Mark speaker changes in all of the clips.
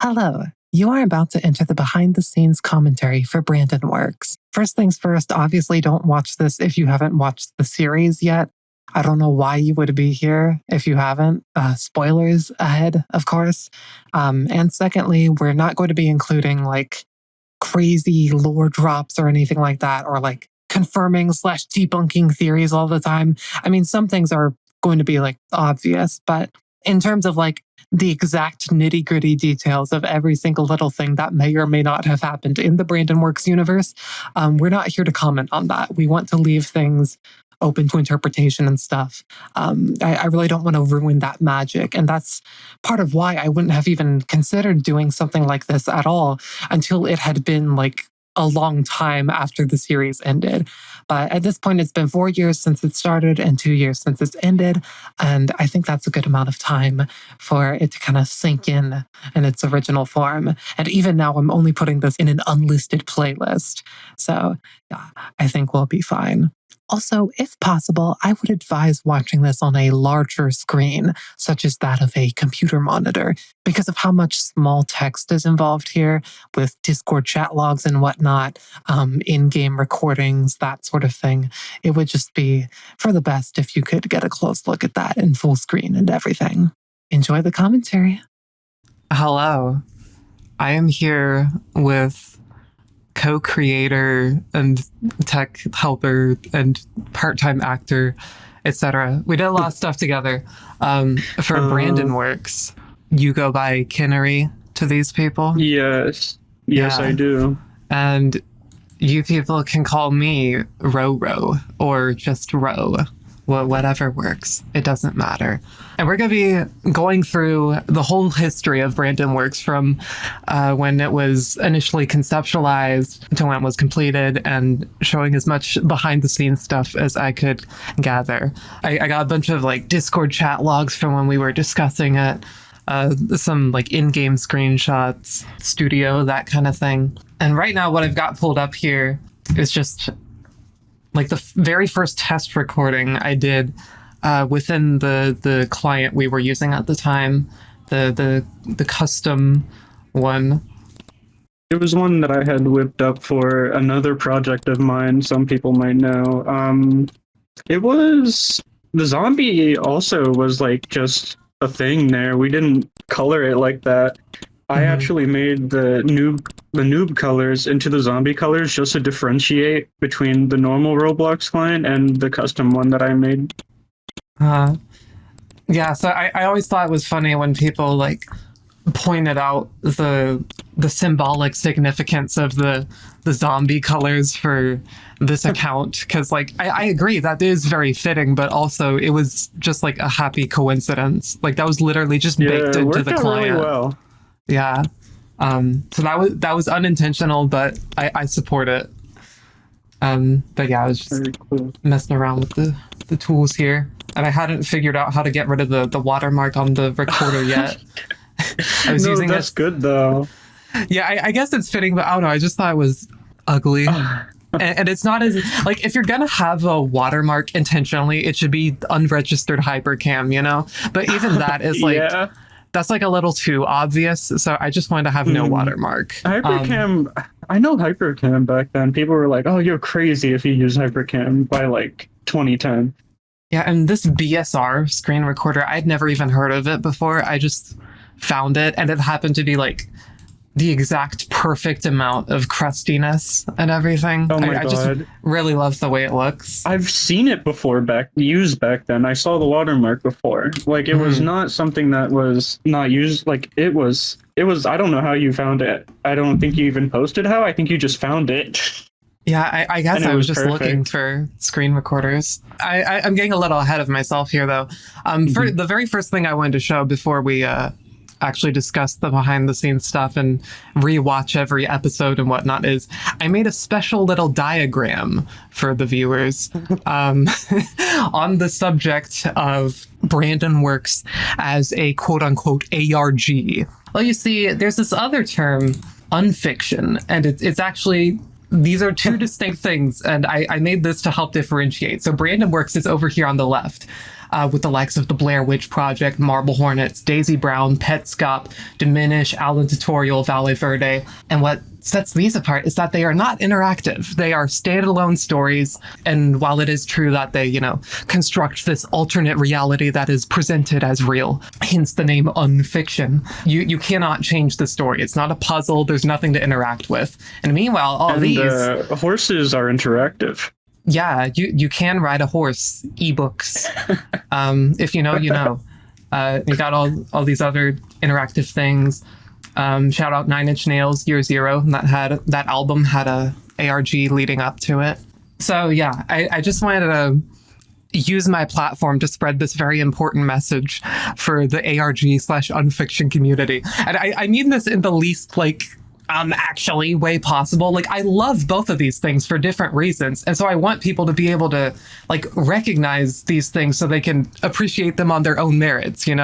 Speaker 1: Hello. You are about to enter the behind-the-scenes commentary for Brandon Works. First things first, obviously don't watch this if you haven't watched the series yet. I don't know why you would be here if you haven't. Spoilers ahead, of course. And secondly, we're not going to be including crazy lore drops or anything like that, or confirming / debunking theories all the time. I mean, some things are going to be obvious, but in terms of the exact nitty-gritty details of every single little thing that may or may not have happened in the Brandon Works universe, we're not here to comment on that. We want to leave things open to interpretation and stuff. I really don't want to ruin that magic. And that's part of why I wouldn't have even considered doing something like this at all until it had been a long time after the series ended. But at this point, it's been 4 years since it started and 2 years since it's ended. And I think that's a good amount of time for it to kind of sink in its original form. And even now, I'm only putting this in an unlisted playlist. So yeah, I think we'll be fine. Also, if possible, I would advise watching this on a larger screen, such as that of a computer monitor, because of how much small text is involved here with Discord chat logs and whatnot, in-game recordings, that sort of thing. It would just be for the best if you could get a close look at that in full screen and everything. Enjoy the commentary.
Speaker 2: Hello. I am here with co-creator and tech helper and part-time actor, etc. We did a lot of stuff together. For Brandon Works, you go by Kinery to these people?
Speaker 3: Yes, yeah. I do.
Speaker 2: And you people can call me Rowrow or just Row. Whatever works. It doesn't matter. And we're going to be going through the whole history of Brandon Works from when it was initially conceptualized to when it was completed, and showing as much behind the scenes stuff as I could gather. I got a bunch of Discord chat logs from when we were discussing it, some in-game screenshots, studio, that kind of thing. And right now what I've got pulled up here is just the very first test recording I did within the client we were using at the time, the custom one.
Speaker 3: It was one that I had whipped up for another project of mine, some people might know. It was... The zombie also was just a thing there. We didn't color it like that. I actually made the noob colors into the zombie colors just to differentiate between the normal Roblox client and the custom one that I made.
Speaker 2: Yeah, so I always thought it was funny when people pointed out the symbolic significance of the zombie colors for this account, because I agree that is very fitting, but also it was just a happy coincidence. That was literally just baked into the client.
Speaker 3: Really well.
Speaker 2: Yeah. So that was unintentional, but I support it. But yeah, I was just messing around with the tools here, and I hadn't figured out how to get rid of the watermark on the recorder yet. I was using
Speaker 3: that's good though.
Speaker 2: Yeah, I guess it's fitting, but I don't know. I just thought it was ugly. And it's not as if you're gonna have a watermark intentionally, it should be unregistered hypercam, But even that is
Speaker 3: yeah.
Speaker 2: That's a little too obvious, so I just wanted to have no watermark.
Speaker 3: Hypercam, I know Hypercam back then. People were like, oh, you're crazy if you use Hypercam by 2010.
Speaker 2: Yeah, and this BSR screen recorder, I'd never even heard of it before. I just found it, and it happened to be the exact perfect amount of crustiness and everything.
Speaker 3: Oh my God.
Speaker 2: I just really love the way it looks.
Speaker 3: I've seen it before used back then. I saw the watermark before. It was not something that was not used. It was, I don't know how you found it. I don't think you even posted how. I think you just found it.
Speaker 2: Yeah, I guess I was just
Speaker 3: perfect.
Speaker 2: looking for screen recorders. I'm getting a little ahead of myself here, though. For the very first thing I wanted to show before we actually discuss the behind the scenes stuff and rewatch every episode and whatnot is I made a special little diagram for the viewers on the subject of Brandon Works as a quote unquote ARG. Well, you see, there's this other term, unfiction, and it's actually, these are two distinct things, and I made this to help differentiate. So Brandon Works is over here on the left. with the likes of the Blair Witch Project, Marble Hornets, Daisy Brown, Petscop, Diminish, Alan Tutorial, Valley Verde. And what sets these apart is that they are not interactive. They are standalone stories. And while it is true that they, construct this alternate reality that is presented as real, hence the name unfiction, you cannot change the story. It's not a puzzle. There's nothing to interact with. And meanwhile,
Speaker 3: horses are interactive.
Speaker 2: Yeah, you can ride a horse. Ebooks. If you know, you know. You got all these other interactive things. Shout out 9 Inch Nails, Year Zero. That album had a ARG leading up to it. So yeah, I just wanted to use my platform to spread this very important message for the ARG/unfiction community. And I mean this in the least actually way possible. I love both of these things for different reasons. And so I want people to be able to recognize these things so they can appreciate them on their own merits, and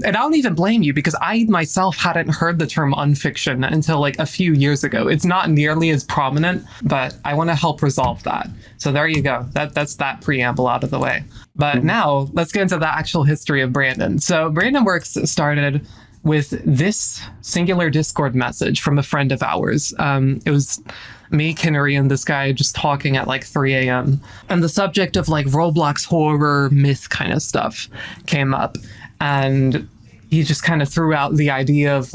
Speaker 2: I don't even blame you, because I myself hadn't heard the term unfiction until a few years ago. It's not nearly as prominent, but I want to help resolve that. So there you go. That's that preamble out of the way. But now let's get into the actual history of Brandon. So Brandon Works started with this singular Discord message from a friend of ours. It was me, Kinery, and this guy just talking at 3 a.m. And the subject of Roblox horror myth kind of stuff came up. And he just kind of threw out the idea of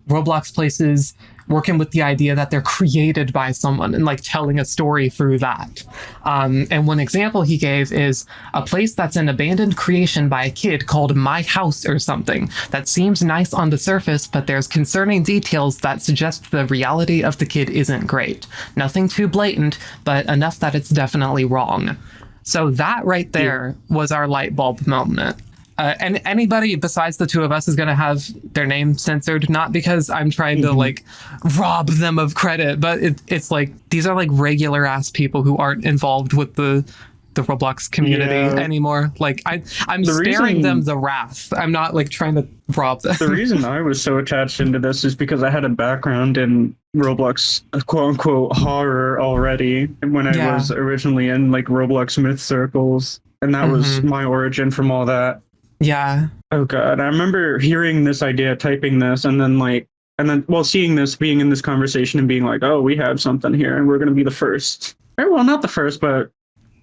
Speaker 2: Roblox places working with the idea that they're created by someone and telling a story through that. And one example he gave is a place that's an abandoned creation by a kid called My House or something that seems nice on the surface, but there's concerning details that suggest the reality of the kid isn't great. Nothing too blatant, but enough that it's definitely wrong. So that right there was our light bulb moment. And anybody besides the two of us is going to have their name censored, not because I'm trying to rob them of credit, but it's these are regular ass people who aren't involved with the Roblox community anymore. I'm sparing them the wrath. I'm not trying to rob them.
Speaker 3: The reason I was so attached into this is because I had a background in Roblox quote unquote horror already when I was originally in Roblox myth circles, and that was my origin from all that.
Speaker 2: Yeah.
Speaker 3: Oh god, I remember hearing this idea, typing this, and then seeing this, being in this conversation and being oh, we have something here and we're going to be the first. Well, not the first, but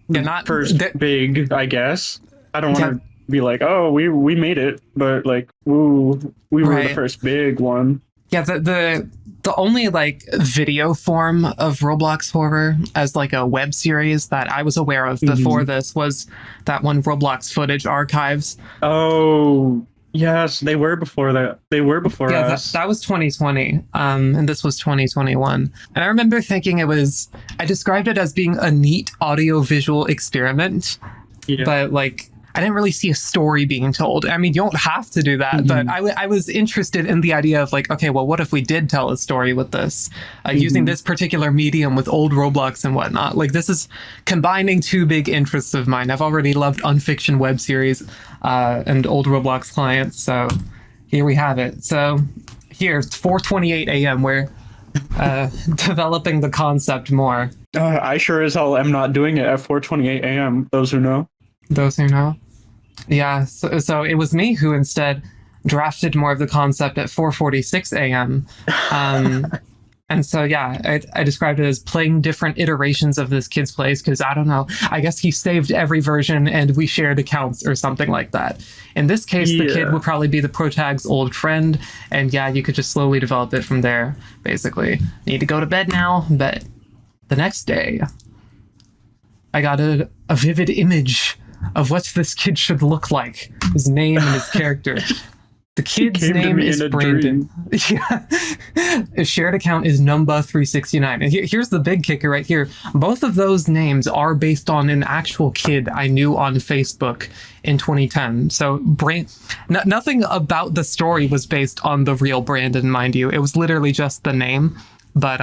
Speaker 2: not
Speaker 3: first big, I guess. I don't want to be oh, we made it, but woo, we were the first big one.
Speaker 2: Yeah, the only video form of Roblox horror as a web series that I was aware of before this was that one Roblox Footage Archives.
Speaker 3: Oh, yes, they were before that. They were before us.
Speaker 2: That was 2020, and this was 2021. And I remember thinking I described it as being a neat audio-visual experiment, but I didn't really see a story being told. I mean, you don't have to do that, but I was interested in the idea of okay, well, what if we did tell a story with this, using this particular medium with old Roblox and whatnot? This is combining two big interests of mine. I've already loved unfiction web series and old Roblox clients, so here we have it. So here, it's 4:28 a.m. We're developing the concept more.
Speaker 3: I sure as hell am not doing it at 4:28 a.m., those who know.
Speaker 2: Those who know. Yeah, so it was me who instead drafted more of the concept at 4:46 a.m. And so, I described it as playing different iterations of this kid's place because, I don't know, I guess he saved every version and we shared accounts or something like that. In this case, the kid would probably be the protag's old friend, and you could just slowly develop it from there, basically. Need to go to bed now, but the next day, I got a vivid image of what this kid should look like, his name and his character. The kid's name is Brandon. His shared account is Numba369. And here's the big kicker right here. Both of those names are based on an actual kid I knew on Facebook in 2010. So nothing about the story was based on the real Brandon, mind you. It was literally just the name. But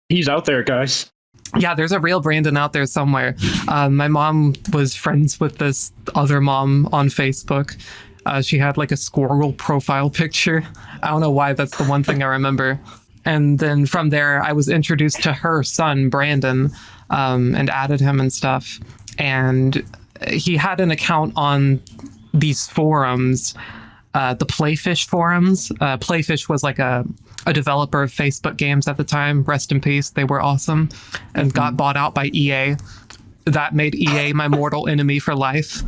Speaker 3: he's out there, guys.
Speaker 2: Yeah, there's a real Brandon out there somewhere. My mom was friends with this other mom on Facebook. She had a squirrel profile picture. I don't know why, that's the one thing I remember. And then from there, I was introduced to her son, Brandon, and added him and stuff. And he had an account on these forums, the Playfish forums. Playfish was like a developer of Facebook games at the time. Rest in peace. They were awesome and got bought out by EA. That made EA my mortal enemy for life.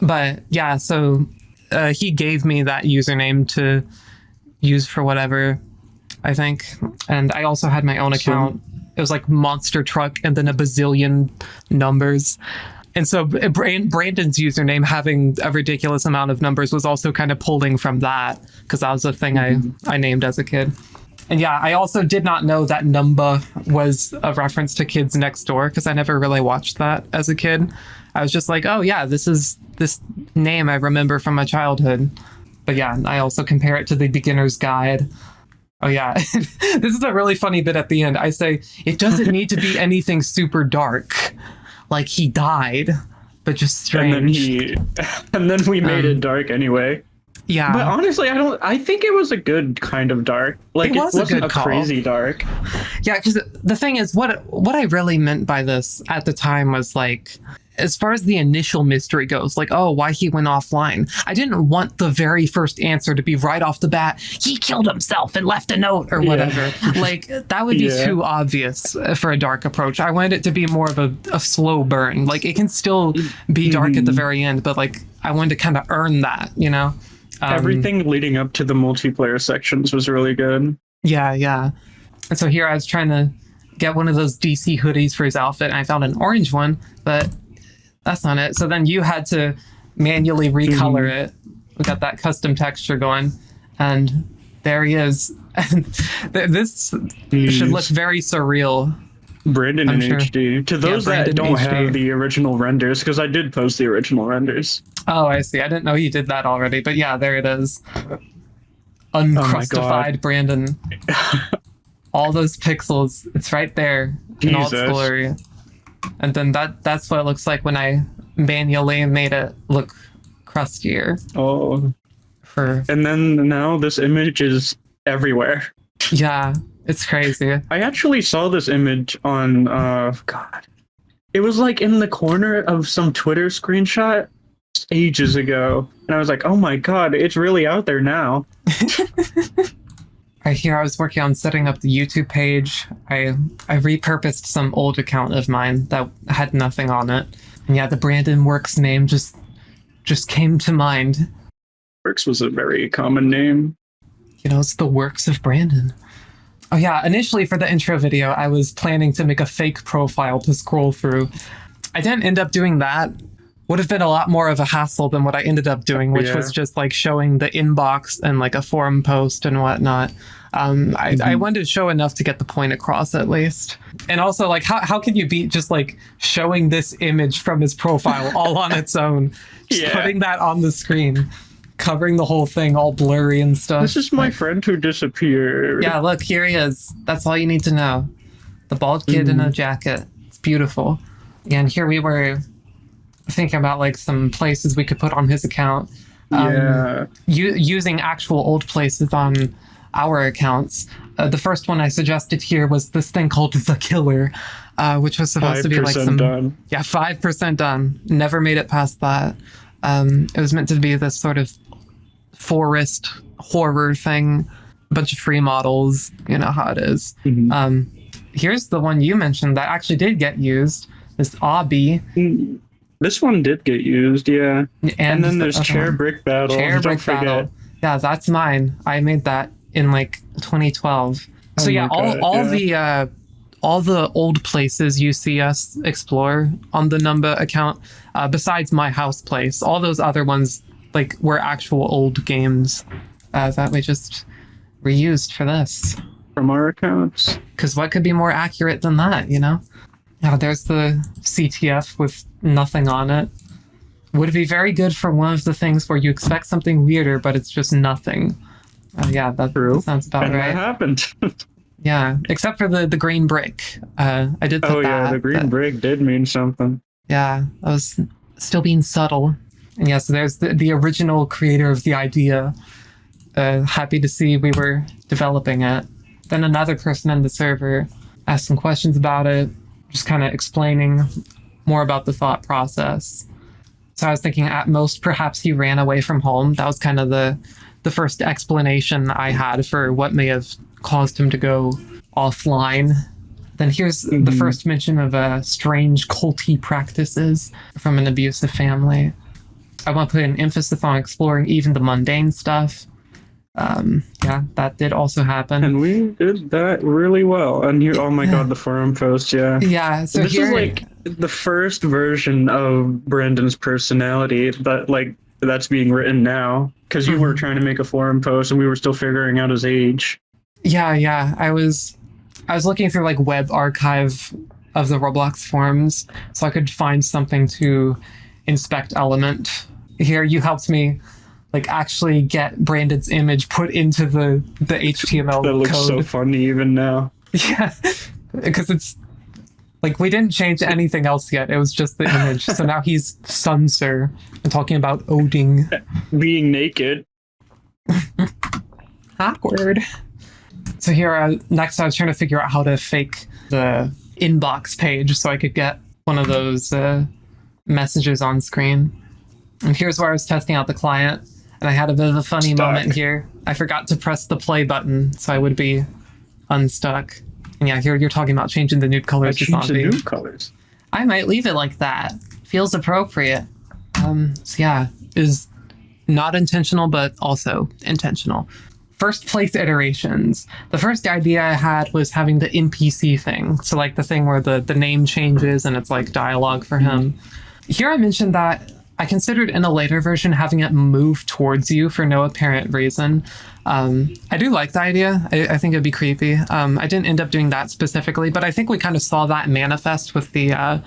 Speaker 2: But yeah, so he gave me that username to use for whatever, I think. And I also had my own account. It was like Monster Truck and then a bazillion numbers. And so Brandon's username, having a ridiculous amount of numbers, was also kind of pulling from that, because that was a thing I named as a kid. And yeah, I also did not know that Numba was a reference to Kids Next Door, because I never really watched that as a kid. I was just like, oh yeah, this is this name I remember from my childhood. But yeah, I also compare it to the beginner's guide. Oh yeah, this is a really funny bit at the end. I say, it doesn't need to be anything super dark. Like he died, but just strange.
Speaker 3: And then we made it dark anyway.
Speaker 2: Yeah.
Speaker 3: But honestly, I think it was a good kind of dark. Like it wasn't a crazy dark.
Speaker 2: Yeah, because the thing is, what I really meant by this at the time was like, as far as the initial mystery goes, like, oh, why he went offline. I didn't want the very first answer to be right off the bat, he killed himself and left a note or whatever. Yeah. Like, that would be too obvious for a dark approach. I wanted it to be more of a slow burn. Like, it can still be dark at the very end, but like, I wanted to kind of earn that, you know?
Speaker 3: Everything leading up to the multiplayer sections was really good.
Speaker 2: Yeah, yeah. And so here I was trying to get one of those DC hoodies for his outfit, and I found an orange one, but that's not it. So then you had to manually recolor it. We got that custom texture going, and there he is. This should look very surreal.
Speaker 3: Brandon in HD. To those that don't have the original renders, because I did post the original renders.
Speaker 2: Oh, I see. I didn't know you did that already, but yeah, there it is. Uncrustified Brandon. All those pixels, it's right there in all its glory. And then that's what it looks like when I manually made it look crustier.
Speaker 3: Oh. And then now this image is everywhere.
Speaker 2: Yeah, it's crazy.
Speaker 3: I actually saw this image on, God. It was like in the corner of some Twitter screenshot ages ago. And I was like, oh my God, it's really out there now.
Speaker 2: Right here, I was working on setting up the YouTube page. I repurposed some old account of mine that had nothing on it. And yeah, the Brandon Works name just came to mind.
Speaker 3: Works was a very common name.
Speaker 2: You know, it's the works of Brandon. Oh yeah, initially for the intro video, I was planning to make a fake profile to scroll through. I didn't end up doing that. Would have been a lot more of a hassle than what I ended up doing, which was just like showing the inbox and like a forum post and whatnot. I wanted to show enough to get the point across at least. And also, like, how can you beat just like showing this image from his profile all on its own? Just putting that on the screen, covering the whole thing all blurry and stuff.
Speaker 3: This is my friend who disappeared.
Speaker 2: Yeah, look, here he is. That's all you need to know. The bald kid in a jacket. It's beautiful. And here we were thinking about like some places we could put on his account. Using actual old places on our accounts. The first one I suggested here was this thing called The Killer, which was supposed to be like some done. Yeah, 5% done. Never made it past that. It was meant to be this sort of forest horror thing, a bunch of free models, you know how it is. Here's the one you mentioned that actually did get used, this Obby.
Speaker 3: This one did get used, yeah. And then there's Chair Brick Battle.
Speaker 2: Chair Brick Battle. Yeah, that's mine. I made that in like 2012. So yeah, all the old places you see us explore on the Numba account, besides my house place, all those other ones like were actual old games that we just reused for this.
Speaker 3: From our accounts.
Speaker 2: Because what could be more accurate than that, you know? Now there's the CTF with nothing on it. Would be very good for one of the things where you expect something weirder, but it's just nothing. Yeah, that sounds about right.
Speaker 3: That happened.
Speaker 2: Yeah, except for the green brick. I did put that. Oh yeah,
Speaker 3: the green brick did mean something.
Speaker 2: Yeah, I was still being subtle. And yeah, so there's the original creator of the idea. Happy to see we were developing it. Then another person in the server asked some questions about it, just kind of explaining more about the thought process. So I was thinking at most perhaps he ran away from home. That was kind of the first explanation I had for what may have caused him to go offline. Then here's the first mention of strange culty practices from an abusive family. I want to put an emphasis on exploring even the mundane stuff. Yeah, that did also happen.
Speaker 3: And we did that really well. And here, oh my god, the forum post, yeah.
Speaker 2: Yeah, so
Speaker 3: this is like the first version of Brandon's personality that's being written now. Because you were trying to make a forum post and we were still figuring out his age.
Speaker 2: Yeah. I was looking through like web archive of the Roblox forums so I could find something to inspect element. Here you helped me like actually get Brandon's image put into the HTML code.
Speaker 3: That looks so funny even now.
Speaker 2: Yeah, because it's like we didn't change anything else yet. It was just the image. So now he's Sunser and talking about Oding.
Speaker 3: Being naked.
Speaker 2: Awkward. So here, next I was trying to figure out how to fake the inbox page so I could get one of those messages on screen. And here's where I was testing out the client. And I had a bit of a funny moment here. I forgot to press the play button so I would be unstuck. And yeah, here you're talking about changing the nude colors to zombie.
Speaker 3: The nude colors.
Speaker 2: I might leave it like that. Feels appropriate. So yeah, is not intentional, but also intentional. First place iterations. The first idea I had was having the NPC thing. So like the thing where the name changes and it's like dialogue for him. Here I mentioned that I considered in a later version having it move towards you for no apparent reason. I do like the idea. I think it'd be creepy. I didn't end up doing that specifically, but I think we kind of saw that manifest with the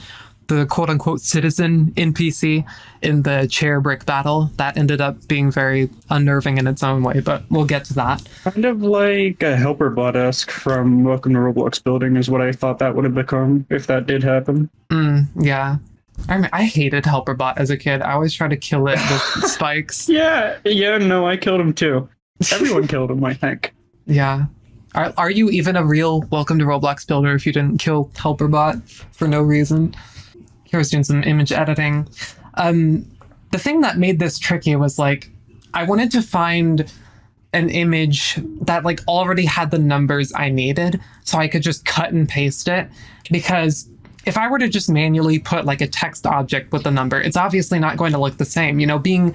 Speaker 2: quote-unquote citizen NPC in the chair brick battle. That ended up being very unnerving in its own way, but we'll get to that.
Speaker 3: Kind of like a helper bot-esque from Welcome to Roblox Building is what I thought that would have become if that did happen.
Speaker 2: Yeah. I hated Helperbot as a kid. I always tried to kill it with spikes.
Speaker 3: Yeah, no, I killed him too. Everyone killed him, I think.
Speaker 2: Yeah. Are you even a real Welcome to Roblox builder if you didn't kill Helperbot for no reason? Here I was doing some image editing. The thing that made this tricky was like, I wanted to find an image that like already had the numbers I needed so I could just cut and paste it, because if I were to just manually put like a text object with the number, it's obviously not going to look the same. You know, being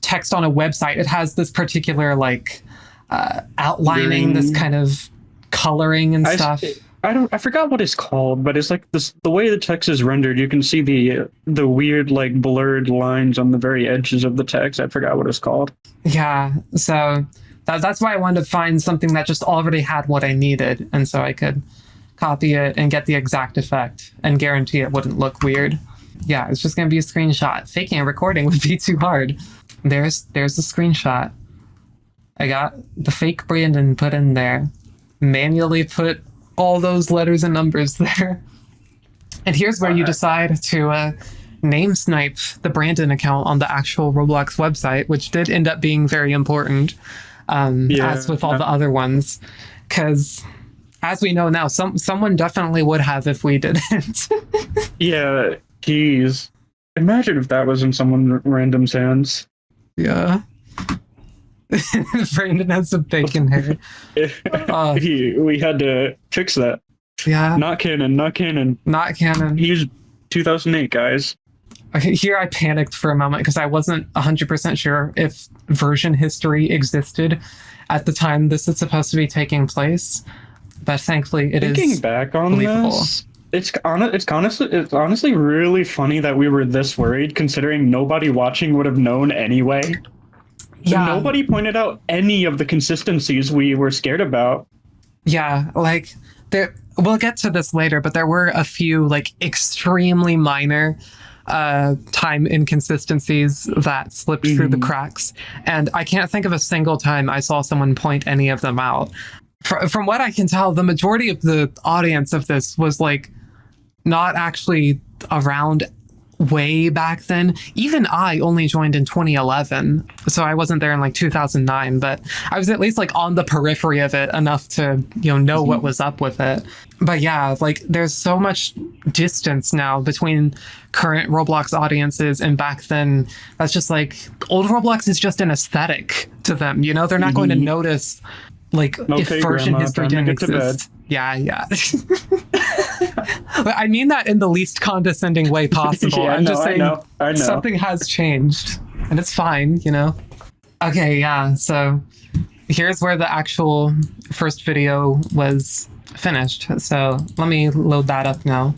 Speaker 2: text on a website, it has this particular like outlining, this kind of coloring and stuff.
Speaker 3: I forgot what it's called, but it's like this, the way the text is rendered, you can see the weird like blurred lines on the very edges of the text. I forgot what it's called.
Speaker 2: Yeah, so that's why I wanted to find something that just already had what I needed, and so I could copy it and get the exact effect and guarantee it wouldn't look weird. Yeah, it's just going to be a screenshot. Faking a recording would be too hard. There's the screenshot. I got the fake Brandon put in there. Manually put all those letters and numbers there. And here's where you decide to name snipe the Brandon account on the actual Roblox website, which did end up being very important, as with all the other ones. Because as we know now, someone definitely would have if we didn't.
Speaker 3: Yeah, geez. Imagine if that was in someone random's hands.
Speaker 2: Yeah. Brandon has some bacon hair.
Speaker 3: We had to fix that.
Speaker 2: Yeah.
Speaker 3: Not canon.
Speaker 2: Not canon.
Speaker 3: He was 2008, guys.
Speaker 2: Here I panicked for a moment because I wasn't 100% sure if version history existed at the time this is supposed to be taking place. But thankfully it is.
Speaker 3: Thinking back on
Speaker 2: believable.
Speaker 3: this, it's honestly really funny that we were this worried, considering nobody watching would have known anyway.
Speaker 2: Yeah.
Speaker 3: Nobody pointed out any of the consistencies we were scared about.
Speaker 2: Yeah, like we'll get to this later, but there were a few like extremely minor time inconsistencies that slipped through the cracks, and I can't think of a single time I saw someone point any of them out. From what I can tell, the majority of the audience of this was like not actually around way back then. Even I only joined in 2011, so I wasn't there in like 2009, but I was at least like on the periphery of it enough to, know what was up with it. But yeah, like there's so much distance now between current Roblox audiences and back then. That's just like old Roblox is just an aesthetic to them, they're not going to notice like if version
Speaker 3: Grandma,
Speaker 2: history didn't exist. Yeah. But I mean that in the least condescending way possible.
Speaker 3: Yeah,
Speaker 2: I'm just saying
Speaker 3: I know.
Speaker 2: something has changed and it's fine, Okay, yeah. So here's where the actual first video was finished. So let me load that up now.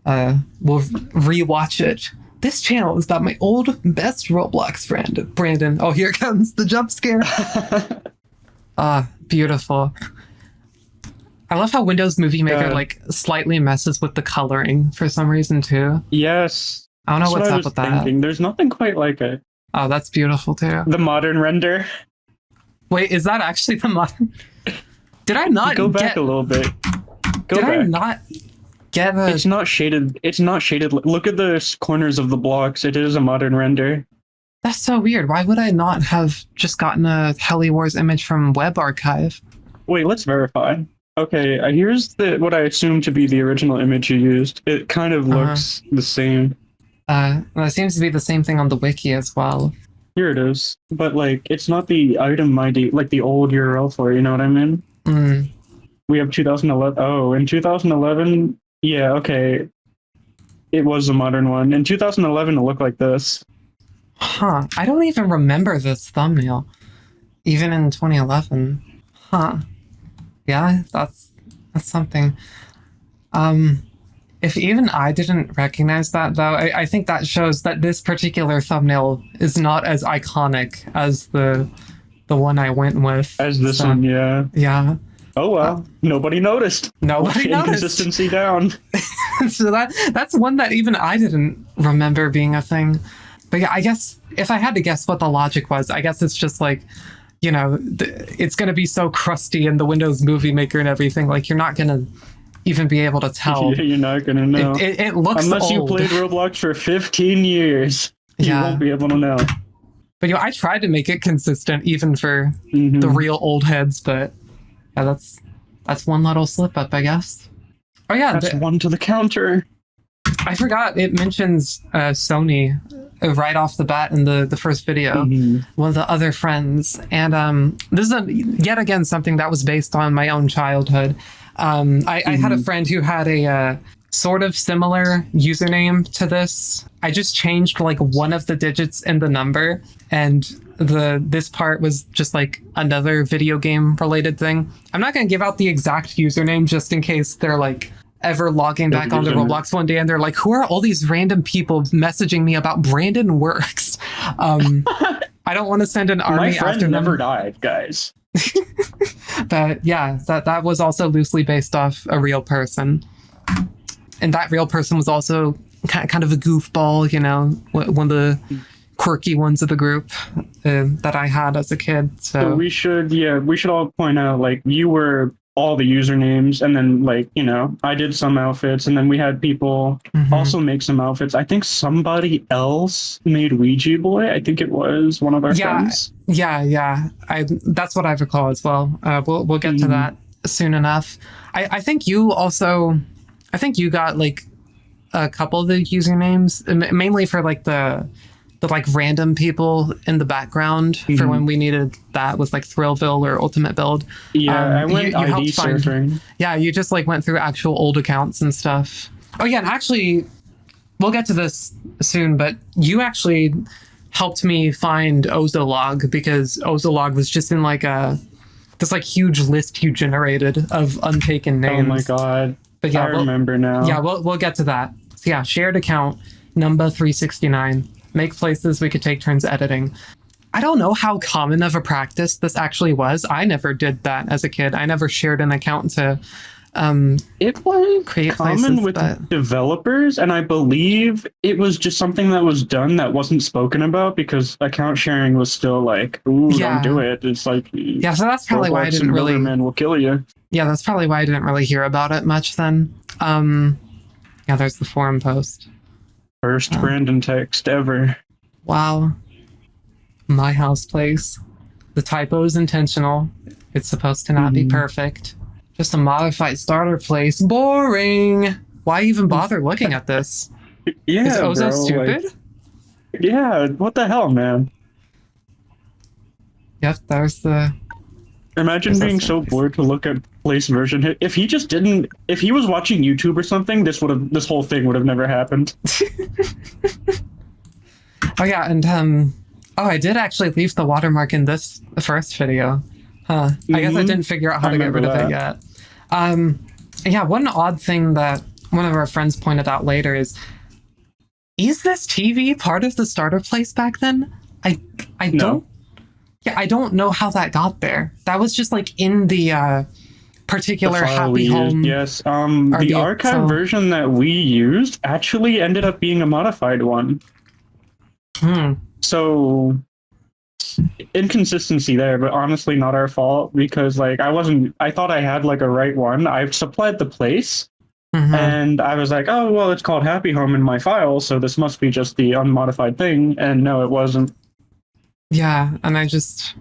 Speaker 2: We'll rewatch it. This channel is about my old best Roblox friend, Brandon. Oh, here comes the jump scare. Beautiful. I love how Windows Movie Maker like slightly messes with the coloring for some reason too.
Speaker 3: Yes.
Speaker 2: I don't know what's up with that.
Speaker 3: There's nothing quite like it.
Speaker 2: Oh, that's beautiful too.
Speaker 3: The modern render.
Speaker 2: Wait, is that actually the modern? Did I not
Speaker 3: go back a little bit?
Speaker 2: Did I not get a?
Speaker 3: It's not shaded. It's not shaded. Look at the corners of the blocks. It is a modern render.
Speaker 2: That's so weird. Why would I not have just gotten a Heli Wars image from Web Archive?
Speaker 3: Wait, let's verify. Okay, here's what I assume to be the original image you used. It kind of looks the same.
Speaker 2: Well, it seems to be the same thing on the wiki as well.
Speaker 3: Here it is. But, like, it's not the item ID, like the old URL for it, you know what I mean? We have 2011. Oh, in 2011, yeah, okay. It was a modern one. In 2011, it looked like this.
Speaker 2: Huh. I don't even remember this thumbnail. Even in 2011. Huh. Yeah, that's something. If even I didn't recognize that, though, I think that shows that this particular thumbnail is not as iconic as the one I went with.
Speaker 3: As this one, yeah.
Speaker 2: Yeah.
Speaker 3: Oh well, nobody noticed.
Speaker 2: Nobody noticed.
Speaker 3: Inconsistency down.
Speaker 2: So that's one that even I didn't remember being a thing. But yeah, I guess if I had to guess what the logic was, I guess it's just like, it's going to be so crusty in the Windows Movie Maker and everything. Like, you're not going to even be able to tell.
Speaker 3: You're not going to know.
Speaker 2: It looks
Speaker 3: Unless
Speaker 2: old.
Speaker 3: you played Roblox for 15 years, you won't be able to know.
Speaker 2: But I tried to make it consistent even for the real old heads. But yeah, that's one little slip up, I guess. Oh yeah,
Speaker 3: that's one to the counter.
Speaker 2: I forgot it mentions Sony right off the bat in the first video, one of the other friends. And this is yet again something that was based on my own childhood. I had a friend who had a sort of similar username to this. I just changed like one of the digits in the number, and this part was just like another video game related thing. I'm not going to give out the exact username just in case they're like ever logging back onto Roblox one day and they're like, who are all these random people messaging me about Brandon Works? I don't want to send an army after them.
Speaker 3: My friend never died, guys.
Speaker 2: But yeah, that was also loosely based off a real person. And that real person was also kind of a goofball, one of the quirky ones of the group that I had as a kid. So
Speaker 3: we should all point out, like, you were all the usernames, and then, like, I did some outfits, and then we had people also make some outfits. I think somebody else made Ouija Boy. I think it was one of our friends.
Speaker 2: Yeah. That's what I recall as well. We'll get to that soon enough. I think you got like a couple of the usernames, mainly for like the like random people in the background for when we needed that with like Thrillville or Ultimate Build.
Speaker 3: Yeah, I went ID surfing.
Speaker 2: Yeah, you just like went through actual old accounts and stuff. Oh yeah, and actually, we'll get to this soon, but you actually helped me find Ozolog because Ozolog was just in like this like huge list you generated of untaken names.
Speaker 3: Oh my god. But yeah, I remember now.
Speaker 2: Yeah, we'll get to that. So yeah, shared account, number 369. Make places we could take turns editing. I don't know how common of a practice this actually was. I never did that as a kid. I never shared an account to
Speaker 3: it was
Speaker 2: create
Speaker 3: common
Speaker 2: places,
Speaker 3: with developers, and I believe it was just something that was done that wasn't spoken about because account sharing was still like, ooh, don't do it. It's like,
Speaker 2: yeah, so that's probably why I didn't really.
Speaker 3: Man will kill you.
Speaker 2: Yeah, that's probably why I didn't really hear about it much then. Yeah, there's the forum post.
Speaker 3: First Brandon text ever.
Speaker 2: Wow. My house place. The typo is intentional. It's supposed to not be perfect. Just a modified starter place. Boring. Why even bother looking at this?
Speaker 3: Yeah,
Speaker 2: Is Ozo
Speaker 3: bro,
Speaker 2: stupid?
Speaker 3: like, yeah, what the hell, man?
Speaker 2: Yep, there's the...
Speaker 3: Imagine
Speaker 2: Yes,
Speaker 3: being
Speaker 2: that's
Speaker 3: so
Speaker 2: nice.
Speaker 3: bored to look at place version. If he just didn't, if he was watching YouTube or something, this whole thing would have never happened.
Speaker 2: Oh yeah, and oh, I did actually leave the watermark in this first video. Huh. I guess I didn't figure out how
Speaker 3: I
Speaker 2: to get rid of
Speaker 3: remember
Speaker 2: it yet. Yeah, one odd thing that one of our friends pointed out later is this TV part of the starter place back then? I
Speaker 3: No.
Speaker 2: I don't know how that got there. That was just like in the particular
Speaker 3: file we
Speaker 2: Happy Home.
Speaker 3: used, yes. The archive version that we used actually ended up being a modified one. So inconsistency there, but honestly not our fault, because like I thought I had like a right one. I supplied the place, and I was like, oh well, it's called Happy Home in my file, so this must be just the unmodified thing, and no, it wasn't.
Speaker 2: Yeah, and I just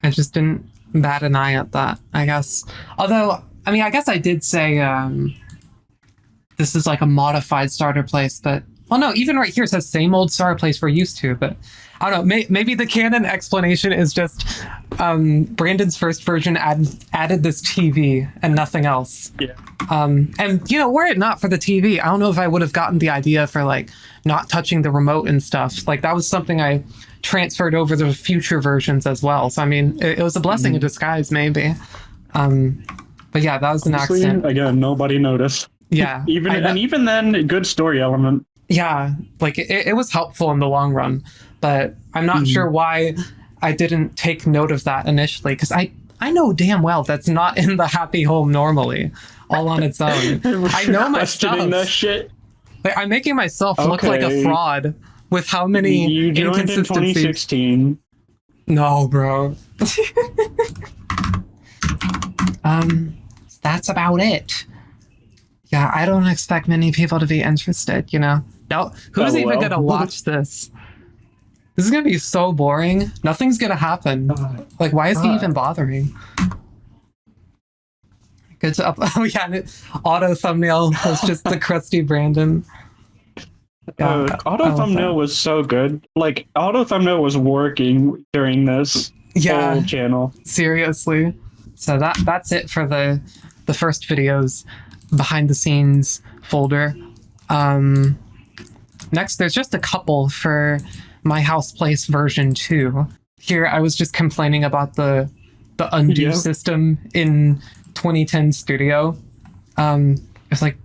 Speaker 2: didn't bat an eye at that, I guess. Although, I mean, I guess I did say this is like a modified starter place, but well, no, even right here it says same old starter place we're used to, but I don't know. Maybe the canon explanation is just Brandon's first version added this TV and nothing else.
Speaker 3: Yeah.
Speaker 2: And you know, were it not for the TV, I don't know if I would have gotten the idea for like not touching the remote and stuff. Like that was something I transferred over to future versions as well. So I mean, it was a blessing in disguise, maybe. But yeah, that was an
Speaker 3: Honestly,
Speaker 2: accident.
Speaker 3: again, nobody noticed.
Speaker 2: Yeah.
Speaker 3: Even then, good story element.
Speaker 2: Yeah, like it was helpful in the long run, but I'm not sure why I didn't take note of that initially, because I know damn well that's not in the Happy Home normally, all on its own. I know my stuff.
Speaker 3: That shit.
Speaker 2: Like, I'm making myself look like a fraud with how many
Speaker 3: You joined in
Speaker 2: inconsistencies.
Speaker 3: 2016.
Speaker 2: No, bro. That's about it. Yeah, I don't expect many people to be interested, you know? No, who's even gonna watch this? This is gonna be so boring. Nothing's gonna happen. Like, why is he even bothering? Good job. Oh yeah, auto thumbnail was just the crusty Brandon. Yeah,
Speaker 3: auto thumbnail was so good. Like, auto thumbnail was working during this whole channel.
Speaker 2: Seriously. So that's it for the first videos behind the scenes folder. Next, there's just a couple for My House Place version 2. Here, I was just complaining about the undo system in 2010 Studio. It's like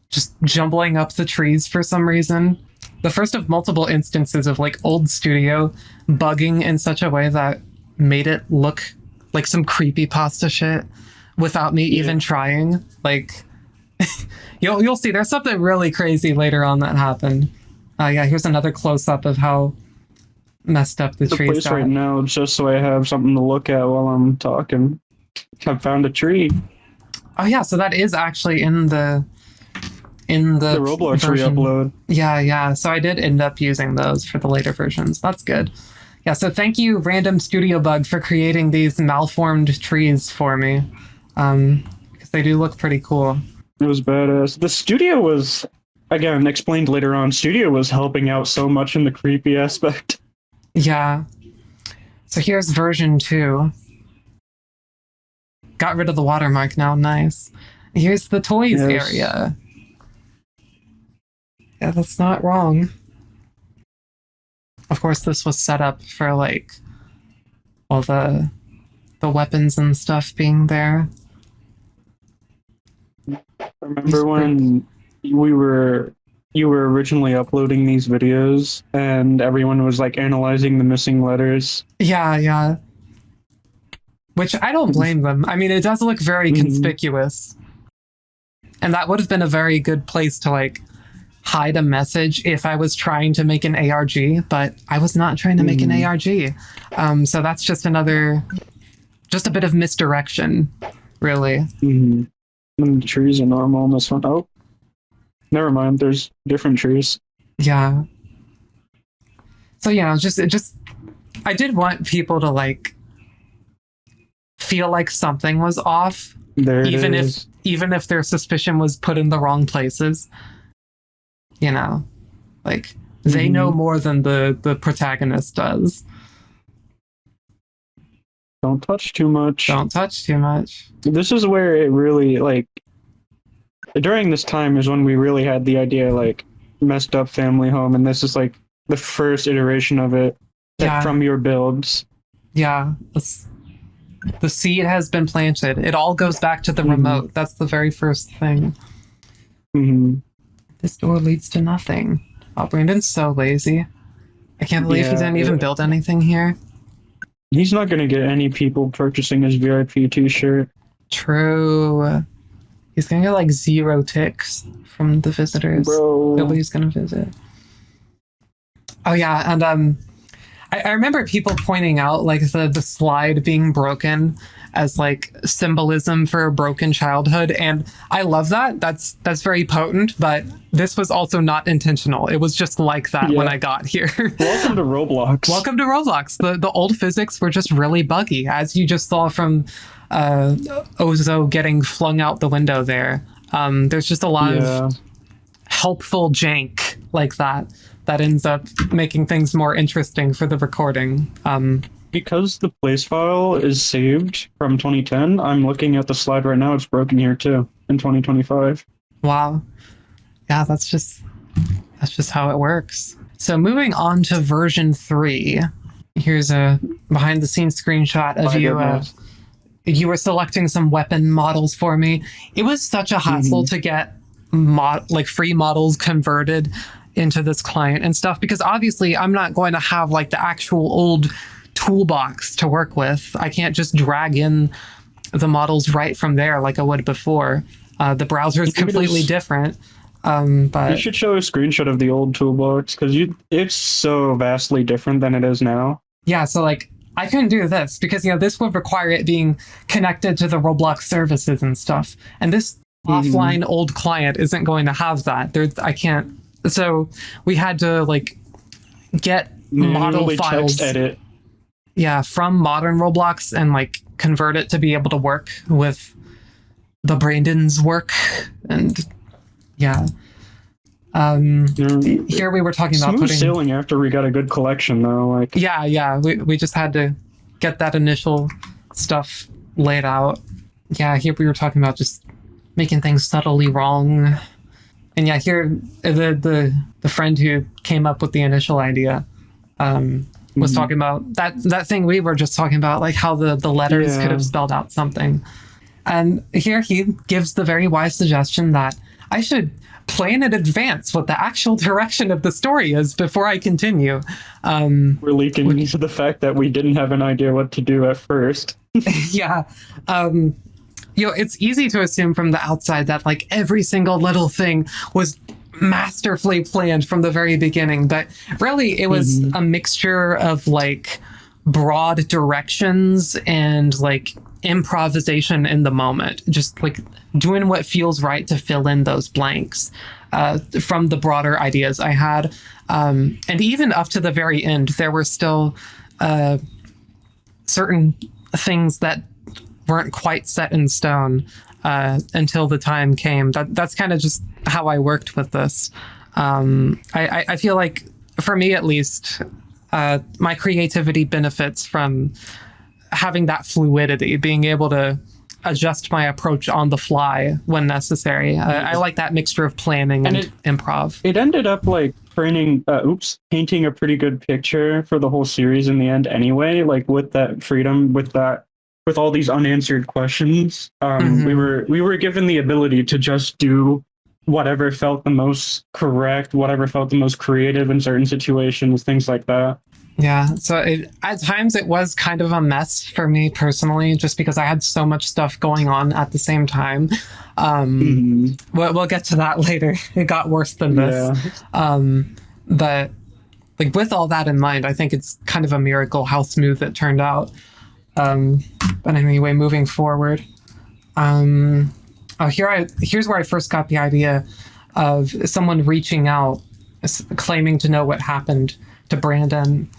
Speaker 2: just jumbling up the trees for some reason. The first of multiple instances of like old Studio bugging in such a way that made it look like some creepypasta shit without me even trying. Like, you'll see there's something really crazy later on that happened. Yeah, here's another close-up of how messed up the trees
Speaker 3: got. Right now, just so I have something to look at while I'm talking. I've found a tree.
Speaker 2: Oh yeah, so that is actually in the
Speaker 3: Roblox
Speaker 2: version.
Speaker 3: re-upload.
Speaker 2: Yeah. So I did end up using those for the later versions. That's good. Yeah, so thank you, Random Studio Bug, for creating these malformed trees for me. Because they do look pretty cool.
Speaker 3: It was badass. The studio was, again, explained later on, studio was helping out so much in the creepy aspect.
Speaker 2: Yeah. So here's version 2. Got rid of the watermark now, nice. Here's the toys area. Yeah, that's not wrong. Of course, this was set up for, like, all the weapons and stuff being there.
Speaker 3: Remember when you were originally uploading these videos and everyone was like analyzing the missing letters?
Speaker 2: Yeah. Which I don't blame them. I mean, it does look very conspicuous. And that would have been a very good place to like hide a message if I was trying to make an ARG, but I was not trying to make an ARG. So that's just a bit of misdirection, really.
Speaker 3: The trees are normal on this one. Oh. Never mind. There's different trees.
Speaker 2: Yeah. So I did want people to like feel like something was off,
Speaker 3: There it
Speaker 2: even
Speaker 3: is.
Speaker 2: if their suspicion was put in the wrong places. You know, like they know more than the protagonist does.
Speaker 3: Don't touch too much.
Speaker 2: Don't touch too much.
Speaker 3: This is where it really, like, during this time is when we really had the idea, like, messed up family home, and this is like the first iteration of it
Speaker 2: Yeah.
Speaker 3: from your builds.
Speaker 2: Yeah, the seed has been planted. It all goes back to the remote. That's the very first thing. This door leads to nothing. Oh, Brandon's so lazy. I can't believe he didn't even build anything here.
Speaker 3: He's not going to get any people purchasing his VIP t-shirt.
Speaker 2: True. He's gonna get like 0 ticks from the visitors.
Speaker 3: Bro.
Speaker 2: Nobody's gonna visit. Oh yeah, and I remember people pointing out like the slide being broken as like symbolism for a broken childhood, and I love that. That's very potent, but this was also not intentional. It was just like that when I got here.
Speaker 3: Welcome to Roblox.
Speaker 2: Welcome to Roblox. The old physics were just really buggy, as you just saw from Ozo getting flung out the window there. There's just a lot of helpful jank like that ends up making things more interesting for the recording.
Speaker 3: Because the place file is saved from 2010, I'm looking at the slide right now. It's broken here too in 2025.
Speaker 2: Wow. Yeah, that's just how it works. So moving on to version 3. Here's a behind the scenes screenshot of you were selecting some weapon models for me. It was such a hassle to get free models converted into this client and stuff, because obviously I'm not going to have like the actual old toolbox to work with. I can't just drag in the models right from there like I would before. The browser is completely different. But
Speaker 3: you should show a screenshot of the old toolbox, because it's so vastly different than it is now.
Speaker 2: Yeah, so like I couldn't do this because this would require it being connected to the Roblox services and stuff. And this offline old client isn't going to have that. I can't. So we had to like get model files.
Speaker 3: Text edit.
Speaker 2: Yeah, from modern Roblox and like convert it to be able to work with the Brandon's work. And yeah. Here we were talking about
Speaker 3: putting sailing after we got a good collection though. Like
Speaker 2: we just had to get that initial stuff laid out. Yeah, here we were talking about just making things subtly wrong. And yeah, here the friend who came up with the initial idea was talking about that thing we were just talking about, like how the letters could have spelled out something. And here he gives the very wise suggestion that I should plan in advance what the actual direction of the story is before I continue.
Speaker 3: We're leaking into the fact that we didn't have an idea what to do at first.
Speaker 2: Yeah. It's easy to assume from the outside that like every single little thing was masterfully planned from the very beginning, but really it was a mixture of like broad directions and like improvisation in the moment, just like doing what feels right to fill in those blanks from the broader ideas I had. And even up to the very end, there were still certain things that weren't quite set in stone until the time came. That's kind of just how I worked with this. I feel like, for me at least, my creativity benefits from having that fluidity, being able to adjust my approach on the fly when necessary. I like that mixture of planning and improv.
Speaker 3: It ended up like painting a pretty good picture for the whole series in the end anyway, like with that freedom, with all these unanswered questions. We were given the ability to just do whatever felt the most correct, whatever felt the most creative in certain situations, things like that.
Speaker 2: Yeah, so at times it was kind of a mess for me personally, just because I had so much stuff going on at the same time. We'll get to that later. It got worse than this. But like with all that in mind, I think it's kind of a miracle how smooth it turned out. But anyway, moving forward. Here's where I first got the idea. of someone reaching out, claiming to know what happened to Brandon.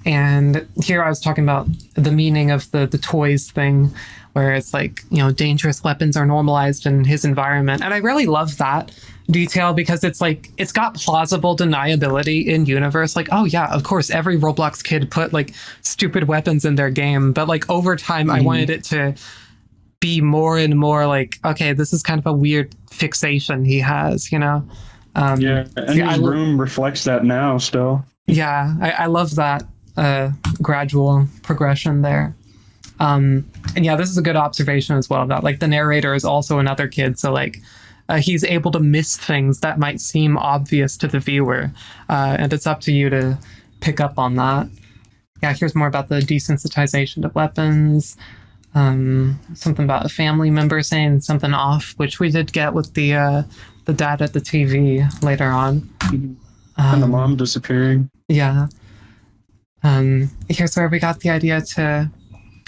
Speaker 2: And here I was talking about the meaning of the toys thing, where it's like, you know, dangerous weapons are normalized in his environment. And I really love that detail because it's like, it's got plausible deniability in universe. Like, oh yeah, of course, every Roblox kid put like stupid weapons in their game. But like over time, I wanted it to be more and more like, okay, this is kind of a weird fixation he has, you know?
Speaker 3: And his room reflects that now still.
Speaker 2: Yeah, I love that gradual progression there. And yeah, this is a good observation as well, that like the narrator is also another kid. So like he's able to miss things that might seem obvious to the viewer. And it's up to you to pick up on that. Yeah, here's more about the desensitization of weapons. Something about a family member saying something off, which we did get with the dad at the TV later on.
Speaker 3: And the mom disappearing.
Speaker 2: Yeah. Here's where we got the idea to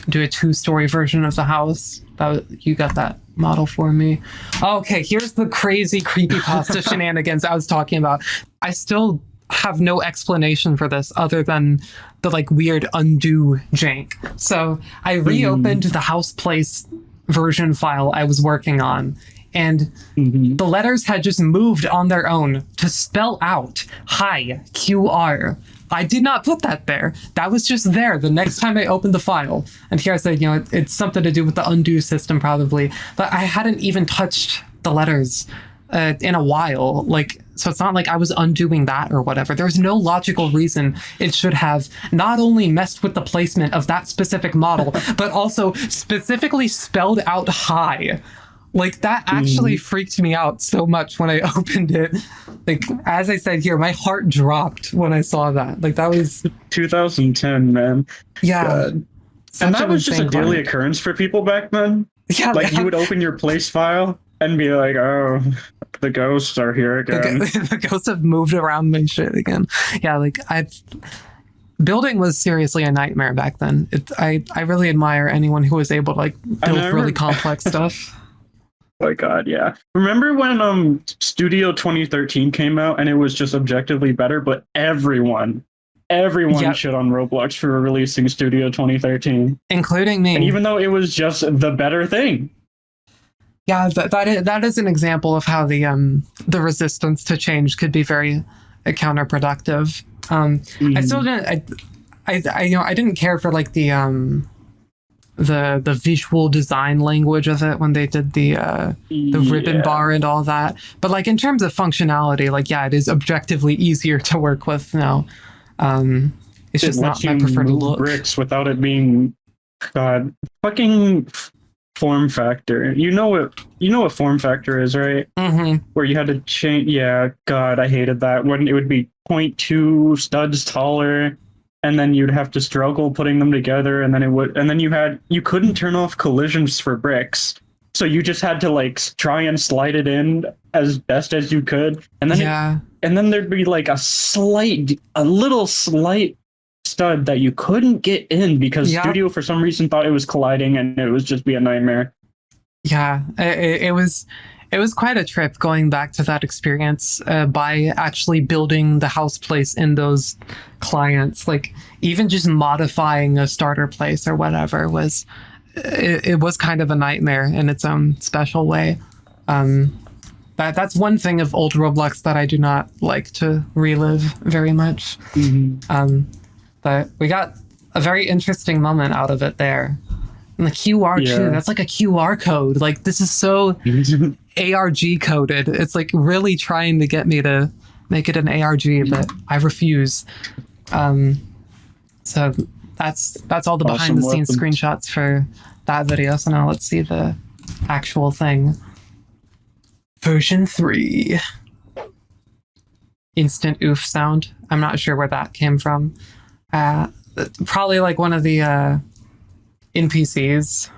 Speaker 2: do a 2-story version of the house. You got that model for me. Okay, here's the crazy creepypasta shenanigans I was talking about. I still have no explanation for this other than the like weird undo jank. So I reopened the house place version file I was working on, and the letters had just moved on their own to spell out hi QR. I did not put that there. That was just there the next time I opened the file. And here I said, you know, it's something to do with the undo system probably, but I hadn't even touched the letters in a while. Like, so it's not like I was undoing that or whatever. There's no logical reason it should have not only messed with the placement of that specific model, but also specifically spelled out hi. Like, that actually freaked me out so much when I opened it. Like, as I said here, my heart dropped when I saw that. Like, that was
Speaker 3: 2010, man.
Speaker 2: Yeah.
Speaker 3: And that was just a daily occurrence for people back then.
Speaker 2: Yeah.
Speaker 3: Like, you would open your place file and be like, oh, the ghosts are here again.
Speaker 2: The ghosts have moved around my shit again. Yeah, like, building was seriously a nightmare back then. I really admire anyone who was able to, like, build really complex stuff.
Speaker 3: Oh my god, yeah. Remember when Studio 2013 came out and it was just objectively better, but everyone shit on Roblox for releasing Studio 2013.
Speaker 2: Including me.
Speaker 3: And even though it was just the better thing.
Speaker 2: Yeah, that is an example of how the resistance to change could be very counterproductive. I still didn't I didn't care for like the visual design language of it when they did the ribbon bar and all that. But like in terms of functionality, like, yeah, it is objectively easier to work with now. It's just not my preferred look.
Speaker 3: Bricks without it being, God, fucking form factor. You know what form factor is, right? Where you had to change. Yeah, God, I hated that when it would be 0.2 studs taller. And then you'd have to struggle putting them together, and then you couldn't turn off collisions for bricks, so you just had to like try and slide it in as best as you could, and then and then there'd be like a little slight stud that you couldn't get in because Studio for some reason thought it was colliding, and it was just be a nightmare. Yeah,
Speaker 2: it was quite a trip going back to that experience by actually building the house place in those clients. Like, even just modifying a starter place or whatever was kind of a nightmare in its own special way. That's one thing of old Roblox that I do not like to relive very much. But we got a very interesting moment out of it there. And the QR too, that's like a QR code. Like, this is so ARG coded. It's like really trying to get me to make it an ARG, but I refuse. So that's all the behind the scenes screenshots for that video. So now let's see the actual thing. Version 3. Instant oof sound. I'm not sure where that came from. Probably like one of the NPCs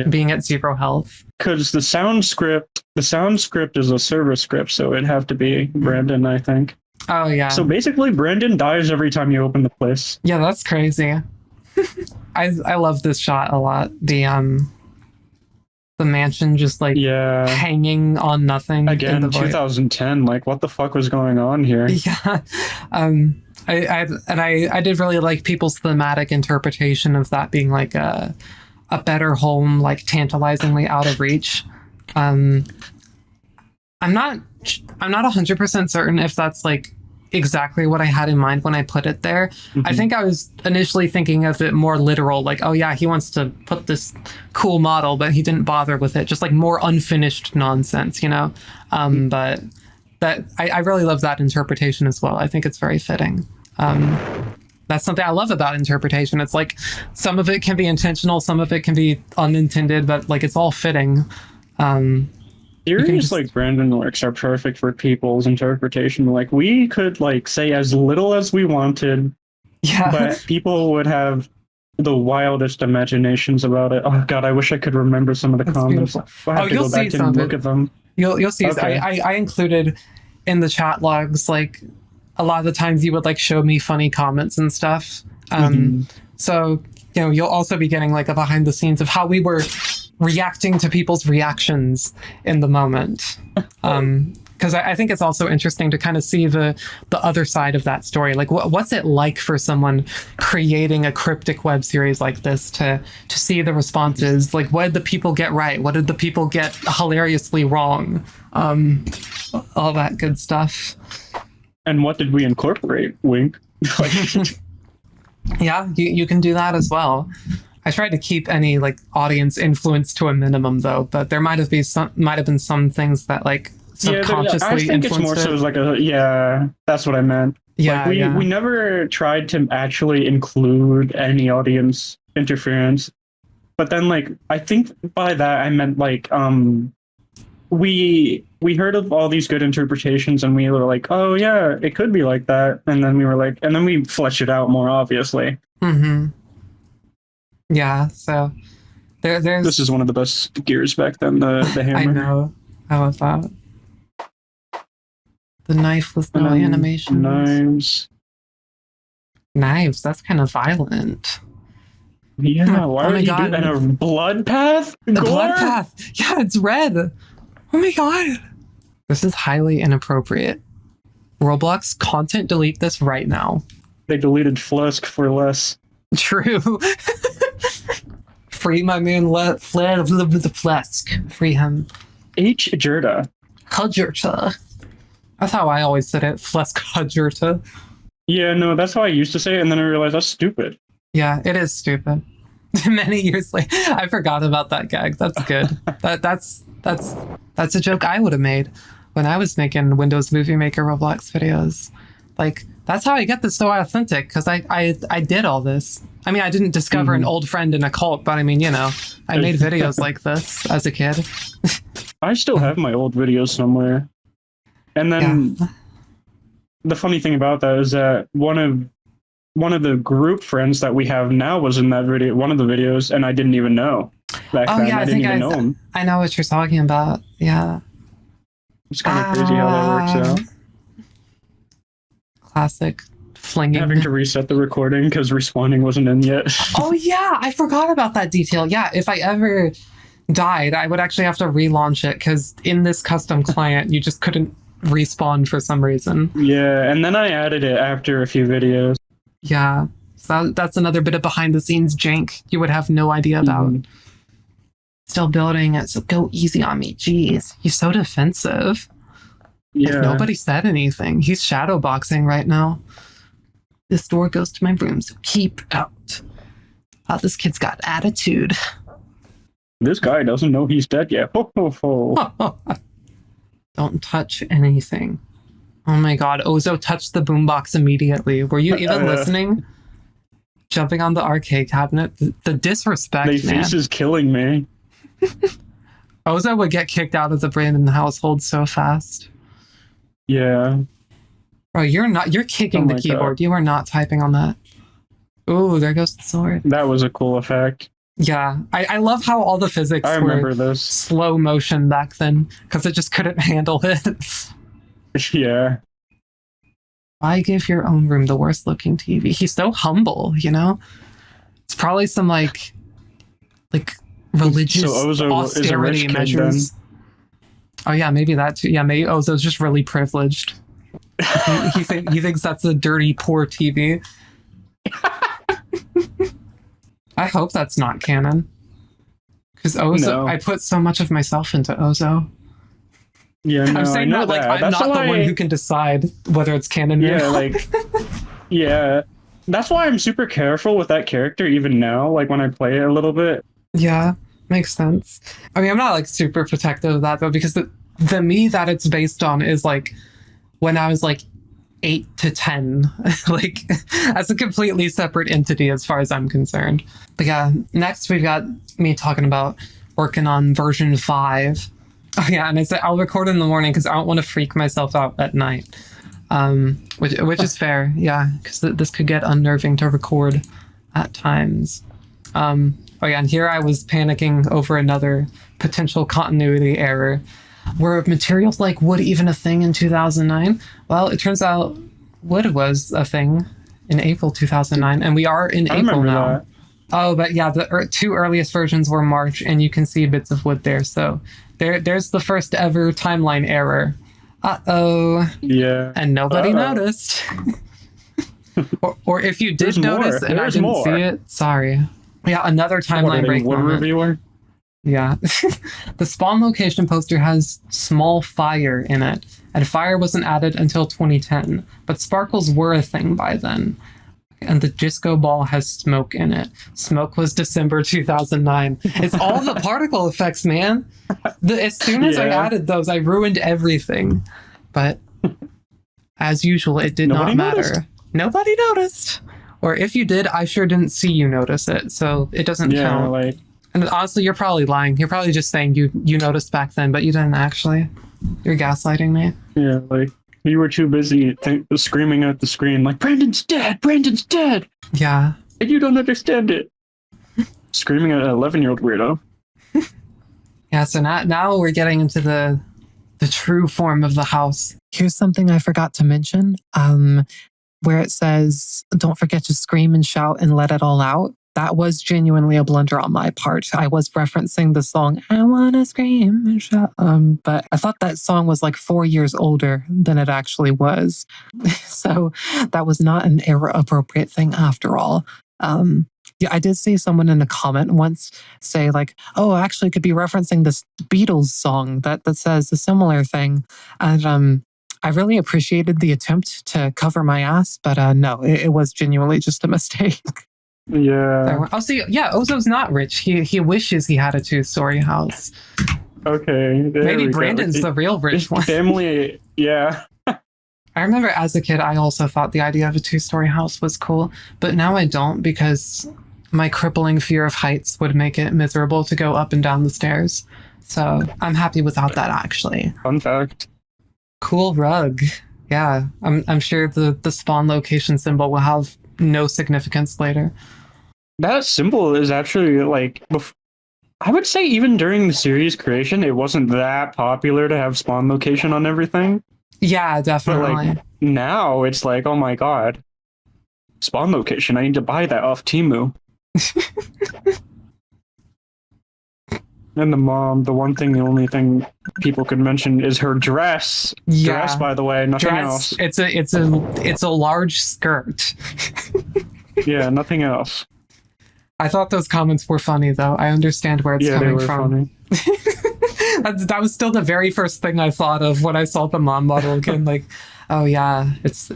Speaker 2: being at 0 health.
Speaker 3: Because the sound script is a server script, so it'd have to be Brandon, I think.
Speaker 2: Oh yeah.
Speaker 3: So basically, Brandon dies every time you open the place.
Speaker 2: Yeah, that's crazy. I love this shot a lot. The The mansion just like
Speaker 3: Yeah.
Speaker 2: hanging on nothing.
Speaker 3: Again,
Speaker 2: in the void.
Speaker 3: 2010. Like, what the fuck was going on here?
Speaker 2: Yeah. I did really like people's thematic interpretation of that being like a better home, like tantalizingly out of reach. I'm not 100% certain if that's like exactly what I had in mind when I put it there. I think I was initially thinking of it more literal, like, oh yeah, he wants to put this cool model, but he didn't bother with it. Just like more unfinished nonsense, you know? But that I really love that interpretation as well. I think it's very fitting. That's something I love about interpretation. It's like some of it can be intentional, some of it can be unintended, but like it's all fitting.
Speaker 3: Theories like Brandon works are perfect for people's interpretation. Like, we could like say as little as we wanted,
Speaker 2: Yeah.
Speaker 3: but people would have the wildest imaginations about it. Oh god, I wish I could remember some of the comments.
Speaker 2: Beautiful.
Speaker 3: I'll have to
Speaker 2: you'll
Speaker 3: go back
Speaker 2: see
Speaker 3: and look at them.
Speaker 2: You'll see.
Speaker 3: Okay.
Speaker 2: I included in the chat logs, like a lot of the times you would like show me funny comments and stuff. So, you know, you'll also be getting like a behind the scenes of how we were reacting to people's reactions in the moment. Because I think it's also interesting to kind of see the other side of that story. Like, what's it like for someone creating a cryptic web series like this to see the responses? Like, what did the people get right? What did the people get hilariously wrong? All that good stuff.
Speaker 3: And what did we incorporate? Wink.
Speaker 2: Yeah, you can do that as well. I tried to keep any like audience influence to a minimum though, but there might have been some things that like subconsciously
Speaker 3: I think it's more so as like that's what I meant.
Speaker 2: Yeah,
Speaker 3: like we never tried to actually include any audience interference, but then like I think by that I meant like we heard of all these good interpretations and we were like, oh yeah, it could be like that, and then we were like, and then we fleshed it out more obviously.
Speaker 2: Yeah, so there's
Speaker 3: this is one of the best gears back then, the hammer.
Speaker 2: I know. I love that. The knife with no animations. Knives, that's kind of violent.
Speaker 3: Yeah, why would you do that? A blood path?
Speaker 2: The blood path. Yeah, it's red. Oh my god. This is highly inappropriate. Roblox, content delete this right now.
Speaker 3: They deleted Flusk for less.
Speaker 2: True. Free my man the Flusk. Free him.
Speaker 3: H. Jerta.
Speaker 2: Hudgerta. That's how I always said it. Flusk Hudgerta. Yeah,
Speaker 3: no, that's how I used to say it, and then I realized that's stupid.
Speaker 2: Yeah, it is stupid. Many years later, I forgot about that gag. That's good. That's a joke I would have made when I was making Windows Movie Maker Roblox videos. Like, that's how I get this so authentic, because I did all this. I mean, I didn't discover an old friend in a cult, but I mean, you know, I made videos like this as a kid.
Speaker 3: I still have my old videos somewhere. And then the funny thing about that is that one of the group friends that we have now was in that video, one of the videos, and I didn't even know back then.
Speaker 2: Yeah,
Speaker 3: I didn't even know him.
Speaker 2: I know what you're talking about. Yeah.
Speaker 3: It's kind of crazy how that works out.
Speaker 2: Classic flinging.
Speaker 3: Having to reset the recording because respawning wasn't in yet.
Speaker 2: Oh yeah, I forgot about that detail. Yeah, if I ever died, I would actually have to relaunch it because in this custom client, you just couldn't respawn for some reason.
Speaker 3: Yeah, and then I added it after a few videos.
Speaker 2: Yeah, so that's another bit of behind the scenes jank you would have no idea about. Still building it, so go easy on me. Jeez, he's so defensive.
Speaker 3: Yeah.
Speaker 2: Like, nobody said anything. He's shadowboxing right now. This door goes to my room, so keep out. Oh, this kid's got attitude.
Speaker 3: This guy doesn't know he's dead yet. Ho, ho, ho.
Speaker 2: Don't touch anything. Oh my god, Ozo touched the boombox immediately. Were you even listening? Jumping on the arcade cabinet. The disrespect,
Speaker 3: They face is killing me.
Speaker 2: Ozo would get kicked out of the Brandon household so fast.
Speaker 3: Yeah.
Speaker 2: Bro, you're kicking the keyboard. God. You are not typing on that. Ooh, there goes the sword.
Speaker 3: That was a cool effect.
Speaker 2: Yeah, I love how all the physics were slow motion back then, because it just couldn't handle it.
Speaker 3: Yeah.
Speaker 2: Why give your own room the worst looking TV? He's so humble, you know? It's probably some like religious
Speaker 3: So Ozo is a rich
Speaker 2: austerity
Speaker 3: kid,
Speaker 2: measures. Oh yeah, maybe that too. Yeah, maybe Ozo's just really privileged. He thinks that's a dirty, poor TV. I hope that's not canon. Because Ozo,
Speaker 3: No.
Speaker 2: I put so much of myself into Ozo.
Speaker 3: Yeah, no,
Speaker 2: I'm saying
Speaker 3: I know
Speaker 2: that like I'm
Speaker 3: That's
Speaker 2: not the
Speaker 3: why,
Speaker 2: one who can decide whether it's canon or
Speaker 3: Yeah,
Speaker 2: not.
Speaker 3: like, yeah. That's why I'm super careful with that character even now, like when I play it a little bit.
Speaker 2: Yeah, makes sense. I mean, I'm not like super protective of that though, because the me that it's based on is like when I was like 8 to 10, like as a completely separate entity as far as I'm concerned. But yeah, next we've got me talking about working on version 5. Oh yeah, and I said I'll record in the morning because I don't want to freak myself out at night. Which is fair, yeah, because this could get unnerving to record at times. Oh yeah, and here I was panicking over another potential continuity error. Were materials like wood even a thing in 2009? Well, it turns out wood was a thing in April 2009, and we are in April now.
Speaker 3: That.
Speaker 2: Oh, but yeah, the two earliest versions were March, and you can see bits of wood there. So there's the first ever timeline error. Uh-oh.
Speaker 3: Yeah.
Speaker 2: And nobody noticed. or if you did notice and I didn't see it, sorry. Yeah, another timeline break
Speaker 3: wood
Speaker 2: moment.
Speaker 3: reviewer?
Speaker 2: Yeah. The spawn location poster has small fire in it, and fire wasn't added until 2010, but sparkles were a thing by then. And the disco ball has smoke in it. Smoke was December 2009. It's all the particle effects, man. As soon as I added those, I ruined everything. But as usual, it did not matter.
Speaker 3: Noticed.
Speaker 2: Nobody noticed. Or if you did, I sure didn't see you notice it, so it doesn't count.
Speaker 3: Like,
Speaker 2: and honestly, you're probably lying. You're probably just saying you noticed back then, but you didn't actually. You're gaslighting me.
Speaker 3: Yeah, like, you were too busy screaming at the screen, like, Brandon's dead! Brandon's dead!
Speaker 2: Yeah.
Speaker 3: And you don't understand it. Screaming at an 11-year-old weirdo.
Speaker 2: Yeah, so now we're getting into the true form of the house.
Speaker 1: Here's something I forgot to mention. Where it says, don't forget to scream and shout and let it all out. That was genuinely a blunder on my part. I was referencing the song, I Wanna Scream and Shout. But I thought that song was like 4 years older than it actually was. So that was not an era-appropriate thing after all. Yeah, I did see someone in a comment once say like, oh, actually could be referencing this Beatles song that says a similar thing. And I really appreciated the attempt to cover my ass, but no, it was genuinely just a mistake.
Speaker 3: Yeah.
Speaker 2: Oh, see, yeah, Ozo's not rich. He wishes he had a 2-story house.
Speaker 3: Okay.
Speaker 2: Maybe Brandon's the real rich one.
Speaker 3: Family, yeah.
Speaker 2: I remember as a kid, I also thought the idea of a 2-story house was cool, but now I don't because my crippling fear of heights would make it miserable to go up and down the stairs. So I'm happy without that, actually.
Speaker 3: Fun fact.
Speaker 2: Cool rug. Yeah, I'm sure the spawn location symbol will have no significance later.
Speaker 3: That symbol is actually like, I would say even during the series creation, it wasn't that popular to have spawn location on everything.
Speaker 2: Yeah, definitely.
Speaker 3: But like now it's like, oh my god, spawn location, I need to buy that off Temu. And the mom, the only thing people could mention is her dress.
Speaker 2: Yeah.
Speaker 3: Dress, by the way, nothing else.
Speaker 2: It's a large skirt.
Speaker 3: Yeah, nothing else.
Speaker 2: I thought those comments were funny though. I understand where it's coming from.
Speaker 3: Funny.
Speaker 2: That was still the very first thing I thought of when I saw the mom model again. Like, oh yeah, it's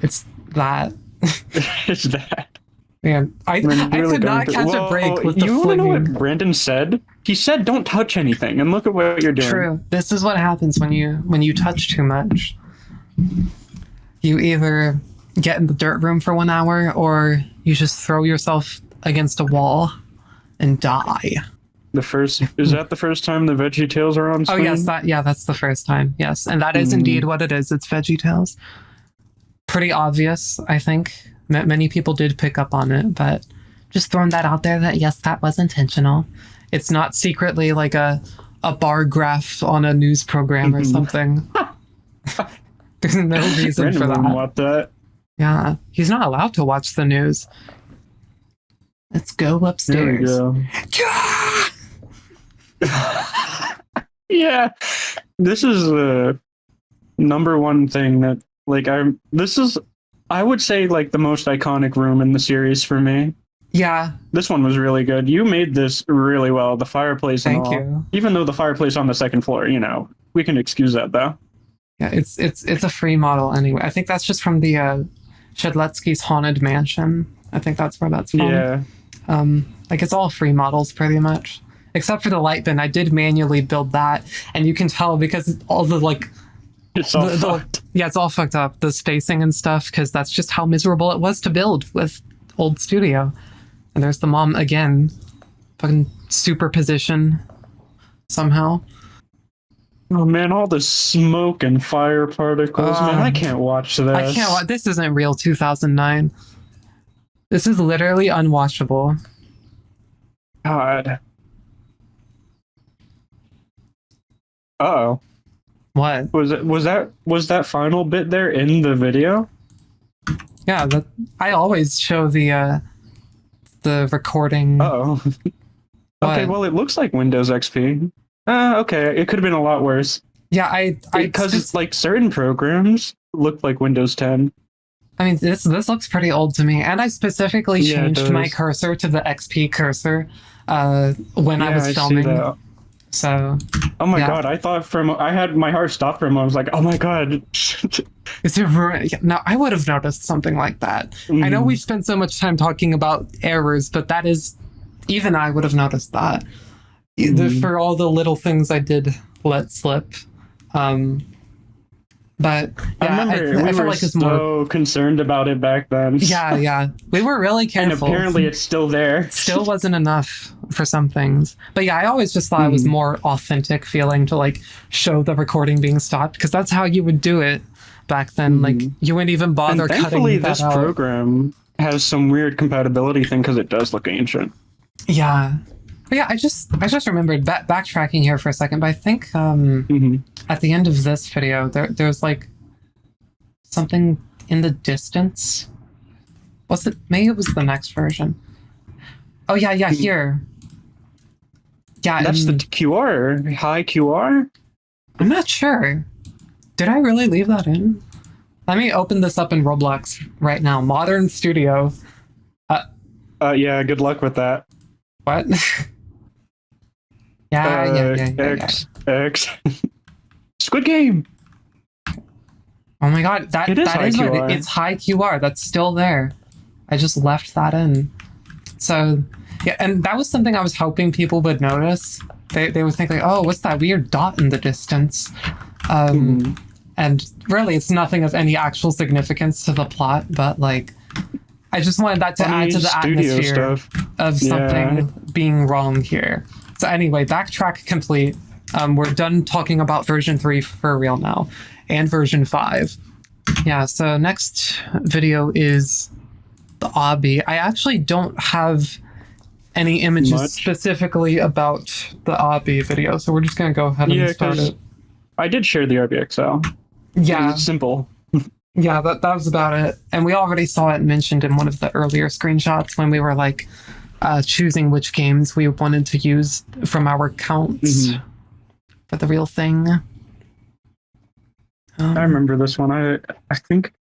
Speaker 2: that.
Speaker 3: It's that.
Speaker 2: Man, I could not catch a break with the
Speaker 3: you want to know what
Speaker 2: flinging.
Speaker 3: Brandon said? He said, "Don't touch anything," and look at what you're doing.
Speaker 2: True. This is what happens when you touch too much. You either get in the dirt room for 1 hour, or you just throw yourself against a wall and die.
Speaker 3: Is that the first time the Veggie Tales are on screen?
Speaker 2: Oh yes, that's the first time. Yes, and that is indeed what it is. It's Veggie Tales. Pretty obvious, I think. Many people did pick up on it, but just throwing that out there that yes, that was intentional. It's not secretly like a bar graph on a news program or something. There's no reason
Speaker 3: Brandon
Speaker 2: for that.
Speaker 3: wouldn't want that.
Speaker 2: Yeah, he's not allowed to watch the news. Let's go upstairs.
Speaker 3: There we go. Yeah, this is the number one thing that like I would say like the most iconic room in the series for me.
Speaker 2: Yeah,
Speaker 3: This one was really good. You made this really well, the fireplace and
Speaker 2: thank
Speaker 3: all.
Speaker 2: you.
Speaker 3: Even though the fireplace on the second floor, we can excuse that though.
Speaker 2: Yeah, it's a free model anyway. I think that's just from the Shedletsky's Haunted Mansion. I think that's where that's from.
Speaker 3: Yeah.
Speaker 2: Like it's all free models pretty much, except for the light bin. I did manually build that, and you can tell because all the like,
Speaker 3: It's all fucked.
Speaker 2: yeah, it's all fucked up. The spacing and stuff, because that's just how miserable it was to build with old studio. And there's the mom again, fucking superposition somehow.
Speaker 3: Oh man, all the smoke and fire particles. Man, I can't watch this.
Speaker 2: I can't watch. This isn't real 2009. This is literally unwatchable.
Speaker 3: God. Uh-oh.
Speaker 2: What?
Speaker 3: Was that final bit there in the video?
Speaker 2: Yeah, I always show the recording.
Speaker 3: Uh-oh. Okay, well it looks like Windows XP. Okay, it could have been a lot worse.
Speaker 2: Yeah,
Speaker 3: because like certain programs look like Windows 10.
Speaker 2: I mean, this looks pretty old to me, and I specifically changed my cursor to the XP cursor when I was filming.
Speaker 3: See that.
Speaker 2: So.
Speaker 3: Oh my god! I thought I had my heart stopped for a moment. I was like, oh my god.
Speaker 2: Is it? No, I would have noticed something like that. I know we've spent so much time talking about errors, but that is, even I would have noticed that. For all the little things I did let slip. But yeah,
Speaker 3: I remember we were so concerned about it back then.
Speaker 2: Yeah, we were really careful.
Speaker 3: And apparently it's still there.
Speaker 2: Still wasn't enough for some things. But yeah, I always just thought it was more authentic feeling to like show the recording being stopped, because that's how you would do it back then. Like you wouldn't even bother cutting that out.
Speaker 3: Thankfully, this program has some weird compatibility thing because it does look ancient.
Speaker 2: Yeah. But yeah, I just remembered backtracking here for a second, but I think at the end of this video, there's like something in the distance. Was it? Maybe it was the next version. Oh yeah, here. Yeah,
Speaker 3: that's the QR, high QR.
Speaker 2: I'm not sure. Did I really leave that in? Let me open this up in Roblox right now. Modern Studio.
Speaker 3: Yeah. Good luck with that.
Speaker 2: What? Yeah.
Speaker 3: X. Squid Game.
Speaker 2: Oh my god, that is
Speaker 3: QR.
Speaker 2: It's high QR. That's still there. I just left that in. So yeah, and that was something I was hoping people would notice. They would think like, oh, what's that weird dot in the distance? And really, it's nothing of any actual significance to the plot, but like, I just wanted that to add to the atmosphere of something being wrong here. So anyway, backtrack complete. We're done talking about version 3 for real now, and version 5. Yeah, so next video is the obby. I actually don't have any images specifically about the obby video, so we're just going to go ahead and start it.
Speaker 3: I did share the RBXL.
Speaker 2: Yeah.
Speaker 3: It's simple.
Speaker 2: Yeah, that was about it. And we already saw it mentioned in one of the earlier screenshots when we were like choosing which games we wanted to use from our counts for the real thing.
Speaker 3: I remember this one. I think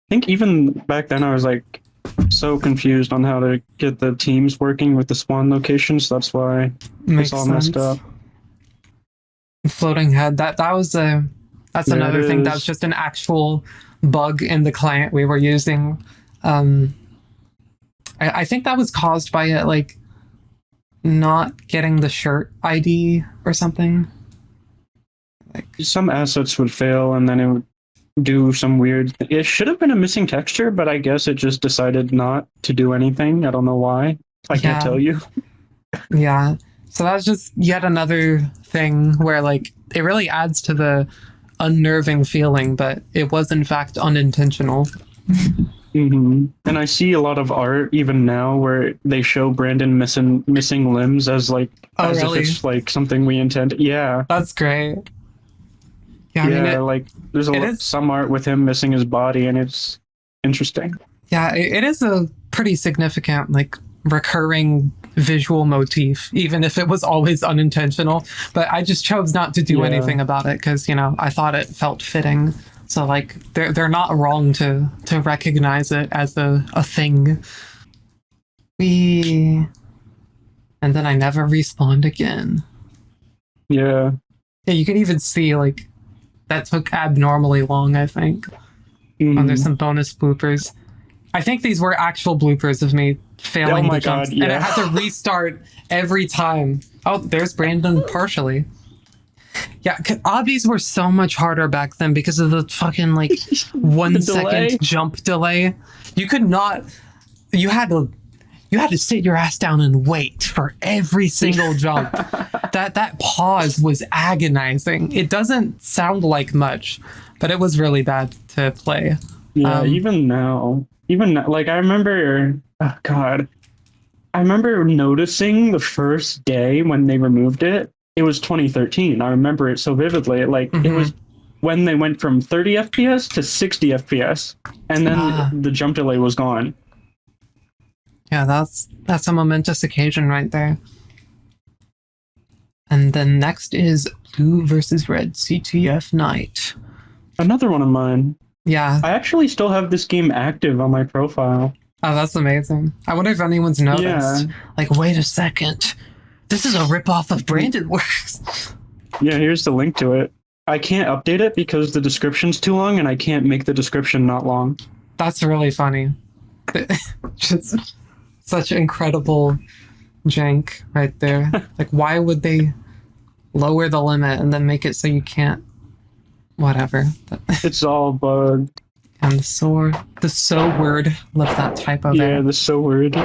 Speaker 3: even back then I was like so confused on how to get the teams working with the spawn locations. That's why it's all messed up.
Speaker 2: Floating head. That's another thing. That was just an actual bug in the client we were using. I think that was caused by it like not getting the shirt ID or something.
Speaker 3: Like some assets would fail and then it would do some weird. It should have been a missing texture, but I guess it just decided not to do anything. I don't know why. I can't tell you.
Speaker 2: Yeah. So that's just yet another thing where like it really adds to the unnerving feeling, but it was in fact unintentional.
Speaker 3: And I see a lot of art even now where they show Brandon missing limbs as like if it's like something we intend. Yeah,
Speaker 2: that's great. Yeah,
Speaker 3: I mean, like there's some art with him missing his body, and it's interesting.
Speaker 2: Yeah, it is a pretty significant like recurring visual motif, even if it was always unintentional. But I just chose not to do anything about it because, you know, I thought it felt fitting. So like they're not wrong to recognize it as a thing. And then I never respawned again.
Speaker 3: Yeah.
Speaker 2: Yeah, you can even see like that took abnormally long, I think. And there's some bonus bloopers. I think these were actual bloopers of me failing the jumps. And I had to restart every time. Oh, there's Brandon partially. Yeah, obbies were so much harder back then because of the fucking like 1 second jump delay. You could not. You had to sit your ass down and wait for every single jump. That pause was agonizing. It doesn't sound like much, but it was really bad to play.
Speaker 3: Yeah, even now, like I remember. Oh God, I remember noticing the first day when they removed it. It was 2013. I remember it so vividly. Like it was when they went from 30 FPS to 60 FPS, and then the jump delay was gone.
Speaker 2: Yeah, that's a momentous occasion right there. And then next is Blue versus Red CTF Night.
Speaker 3: Another one of mine.
Speaker 2: Yeah.
Speaker 3: I actually still have this game active on my profile.
Speaker 2: Oh, that's amazing. I wonder if anyone's noticed.
Speaker 3: Yeah.
Speaker 2: Like, wait a second. This is a ripoff of Brandon Works.
Speaker 3: Yeah, here's the link to it. I can't update it because the description's too long and I can't make the description not long.
Speaker 2: That's really funny. Just such incredible jank right there. Like, why would they lower the limit and then make it so you can't? Whatever.
Speaker 3: It's all bugged.
Speaker 2: And the so word. Love that typo there.
Speaker 3: Yeah, the so word.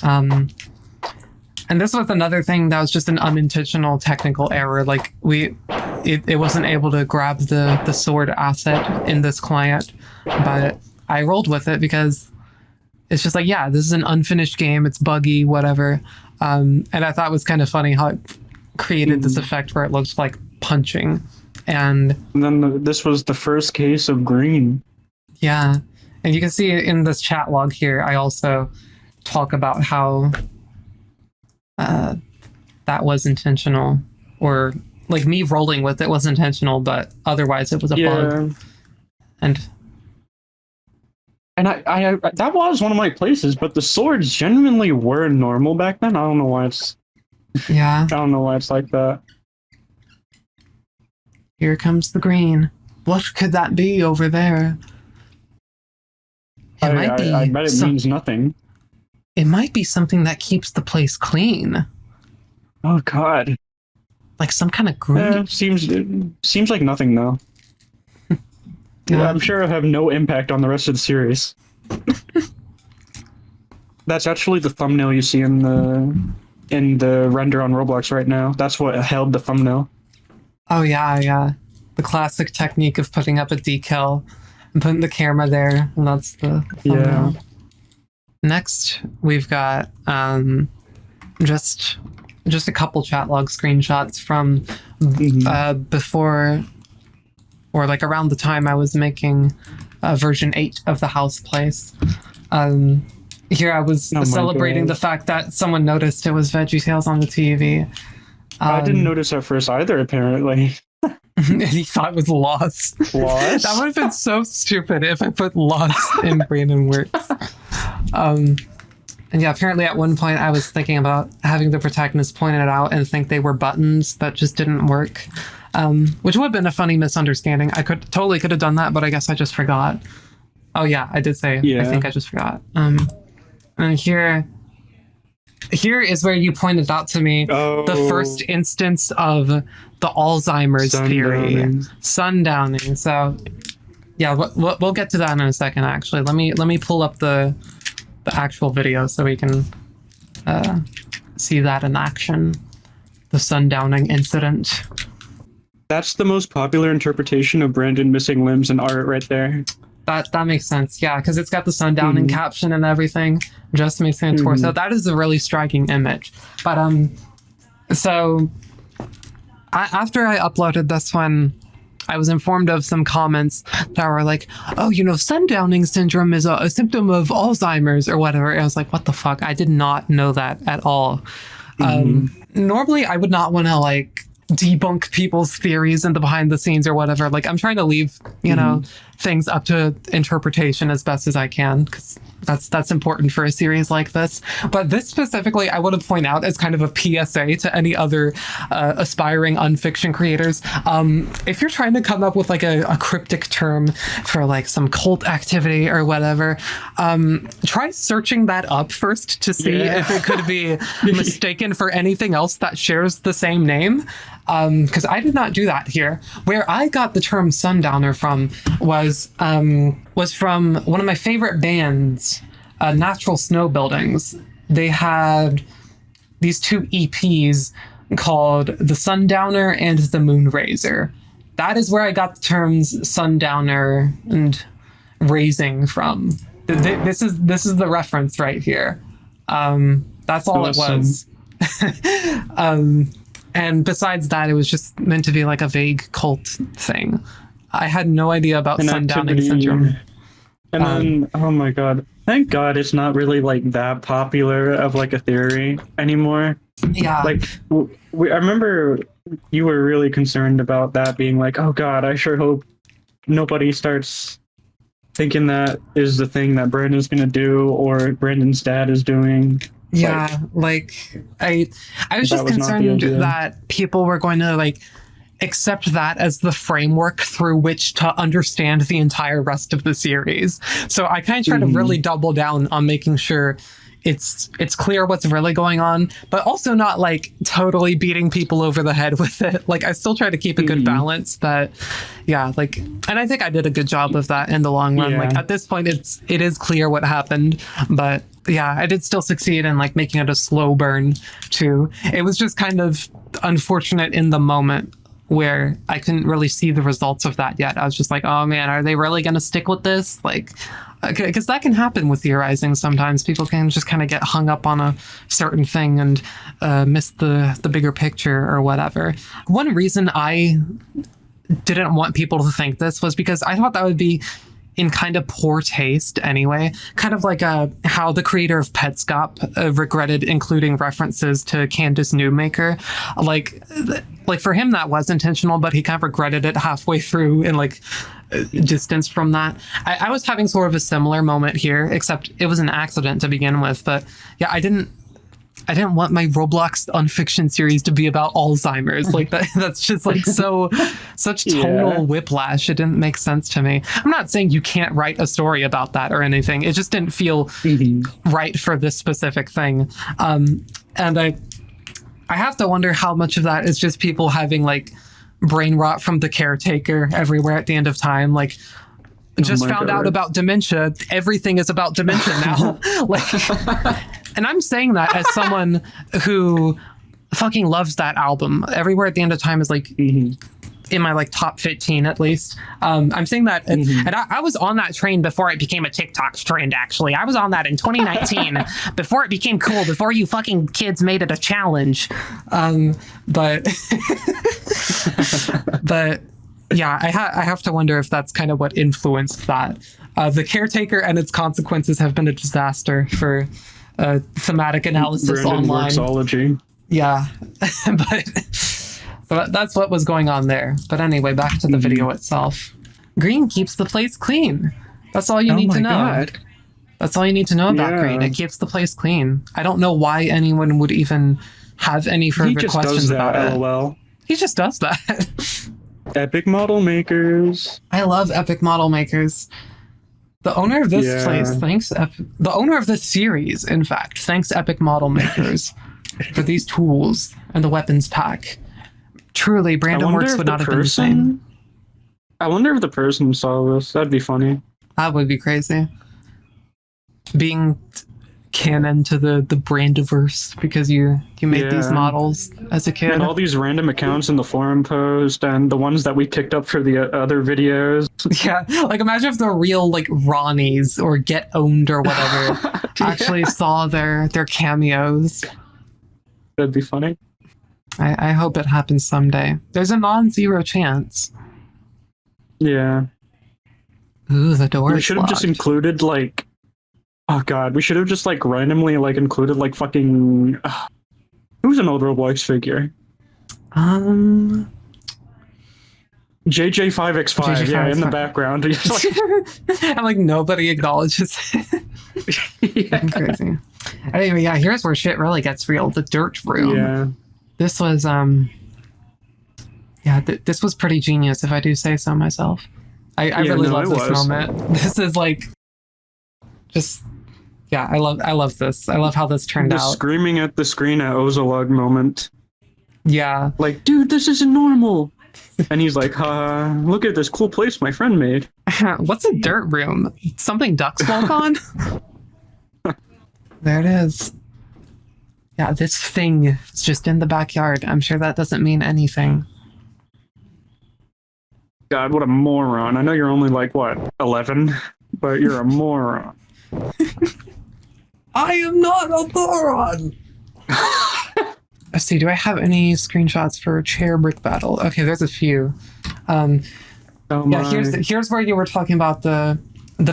Speaker 2: And this was another thing that was just an unintentional technical error. Like it wasn't able to grab the sword asset in this client, but I rolled with it because it's just like, yeah, this is an unfinished game. It's buggy, whatever. And I thought it was kind of funny how it created this effect where it looks like punching. And
Speaker 3: then this was the first case of green.
Speaker 2: Yeah. And you can see in this chat log here, I also talk about how that was intentional, or like me rolling with it was intentional, but otherwise it was a bug. And
Speaker 3: I that was one of my places, but the swords genuinely were normal back then. I don't know why it's like that.
Speaker 2: Here comes the green. What could that be over there?
Speaker 3: I bet it means nothing.
Speaker 2: It might be something that keeps the place clean.
Speaker 3: Oh God!
Speaker 2: Like some kind of green.
Speaker 3: Seems like nothing though. Yeah, I'm sure it'll have no impact on the rest of the series. That's actually the thumbnail you see in the render on Roblox right now. That's what held the thumbnail.
Speaker 2: Oh yeah. The classic technique of putting up a decal and putting the camera there, and that's the thumbnail. Yeah. Next, we've got just a couple chat log screenshots from before, or like around the time I was making version 8 of the house place. Here I was celebrating the fact that someone noticed it was VeggieTales on the TV.
Speaker 3: I didn't notice at first either, apparently.
Speaker 2: And he thought it was Lost.
Speaker 3: Lost?
Speaker 2: That would have been so stupid if I put Lost in Brandon Works. And yeah, apparently at one point I was thinking about having the protagonist point it out and think they were buttons that just didn't work. Which would have been a funny misunderstanding. I could have done that, but I guess I just forgot. Oh yeah, I did say, I think I just forgot. And here is where you pointed out to me the first instance of the Alzheimer's theory. Sundowning. So yeah, we'll get to that in a second, actually. Let me pull up the actual video so we can see that in action. The sundowning incident.
Speaker 3: That's the most popular interpretation of Brandon missing limbs in art right there.
Speaker 2: That makes sense, yeah, because it's got the sundowning caption and everything, just missing a torso. That is a really striking image. But so after I uploaded this one, I was informed of some comments that were like, oh, sundowning syndrome is a symptom of Alzheimer's or whatever. And I was like, what the fuck? I did not know that at all. Normally, I would not want to like debunk people's theories in the behind the scenes or whatever. Like, I'm trying to leave, things up to interpretation as best as I can, because that's important for a series like this. But this specifically, I want to point out as kind of a PSA to any other aspiring unfiction creators. If you're trying to come up with like a cryptic term for like some cult activity or whatever, try searching that up first to see if it could be mistaken for anything else that shares the same name. Because I did not do that here. Where I got the term sundowner from was from one of my favorite bands, Natural Snow Buildings. They had these 2 EPs called The Sundowner and The Moonraiser. That is where I got the terms sundowner and raising from. This is the reference right here. That's all
Speaker 3: awesome.
Speaker 2: It was. And besides that, it was just meant to be like a vague cult thing. I had no idea about sundowning syndrome.
Speaker 3: And then, oh my god. Thank God it's not really like that popular of like a theory anymore.
Speaker 2: Yeah.
Speaker 3: Like, I remember you were really concerned about that being like, oh god, I sure hope nobody starts thinking that is the thing that Brandon's gonna do or Brandon's dad is doing.
Speaker 2: Yeah, like I was just concerned that people were going to like accept that as the framework through which to understand the entire rest of the series. So I kind of try to really double down on making sure it's clear what's really going on, but also not like totally beating people over the head with it. Like I still try to keep a good balance, but yeah, like, and I think I did a good job of that in the long run. Like at this point, it is clear what happened, but yeah, I did still succeed in like making it a slow burn too. It was just kind of unfortunate in the moment where I couldn't really see the results of that yet. I was just like, oh man, are they really going to stick with this? Like, because that can happen with theorizing sometimes. People can just kind of get hung up on a certain thing and miss the bigger picture or whatever. One reason I didn't want people to think this was because I thought that would be in kind of poor taste anyway. Kind of like how the creator of Petscop regretted including references to Candace Newmaker. Like for him that was intentional, but he kind of regretted it halfway through and like distanced from that. I was having sort of a similar moment here, except it was an accident to begin with. But yeah, I didn't want my Roblox unfiction series to be about Alzheimer's. Like that's just like such total whiplash. It didn't make sense to me. I'm not saying you can't write a story about that or anything. It just didn't feel right for this specific thing. And I have to wonder how much of that is just people having like brain rot from the caretaker everywhere at the end of time. Like, just found out about dementia. Everything is about dementia now. Like, and I'm saying that as someone who fucking loves that album. Everywhere at the End of Time is like in my like top 15 at least. I'm saying that, and I was on that train before it became a TikTok trend. Actually, I was on that in 2019 before it became cool. Before you fucking kids made it a challenge. But yeah, I have to wonder if that's kind of what influenced that. The Caretaker and its consequences have been a disaster for thematic analysis
Speaker 3: Brandon
Speaker 2: online.
Speaker 3: Worksology.
Speaker 2: Yeah, but that's what was going on there. But anyway, back to the video itself. Green keeps the place clean. That's all you need to know.
Speaker 3: God.
Speaker 2: That's all you need to know about Green. It keeps the place clean. I don't know why anyone would even have any further questions about it.
Speaker 3: LOL.
Speaker 2: He just does that.
Speaker 3: Epic model makers.
Speaker 2: I love Epic model makers. The owner of this place the owner of this series, in fact, thanks Epic model makers for these tools and the weapons pack. Truly, Brandon Works would not have been the same.
Speaker 3: I wonder if the person saw this. That'd be funny.
Speaker 2: That would be crazy. Being canon to the Brandiverse because you made these models as a kid.
Speaker 3: And all these random accounts in the forum post and the ones that we picked up for the other videos.
Speaker 2: Yeah, like imagine if the real like Ronnies or Get Owned or whatever actually saw their cameos.
Speaker 3: That'd be funny.
Speaker 2: I hope it happens someday. There's a non-zero chance.
Speaker 3: Yeah.
Speaker 2: Ooh, the door
Speaker 3: We
Speaker 2: is
Speaker 3: should have just
Speaker 2: locked.
Speaker 3: included like, oh god, we should have just like randomly like included like fucking. Who's an old Roblox figure?
Speaker 2: Um,
Speaker 3: JJ5X5, yeah, in the background.
Speaker 2: and like nobody acknowledges it.
Speaker 3: Yeah.
Speaker 2: Fucking crazy. Anyway, yeah, here's where shit really gets real. The dirt room.
Speaker 3: Yeah.
Speaker 2: This was this was pretty genius, if I do say so myself. I really love this moment. This is like just I love this. I love how this turned
Speaker 3: The
Speaker 2: out.
Speaker 3: screaming at the screen at Ozolog moment.
Speaker 2: Yeah.
Speaker 3: Like, dude, this isn't normal. And he's like, look at this cool place my friend made.
Speaker 2: What's a dirt room? Something ducks walk on? There it is. Yeah, this thing is just in the backyard. I'm sure that doesn't mean anything.
Speaker 3: God, what a moron. I know you're only like, what, 11? But you're a moron.
Speaker 2: I am not a moron! Let's see, do I have any screenshots for chair brick battle? Okay, there's a few. Here's where you were talking about the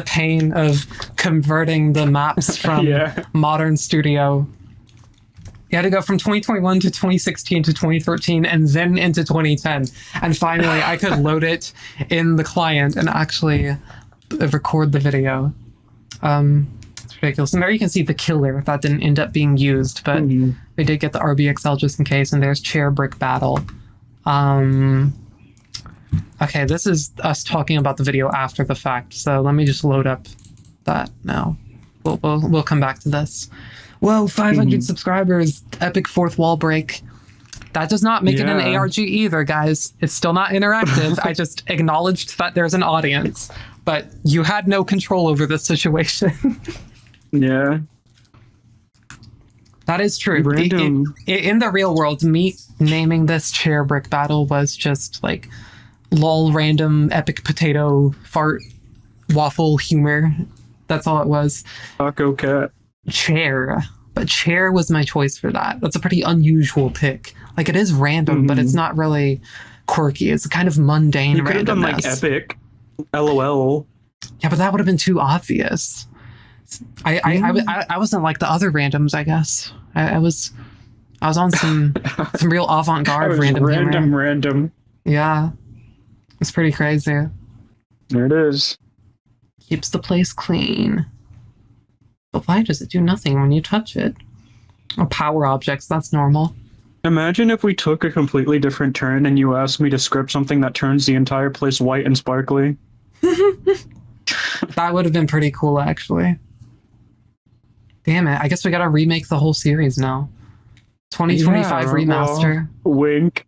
Speaker 2: pain of converting the maps from Modern Studio. You had to go from 2021 to 2016 to 2013 and then into 2010. And finally, I could load it in the client and actually record the video. It's ridiculous. And there you can see the killer. That didn't end up being used, but they did get the RBXL just in case. And there's chair brick battle. Okay, this is us talking about the video after the fact. So let me just load up that now. We'll come back to this. Whoa, 500 subscribers, epic fourth wall break. That does not make it an ARG either, guys. It's still not interactive. I just acknowledged that there's an audience, but you had no control over this situation.
Speaker 3: Yeah.
Speaker 2: That is true. In the real world, me naming this chair brick battle was just like lol random epic potato fart waffle humor. That's all it was.
Speaker 3: Taco cat.
Speaker 2: Chair. But chair was my choice for that. That's a pretty unusual pick. Like, it is random, but it's not really quirky. It's kind of mundane randomness.
Speaker 3: You could have done like epic. LOL.
Speaker 2: Yeah, but that would have been too obvious. I wasn't like the other randoms, I guess. I was on some real avant-garde random humor.
Speaker 3: Random.
Speaker 2: Yeah. It's pretty crazy.
Speaker 3: There it is.
Speaker 2: Keeps the place clean. But why does it do nothing when you touch it? Oh, power objects, that's normal.
Speaker 3: Imagine if we took a completely different turn and you asked me to script something that turns the entire place white and sparkly.
Speaker 2: That would have been pretty cool, actually. Damn it, I guess we gotta remake the whole series now. 2025 remaster.
Speaker 3: Well, wink.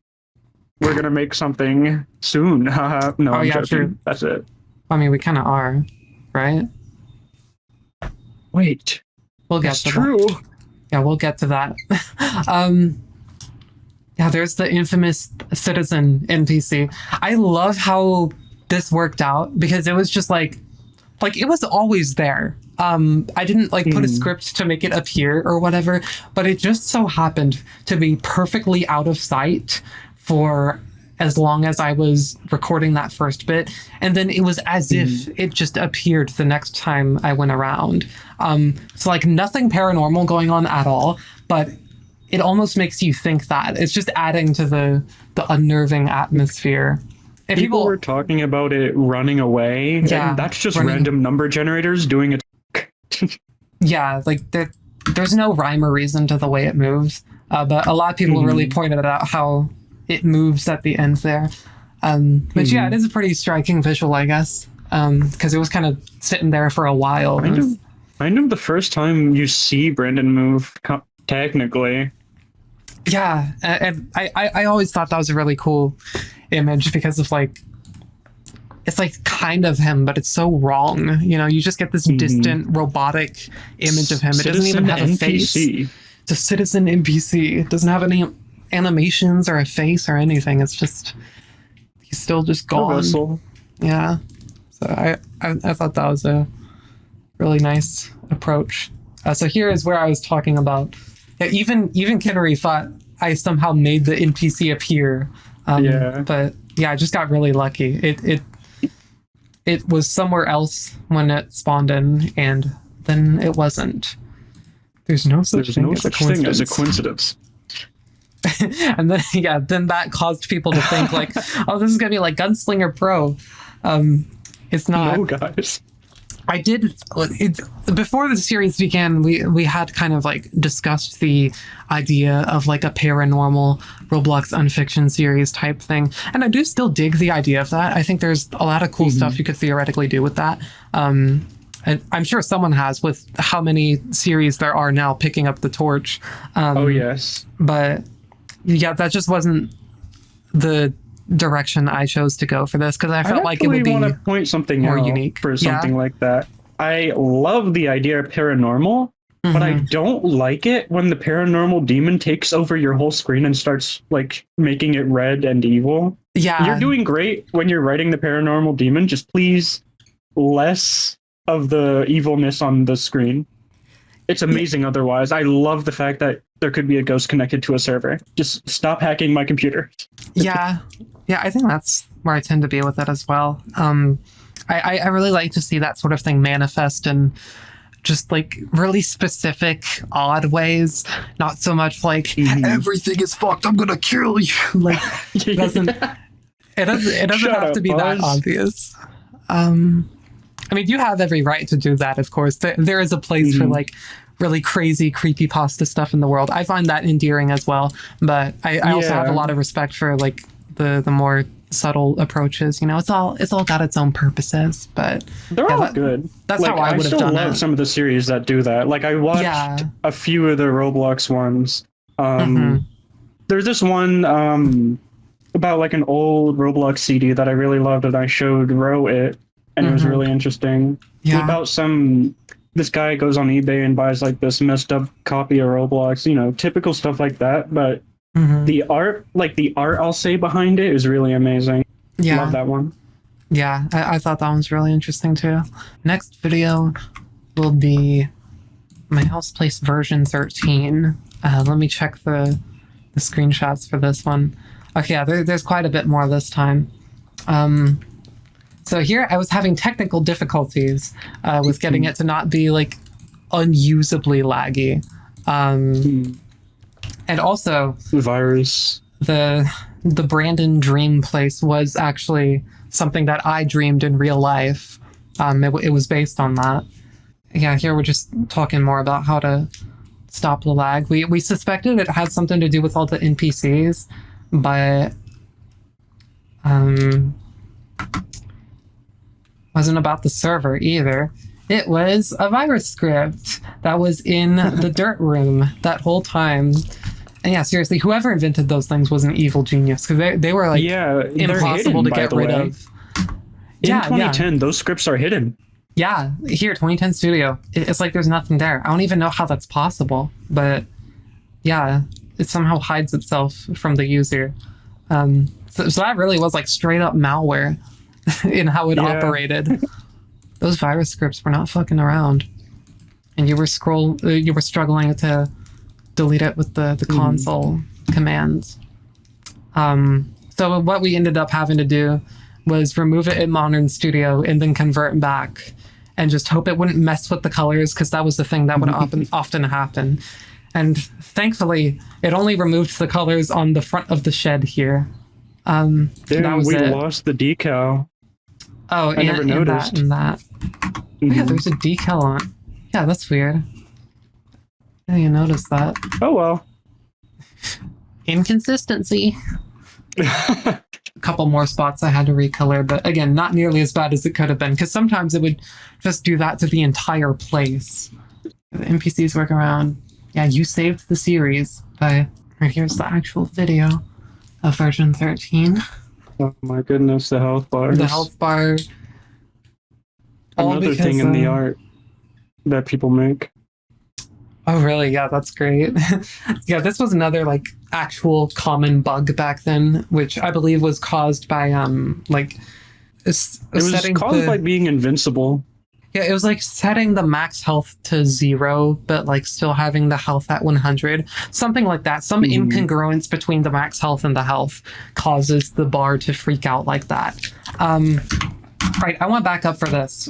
Speaker 3: We're gonna make something soon. Haha. No, I'm joking.
Speaker 2: True.
Speaker 3: That's it.
Speaker 2: I mean, we kind of are, right?
Speaker 3: Wait.
Speaker 2: We'll get to that. Yeah, we'll get to that. Yeah, there's the infamous citizen NPC. I love how this worked out because it was just like it was always there. I didn't like put a script to make it appear or whatever, but it just so happened to be perfectly out of sight for as long as I was recording that first bit. And then it was as if it just appeared the next time I went around. So like nothing paranormal going on at all, but it almost makes you think that. It's just adding to the unnerving atmosphere. And
Speaker 3: people were talking about it running away.
Speaker 2: Yeah,
Speaker 3: and that's just random number generators doing it.
Speaker 2: Yeah, like there's no rhyme or reason to the way it moves. But a lot of people really pointed out how it moves at the end there. But yeah, it is a pretty striking visual, I guess, because it was kind of sitting there for a while.
Speaker 3: Kind of the first time you see Brandon move, technically.
Speaker 2: Yeah, and I always thought that was a really cool image because of like, it's like kind of him, but it's so wrong. You know, you just get this distant robotic image of him. It doesn't even have a face. It's a citizen NPC. It doesn't have any animations or a face or anything. It's just, he's still just gone. Yeah. So I thought that was a really nice approach. So here is where I was talking about. Even Kinery thought I somehow made the NPC appear. But yeah, I just got really lucky. it was somewhere else when it spawned in, and then it wasn't. There's no such thing as a
Speaker 3: coincidence.
Speaker 2: And then, yeah, then that caused people to think like, oh, this is gonna be like Gunslinger Pro. It's not.
Speaker 3: No, guys.
Speaker 2: I did before the series began. We had kind of like discussed the idea of like a paranormal Roblox unfiction series type thing, and I do still dig the idea of that. I think there's a lot of cool stuff you could theoretically do with that. And I'm sure someone has with how many series there are now picking up the torch.
Speaker 3: Oh yes,
Speaker 2: but yeah, that just wasn't the direction I chose to go for this because I felt like it would be
Speaker 3: want to point something
Speaker 2: more
Speaker 3: out
Speaker 2: unique
Speaker 3: for something like that. I love the idea of paranormal, but I don't like it when the paranormal demon takes over your whole screen and starts like making it red and evil.
Speaker 2: Yeah,
Speaker 3: you're doing great when you're writing the paranormal demon. Just please less of the evilness on the screen. It's amazing otherwise. I love the fact that there could be a ghost connected to a server. Just stop hacking my computer.
Speaker 2: Yeah, I think that's where I tend to be with it as well. I really like to see that sort of thing manifest in just like really specific, odd ways. Not so much like everything is fucked, I'm gonna kill you. Like it doesn't have to be that obvious. I mean, you have every right to do that, of course. There is a place for like really crazy creepypasta stuff in the world. I find that endearing as well, but I also have a lot of respect for like the more subtle approaches. You know, it's all got its own purposes, but
Speaker 3: they're all good.
Speaker 2: That's
Speaker 3: like,
Speaker 2: how I would have done it. I still love
Speaker 3: some of the series that do that. Like I watched a few of the Roblox ones. There's this one about like an old Roblox CD that I really loved, and I showed Row it, and it was really interesting. Yeah. It's about this guy goes on eBay and buys like this messed up copy of Roblox, you know, typical stuff like that. But the art I'll say behind it is really amazing. Yeah. Love that one.
Speaker 2: Yeah, I thought that one's really interesting too. Next video will be my house place version 13. Let me check the screenshots for this one. Okay, yeah, there's quite a bit more this time. So here I was having technical difficulties with getting it to not be like unusably laggy. And also
Speaker 3: virus.
Speaker 2: The Brandon dream place was actually something that I dreamed in real life. It was based on that. Yeah, here we're just talking more about how to stop the lag. We suspected it had something to do with all the NPCs, but wasn't about the server either. It was a virus script that was in the dirt room that whole time. And yeah, seriously, whoever invented those things was an evil genius because they were like impossible to get rid of.
Speaker 3: In 2010, those scripts are hidden.
Speaker 2: Yeah, here, 2010 Studio. It's like there's nothing there. I don't even know how that's possible, but yeah, it somehow hides itself from the user. So that really was like straight up malware in how it operated. Those virus scripts were not fucking around, and you were struggling to delete it with the console commands. So what we ended up having to do was remove it in Modern Studio and then convert back and just hope it wouldn't mess with the colors, because that was the thing that would often happen. And thankfully, it only removed the colors on the front of the shed here.
Speaker 3: Damn, we lost the decal.
Speaker 2: Oh,
Speaker 3: I never noticed.
Speaker 2: That. Yeah, there's a decal on. Yeah, that's weird. I didn't even notice that.
Speaker 3: Oh well.
Speaker 2: Inconsistency. A couple more spots I had to recolor, but again, not nearly as bad as it could have been, because sometimes it would just do that to the entire place. The NPCs work around. Yeah, you saved the series by... Right, here's the actual video of version 13.
Speaker 3: Oh my goodness, the health bar.
Speaker 2: The health bar.
Speaker 3: Another thing in the art that people make.
Speaker 2: Oh, really? Yeah, that's great. Yeah, this was another like actual common bug back then, which I believe was caused by it was caused by being invincible. Yeah, it was like setting the max health to 0, but like still having the health at 100. Something like that. Some incongruence between the max health and the health causes the bar to freak out like that. Right, I want to back up for this.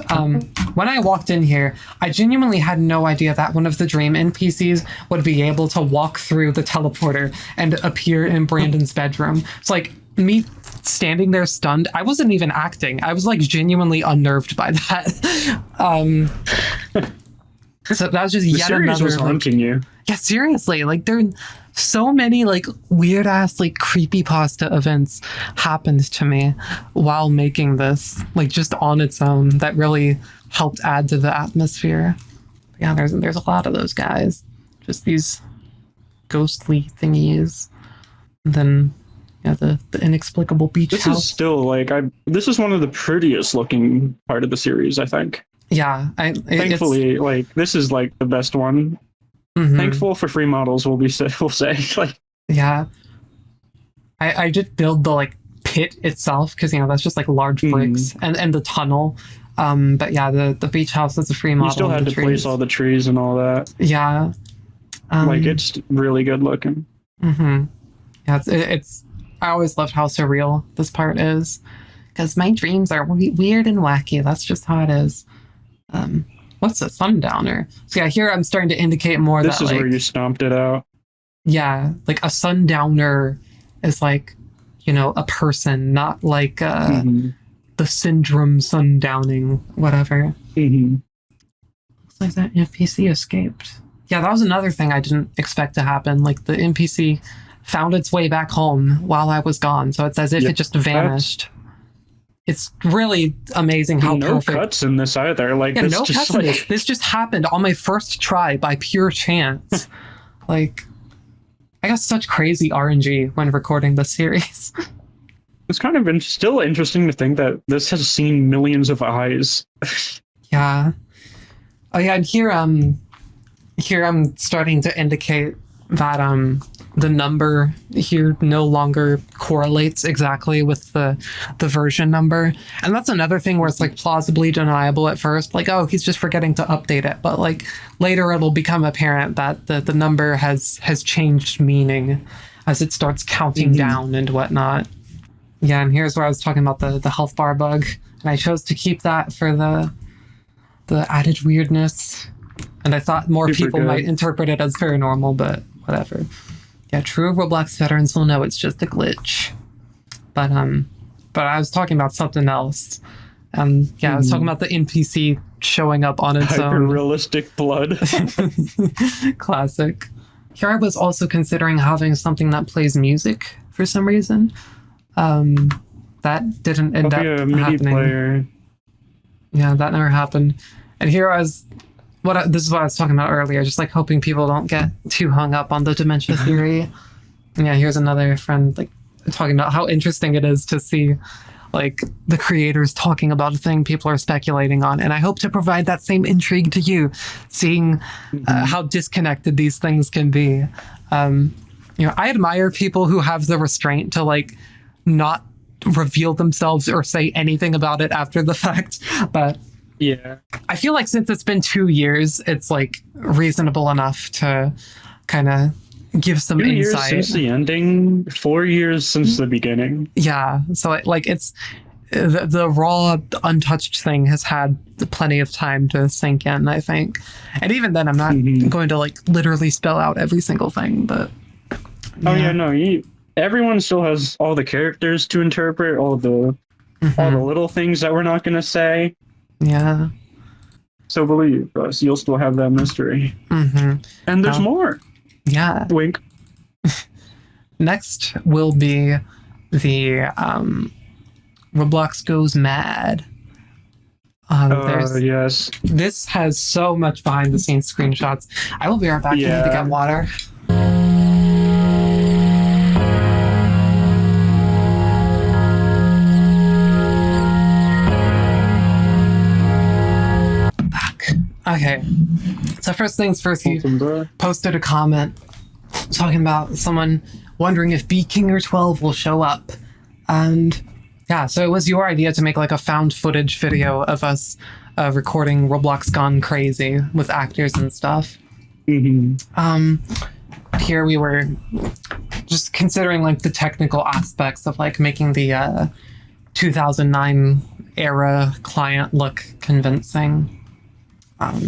Speaker 2: When I walked in here, I genuinely had no idea that one of the dream NPCs would be able to walk through the teleporter and appear in Brandon's bedroom. It's like me standing there stunned. I wasn't even acting. I was like genuinely unnerved by that. So that was just
Speaker 3: The
Speaker 2: yet
Speaker 3: series
Speaker 2: another.
Speaker 3: was haunting you.
Speaker 2: Yeah, seriously, like there are so many like weird ass like creepypasta events happened to me while making this, like just on its own, that really helped add to the atmosphere. Yeah, there's a lot of those guys, just these ghostly thingies. And then the inexplicable beach
Speaker 3: This
Speaker 2: house.
Speaker 3: is still like this is one of the prettiest looking part of the series, I think.
Speaker 2: Yeah,
Speaker 3: Thankfully, like this is like the best one.
Speaker 2: Mhm.
Speaker 3: Thankful for free models, we'll say. Like,
Speaker 2: yeah, I did build the like pit itself because that's just like large bricks and the tunnel. But yeah, the beach house is a free model.
Speaker 3: you still had to place all the trees and all that.
Speaker 2: Yeah,
Speaker 3: Like it's really good looking.
Speaker 2: Mm-hmm. Yeah, it's. I always loved how surreal this part is because my dreams are weird and wacky. That's just how it is. What's a sundowner? So yeah, here I'm starting to indicate more
Speaker 3: This
Speaker 2: that
Speaker 3: is
Speaker 2: like,
Speaker 3: where you stomped it out.
Speaker 2: yeah, like a sundowner is like, a person, not like the syndrome sundowning, whatever. Looks like that NPC escaped. Yeah, that was another thing I didn't expect to happen. Like the NPC found its way back home while I was gone, so it's as if it just vanished. It's really amazing how
Speaker 3: no
Speaker 2: perfect.
Speaker 3: cuts in this either. Like
Speaker 2: Yeah,
Speaker 3: this
Speaker 2: no
Speaker 3: just
Speaker 2: cuts in this. This just happened on my first try by pure chance. Like, I got such crazy RNG when recording this series.
Speaker 3: It's kind of still interesting to think that this has seen millions of eyes.
Speaker 2: Yeah. Oh yeah, and here I'm starting to indicate that the number here no longer correlates exactly with the version number. And that's another thing where it's like plausibly deniable at first, like, oh, he's just forgetting to update it. But like later it'll become apparent that the number has changed meaning as it starts counting down and whatnot. Yeah, and here's where I was talking about the health bar bug. And I chose to keep that for the added weirdness. And I thought more people might interpret it as paranormal, but whatever. Yeah, true Roblox veterans will know it's just a glitch. But I was talking about something else. Yeah, I was talking about the NPC showing up on its own.
Speaker 3: Hyper-realistic blood.
Speaker 2: Classic. Here I was also considering having something that plays music for some reason. That didn't end up
Speaker 3: a MIDI
Speaker 2: happening.
Speaker 3: player.
Speaker 2: Yeah, that never happened. And here I was. This is what I was talking about earlier, just like hoping people don't get too hung up on the dementia theory. Yeah, here's another friend like talking about how interesting it is to see like the creators talking about a thing people are speculating on. And I hope to provide that same intrigue to you, seeing how disconnected these things can be. I admire people who have the restraint to like not reveal themselves or say anything about it after the fact, but
Speaker 3: yeah,
Speaker 2: I feel like since it's been 2 years, it's like reasonable enough to kind of give some
Speaker 3: 2 years
Speaker 2: insight.
Speaker 3: since the ending, 4 years since the beginning.
Speaker 2: Yeah, so like it's the raw, untouched thing has had plenty of time to sink in, I think. And even then, I'm not going to like literally spell out every single thing, but
Speaker 3: yeah. Oh yeah, no, everyone still has all the characters to interpret, all the little things that we're not going to say.
Speaker 2: Yeah.
Speaker 3: So believe us, you'll still have that mystery. And there's more.
Speaker 2: Yeah.
Speaker 3: Wink.
Speaker 2: Next will be the Roblox Goes Mad.
Speaker 3: Yes.
Speaker 2: This has so much behind the scenes screenshots. I will be right back. I need to get water. Okay, so first things first, he posted a comment talking about someone wondering if B King or 12 will show up. And yeah, so it was your idea to make like a found footage video of us recording Roblox Gone Crazy with actors and stuff. Here we were just considering like the technical aspects of like making the 2009 era client look convincing.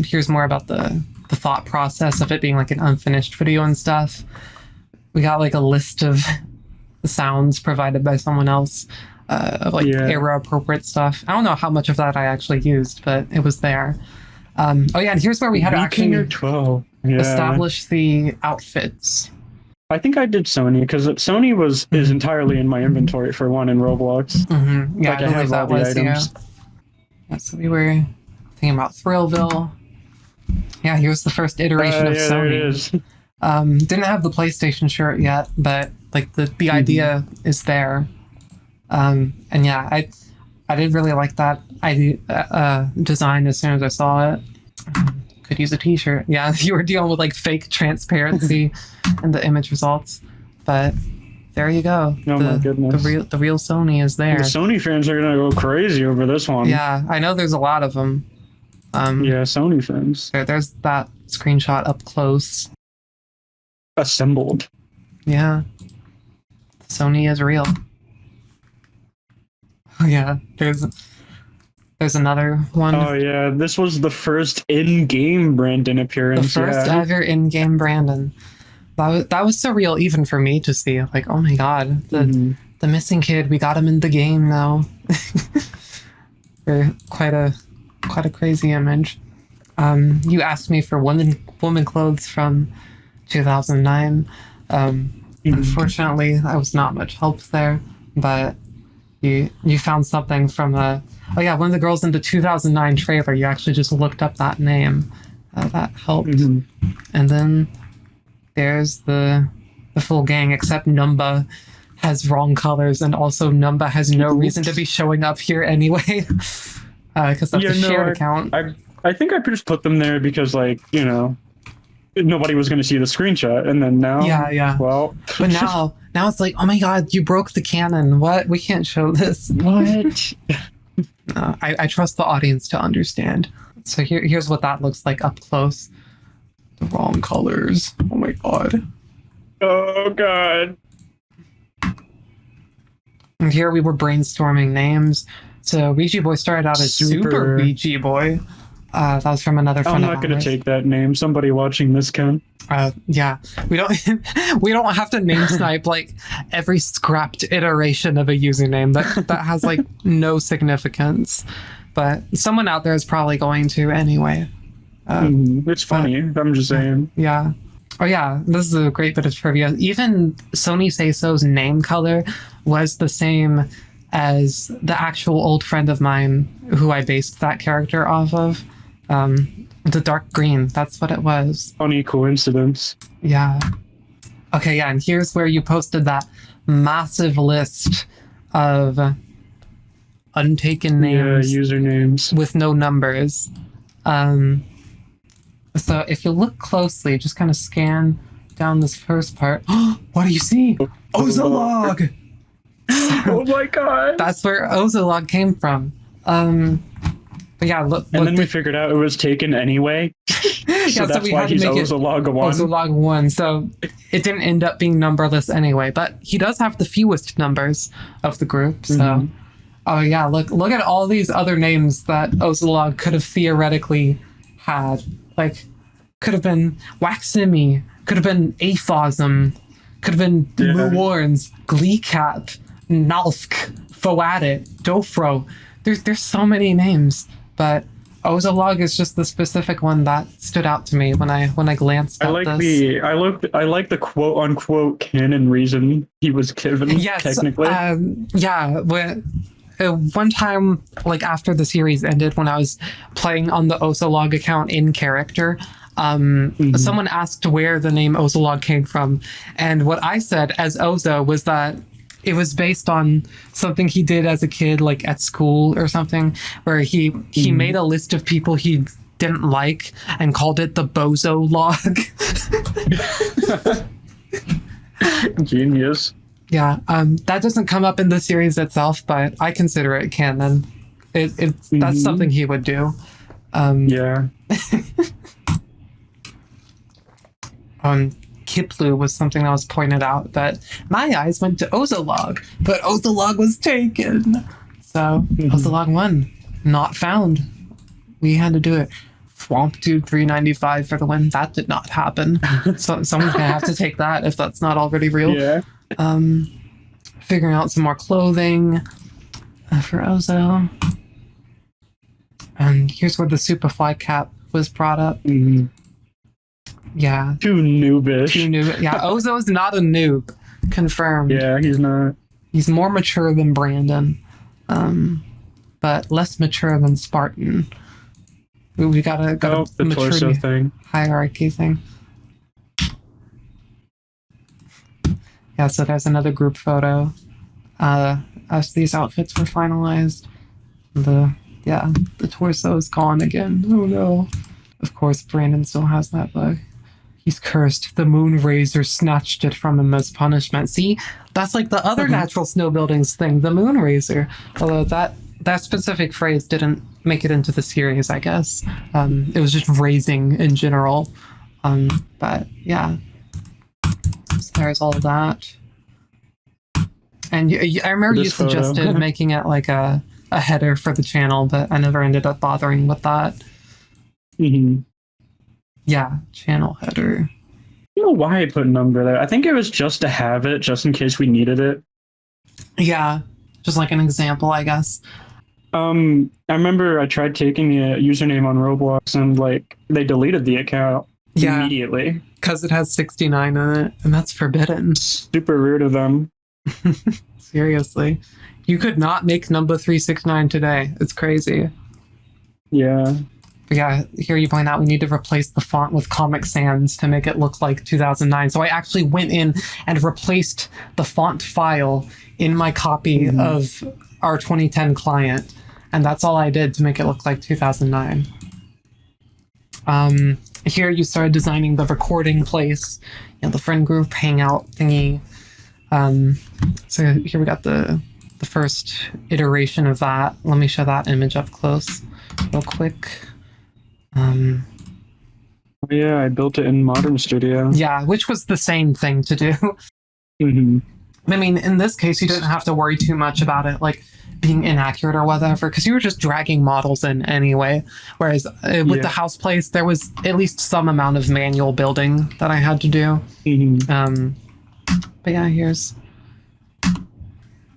Speaker 2: Here's more about the thought process of it being like an unfinished video and stuff. We got like a list of sounds provided by someone else of like era appropriate stuff. I don't know how much of that I actually used, but it was there. And here's where we had to actually
Speaker 3: 12.
Speaker 2: establish the outfits.
Speaker 3: I think I did Sony because Sony is entirely in my inventory for one in Roblox.
Speaker 2: Mm-hmm. Yeah,
Speaker 3: like,
Speaker 2: I believe that was items. Yeah. So we were thinking about Thrillville. Yeah, here's the first iteration of Sony.
Speaker 3: There it is.
Speaker 2: Didn't have the PlayStation shirt yet, but like the idea is there. And yeah, I did really like that design as soon as I saw it. Could use a t-shirt. Yeah, you were dealing with like fake transparency in the image results, but there you go.
Speaker 3: My goodness.
Speaker 2: The real Sony is there.
Speaker 3: The Sony fans are gonna go crazy over this one.
Speaker 2: Yeah, I know there's a lot of them.
Speaker 3: Sony fans.
Speaker 2: There's that screenshot up close.
Speaker 3: Assembled.
Speaker 2: Yeah. Sony is real. Oh yeah, there's another one.
Speaker 3: Oh yeah, this was the first in-game Brandon appearance.
Speaker 2: The first ever in-game Brandon. That was surreal even for me to see. Like, oh my god, the missing kid, we got him in the game now. Quite a crazy image. You asked me for woman clothes from 2009. Unfortunately, I was not much help there, but you found something from one of the girls in the 2009 trailer. You actually just looked up that name. That helped. And then there's the full gang, except Numba has wrong colors, and also Numba has no reason to be showing up here anyway. Because that's a shared account.
Speaker 3: I think I just put them there because, like, nobody was going to see the screenshot, and then now...
Speaker 2: Yeah.
Speaker 3: Well...
Speaker 2: But now it's like, oh my god, you broke the canon. What? We can't show this.
Speaker 3: What?
Speaker 2: I trust the audience to understand. So here's what that looks like up close. The wrong colors. Oh my god.
Speaker 3: Oh god.
Speaker 2: And here we were brainstorming names. So Ouija Boy started out as Super Ouija Boy. That was from another friend of ours.
Speaker 3: I'm not going to take that name. Somebody watching this can.
Speaker 2: Yeah, we don't have to name snipe like every scrapped iteration of a username that has like no significance. But someone out there is probably going to anyway.
Speaker 3: It's funny. I'm just saying.
Speaker 2: Yeah. Oh yeah, this is a great bit of trivia. Even Sony Say So's name color was the same as the actual old friend of mine who I based that character off of. The dark green, that's what it was.
Speaker 3: Funny coincidence.
Speaker 2: Yeah. Okay, yeah, and here's where you posted that massive list of untaken names.
Speaker 3: Yeah, usernames.
Speaker 2: With no numbers. So if you look closely, just kind of scan down this first part. What do you see? Ozolog!
Speaker 3: Oh my god!
Speaker 2: That's where Ozolog came from. But yeah, look.
Speaker 3: And then we figured out it was taken anyway. So that's why he's Ozolog 1.
Speaker 2: Ozolog 1. So it didn't end up being numberless anyway. But he does have the fewest numbers of the group. So, oh yeah, look at all these other names that Ozolog could have theoretically had. Like, could have been Waximi, could have been Aphosm, could have been Muwarns, Gleecap, Nalsk, Foadit, Dofro. There's so many names, but Ozolog is just the specific one that stood out to me when I glanced at this.
Speaker 3: I like the quote unquote canon reason he was given.
Speaker 2: Yes,
Speaker 3: technically.
Speaker 2: One time, like after the series ended, when I was playing on the Ozolog account in character, someone asked where the name Ozolog came from, and what I said as Ozo was that it was based on something he did as a kid, like at school or something, where he made a list of people he didn't like and called it the Bozo Log.
Speaker 3: Genius.
Speaker 2: Yeah, that doesn't come up in the series itself, but I consider it canon. That's something he would do.
Speaker 3: Yeah.
Speaker 2: Kiplu was something that was pointed out that my eyes went to Ozolog, but Ozolog was taken. So Ozolog 1, not found. We had to do it. Swamp Dude 395 for the win. That did not happen. So someone's gonna have to take that if that's not already real.
Speaker 3: Yeah.
Speaker 2: Figuring out some more clothing for Ozo. And here's where the Superfly cap was brought up. Yeah.
Speaker 3: Too noobish.
Speaker 2: Yeah, Ozo's not a noob. Confirmed.
Speaker 3: Yeah, he's not.
Speaker 2: He's more mature than Brandon. But less mature than Spartan. We got a
Speaker 3: the torso thing.
Speaker 2: Hierarchy thing. Yeah, so there's another group photo. As these outfits were finalized. The torso is gone again. Oh no. Of course, Brandon still has that bug. He's cursed. The moon razor snatched it from him as punishment. See, that's like the other natural snow buildings thing, the moon razor. Although that specific phrase didn't make it into the series, I guess. It was just raising in general. But yeah, so there's all of that. And I remember you suggested making it like a header for the channel, but I never ended up bothering with that. Yeah, channel header.
Speaker 3: I don't know why I put number there. I think it was just to have it, just in case we needed it.
Speaker 2: Yeah, just like an example, I guess.
Speaker 3: I remember I tried taking a username on Roblox and like they deleted the account immediately.
Speaker 2: Because it has 69 in it, and that's forbidden.
Speaker 3: Super rude of them.
Speaker 2: Seriously. You could not make number 369 today. It's crazy.
Speaker 3: Yeah.
Speaker 2: But yeah, here you point out we need to replace the font with Comic Sans to make it look like 2009. So I actually went in and replaced the font file in my copy of our 2010 client. And that's all I did to make it look like 2009. Here you started designing the recording place, the friend group hangout thingy. So here we got the first iteration of that. Let me show that image up close real quick.
Speaker 3: Yeah, I built it in Modern Studio.
Speaker 2: Yeah, which was the same thing to do. I mean, in this case, you didn't have to worry too much about it, like being inaccurate or whatever, because you were just dragging models in anyway. Whereas with the house place, there was at least some amount of manual building that I had to do. But yeah, here's.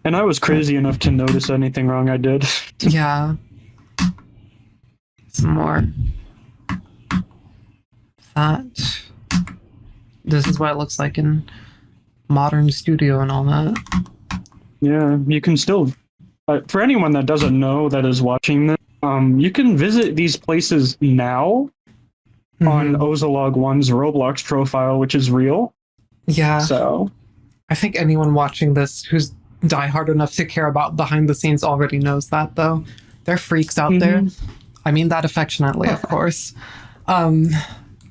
Speaker 3: And I was crazy enough to notice anything wrong I did.
Speaker 2: Yeah. Some more. That. This is what it looks like in Modern Studio and all that.
Speaker 3: Yeah, you can still, for anyone that doesn't know that is watching this, you can visit these places now on Ozolog 1's Roblox profile, which is real.
Speaker 2: Yeah.
Speaker 3: So
Speaker 2: I think anyone watching this who's diehard enough to care about behind the scenes already knows that, though. They're freaks out there. I mean that affectionately, of course.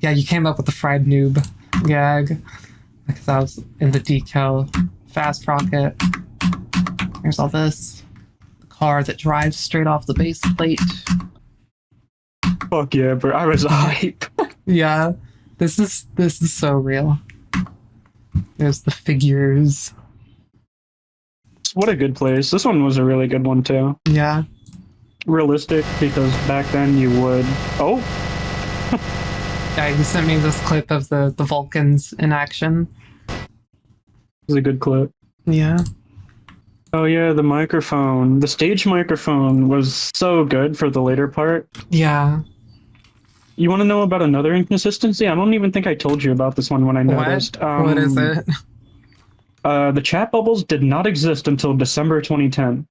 Speaker 2: Yeah, you came up with the fried noob gag because I was in the decal fast rocket. Here's all this. The car that drives straight off the base plate.
Speaker 3: Fuck yeah, bro. I was hype.
Speaker 2: Yeah, this is so real. There's the figures.
Speaker 3: What a good place. This one was a really good one too.
Speaker 2: Yeah.
Speaker 3: Realistic, because back then you would... Oh!
Speaker 2: Yeah, you sent me this clip of the Vulcans in action.
Speaker 3: This is a good clip.
Speaker 2: Yeah.
Speaker 3: Oh yeah, the microphone. The stage microphone was so good for the later part.
Speaker 2: Yeah.
Speaker 3: You want to know about another inconsistency? I don't even think I told you about this one when I noticed.
Speaker 2: What is it?
Speaker 3: The chat bubbles did not exist until December 2010.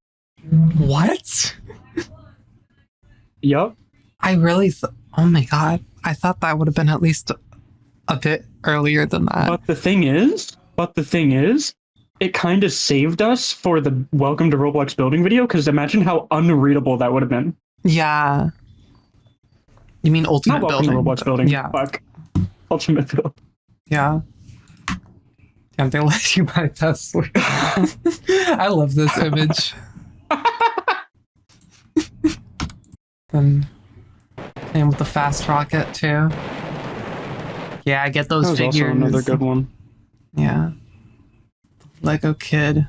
Speaker 2: What?
Speaker 3: Yup.
Speaker 2: I really... oh my god. I thought that would have been at least a bit earlier than that.
Speaker 3: But the thing is, it kind of saved us for the Welcome to Roblox building video, because imagine how unreadable that would have been.
Speaker 2: Yeah. You mean Ultimate
Speaker 3: Not Welcome
Speaker 2: Building?
Speaker 3: to Roblox building.
Speaker 2: Yeah.
Speaker 3: Fuck. Ultimate Build.
Speaker 2: Yeah. Damn, they let you bypass sleep. I love this image. And with the fast rocket too. Yeah, I get those
Speaker 3: that was
Speaker 2: figures.
Speaker 3: also another good one.
Speaker 2: Yeah. Lego kid.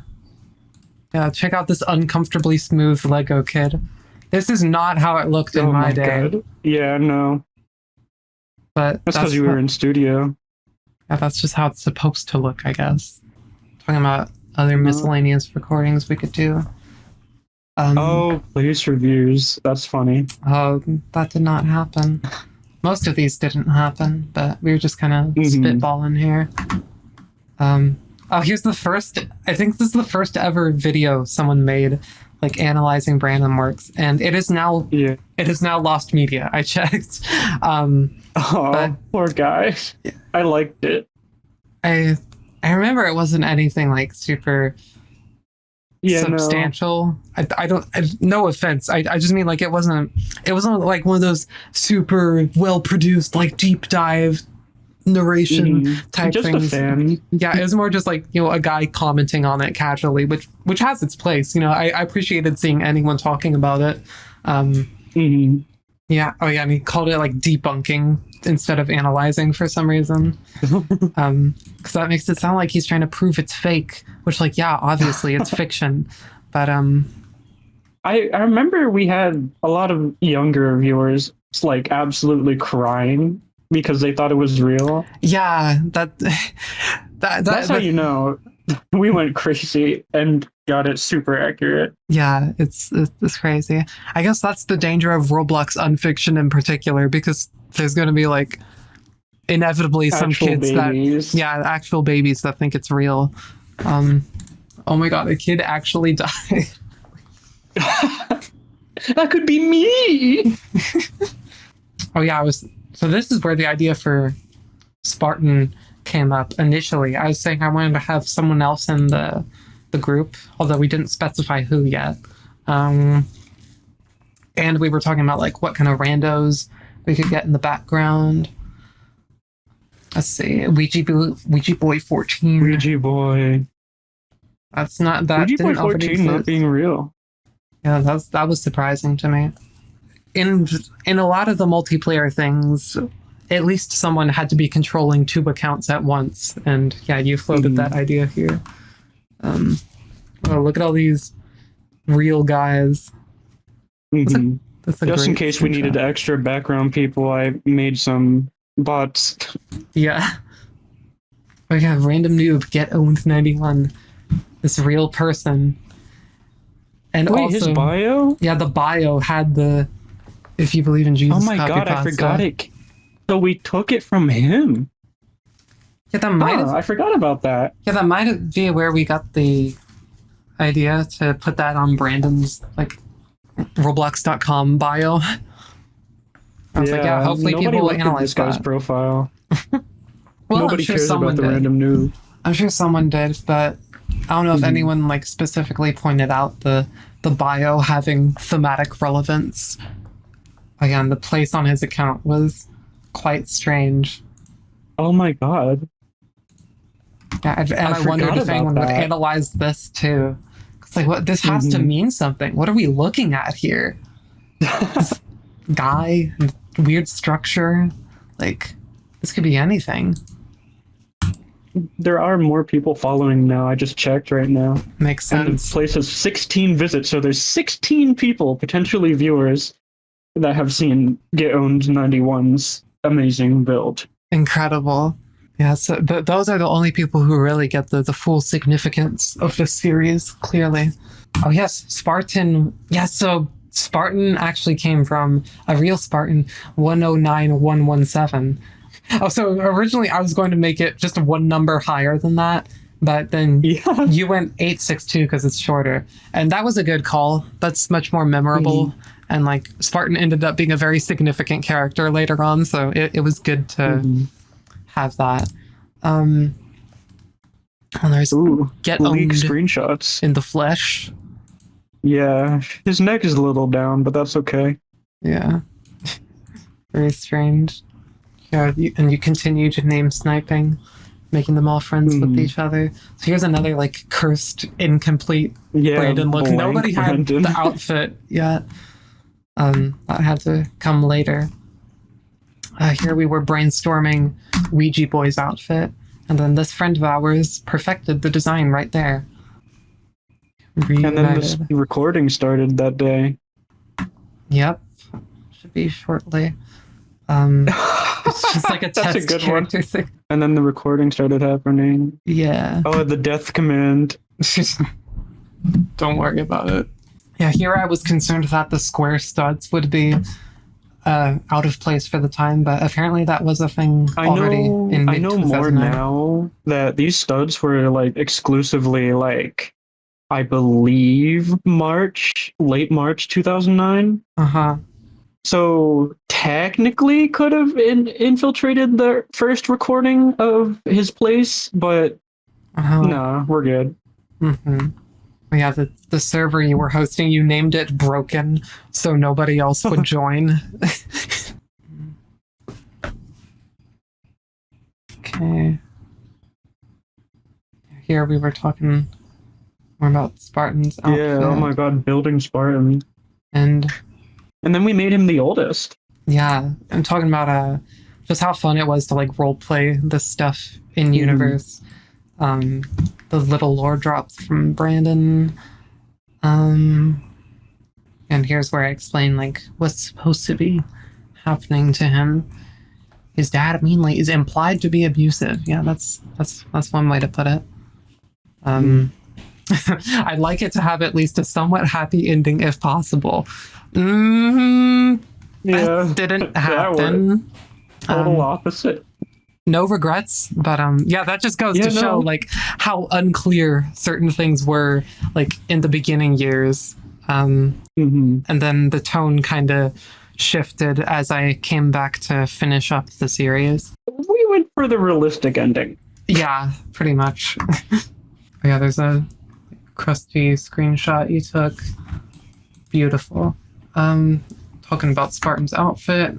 Speaker 2: Yeah, check out this uncomfortably smooth Lego kid. This is not how it looked in my day.
Speaker 3: God. Yeah, no.
Speaker 2: But
Speaker 3: That's because you were in studio.
Speaker 2: Yeah, that's just how it's supposed to look, I guess. Talking about other miscellaneous recordings we could do.
Speaker 3: Oh, place reviews. That's funny.
Speaker 2: Oh, that did not happen. Most of these didn't happen, but we were just kind of spitballing here. Oh, here's the first. I think this is the first ever video someone made, like analyzing Brandon works, and it is now lost media. I checked.
Speaker 3: Poor guy. I liked it.
Speaker 2: I remember it wasn't anything like super substantial. No. I don't. No offense. I just mean like it wasn't like one of those super well produced like deep dive narration type
Speaker 3: just
Speaker 2: things.
Speaker 3: A fan.
Speaker 2: Yeah, it was more just like, you know, a guy commenting on it casually, which has its place. You know, I appreciated seeing anyone talking about it. Yeah. Oh yeah, and he called it like debunking instead of analyzing for some reason. Because that makes it sound like he's trying to prove it's fake, which like, yeah, obviously it's fiction. But
Speaker 3: I remember we had a lot of younger viewers like absolutely crying because they thought it was real.
Speaker 2: Yeah, that's
Speaker 3: how you know we went crazy and got it super accurate.
Speaker 2: Yeah, it's crazy. I guess that's the danger of Roblox unfiction in particular, because there's going to be like inevitably some kids actual babies that think it's real. Oh my god, a kid actually died.
Speaker 3: That could be me.
Speaker 2: Oh yeah, so this is where the idea for Spartan came up initially. I was saying I wanted to have someone else in the group, although we didn't specify who yet. And we were talking about like what kind of randos we could get in the background. Let's see, Ouija Boy 14.
Speaker 3: Ouija Boy.
Speaker 2: That's not that.
Speaker 3: Ouija Boy 14 not being real.
Speaker 2: Yeah, that was surprising to me. In a lot of the multiplayer things, at least someone had to be controlling 2 accounts at once, and yeah, you floated that idea here. Oh, look at all these real guys. That's
Speaker 3: just in case we needed extra background people, I made some bots.
Speaker 2: Yeah. We have random noob get owned 91. This real person. And
Speaker 3: wait,
Speaker 2: also,
Speaker 3: his bio?
Speaker 2: Yeah, the bio had the "If you believe in Jesus."
Speaker 3: Oh my god, I forgot it. So we took it from him.
Speaker 2: Yeah, that might have,
Speaker 3: I forgot about that.
Speaker 2: Yeah, that might be where we got the idea to put that on Brandon's like Roblox.com bio. I was like, yeah, hopefully people will analyze
Speaker 3: this guy's profile.
Speaker 2: Well,
Speaker 3: nobody cares about the random noob.
Speaker 2: I'm sure someone did, but I don't know if anyone like specifically pointed out the bio having thematic relevance. Again, the place on his account was quite strange.
Speaker 3: Oh my god.
Speaker 2: Yeah, and I wondered if anyone would analyze this too. It's like, what? This has to mean something. What are we looking at here? This guy, weird structure. Like, this could be anything.
Speaker 3: There are more people following now. I just checked right now.
Speaker 2: Makes sense.
Speaker 3: And the place has 16 visits, so there's 16 people, potentially viewers, that have seen Get Owned 91's amazing build.
Speaker 2: Incredible. Yeah, so those are the only people who really get the full significance of the series, clearly. Oh yes, Spartan. Yeah, so Spartan actually came from a real Spartan, 109117. Oh, so originally I was going to make it just one number higher than that, but then you went 862 because it's shorter. And that was a good call. That's much more memorable. And like Spartan ended up being a very significant character later on, so it was good to have that. And there's Get Owned
Speaker 3: screenshots
Speaker 2: in the flesh.
Speaker 3: Yeah, his neck is a little down, but that's okay.
Speaker 2: Yeah. Very strange. Yeah, and you continue to name sniping, making them all friends with each other. So here's another like cursed, incomplete Brandon look. Nobody had the outfit yet. That had to come later. Here we were brainstorming Ouija Boy's outfit, and then this friend of ours perfected the design right there.
Speaker 3: And then
Speaker 2: Reunited.
Speaker 3: the recording started that day.
Speaker 2: Yep. Should be shortly. It's just like a
Speaker 3: That's
Speaker 2: test
Speaker 3: a good
Speaker 2: character
Speaker 3: one.
Speaker 2: thing.
Speaker 3: And then the recording started happening.
Speaker 2: Yeah.
Speaker 3: Oh, the death command.
Speaker 2: Don't worry about it. Yeah, here I was concerned that the square studs would be out of place for the time, but apparently that was a thing already in
Speaker 3: I know more
Speaker 2: mid-2009.
Speaker 3: now that these studs were like exclusively like, I believe late March 2009.
Speaker 2: Uh-huh.
Speaker 3: So technically could have infiltrated the first recording of his place, but
Speaker 2: Uh-huh.
Speaker 3: no, we're good.
Speaker 2: Mm-hmm. Yeah, the server you were hosting, you named it Broken, so nobody else would join. Okay. Here we were talking more about Spartan's outfit.
Speaker 3: Yeah, oh my god, building Spartan.
Speaker 2: And
Speaker 3: then we made him the oldest.
Speaker 2: yeah, I'm talking about just how fun it was to like role play this stuff in universe. Those little lore drops from Brandon. And here's where I explain like what's supposed to be happening to him. His dad mainly is implied to be abusive. Yeah, that's one way to put it. I'd like it to have at least a somewhat happy ending if possible.
Speaker 3: Yeah,
Speaker 2: That didn't happen.
Speaker 3: Total opposite.
Speaker 2: No regrets, but yeah, that just goes to show like how unclear certain things were like in the beginning years. And then the tone kind of shifted as I came back to finish up the series.
Speaker 3: We went for the realistic ending.
Speaker 2: Yeah, pretty much. Yeah, there's a crusty screenshot you took. Beautiful. Talking about Spartan's outfit.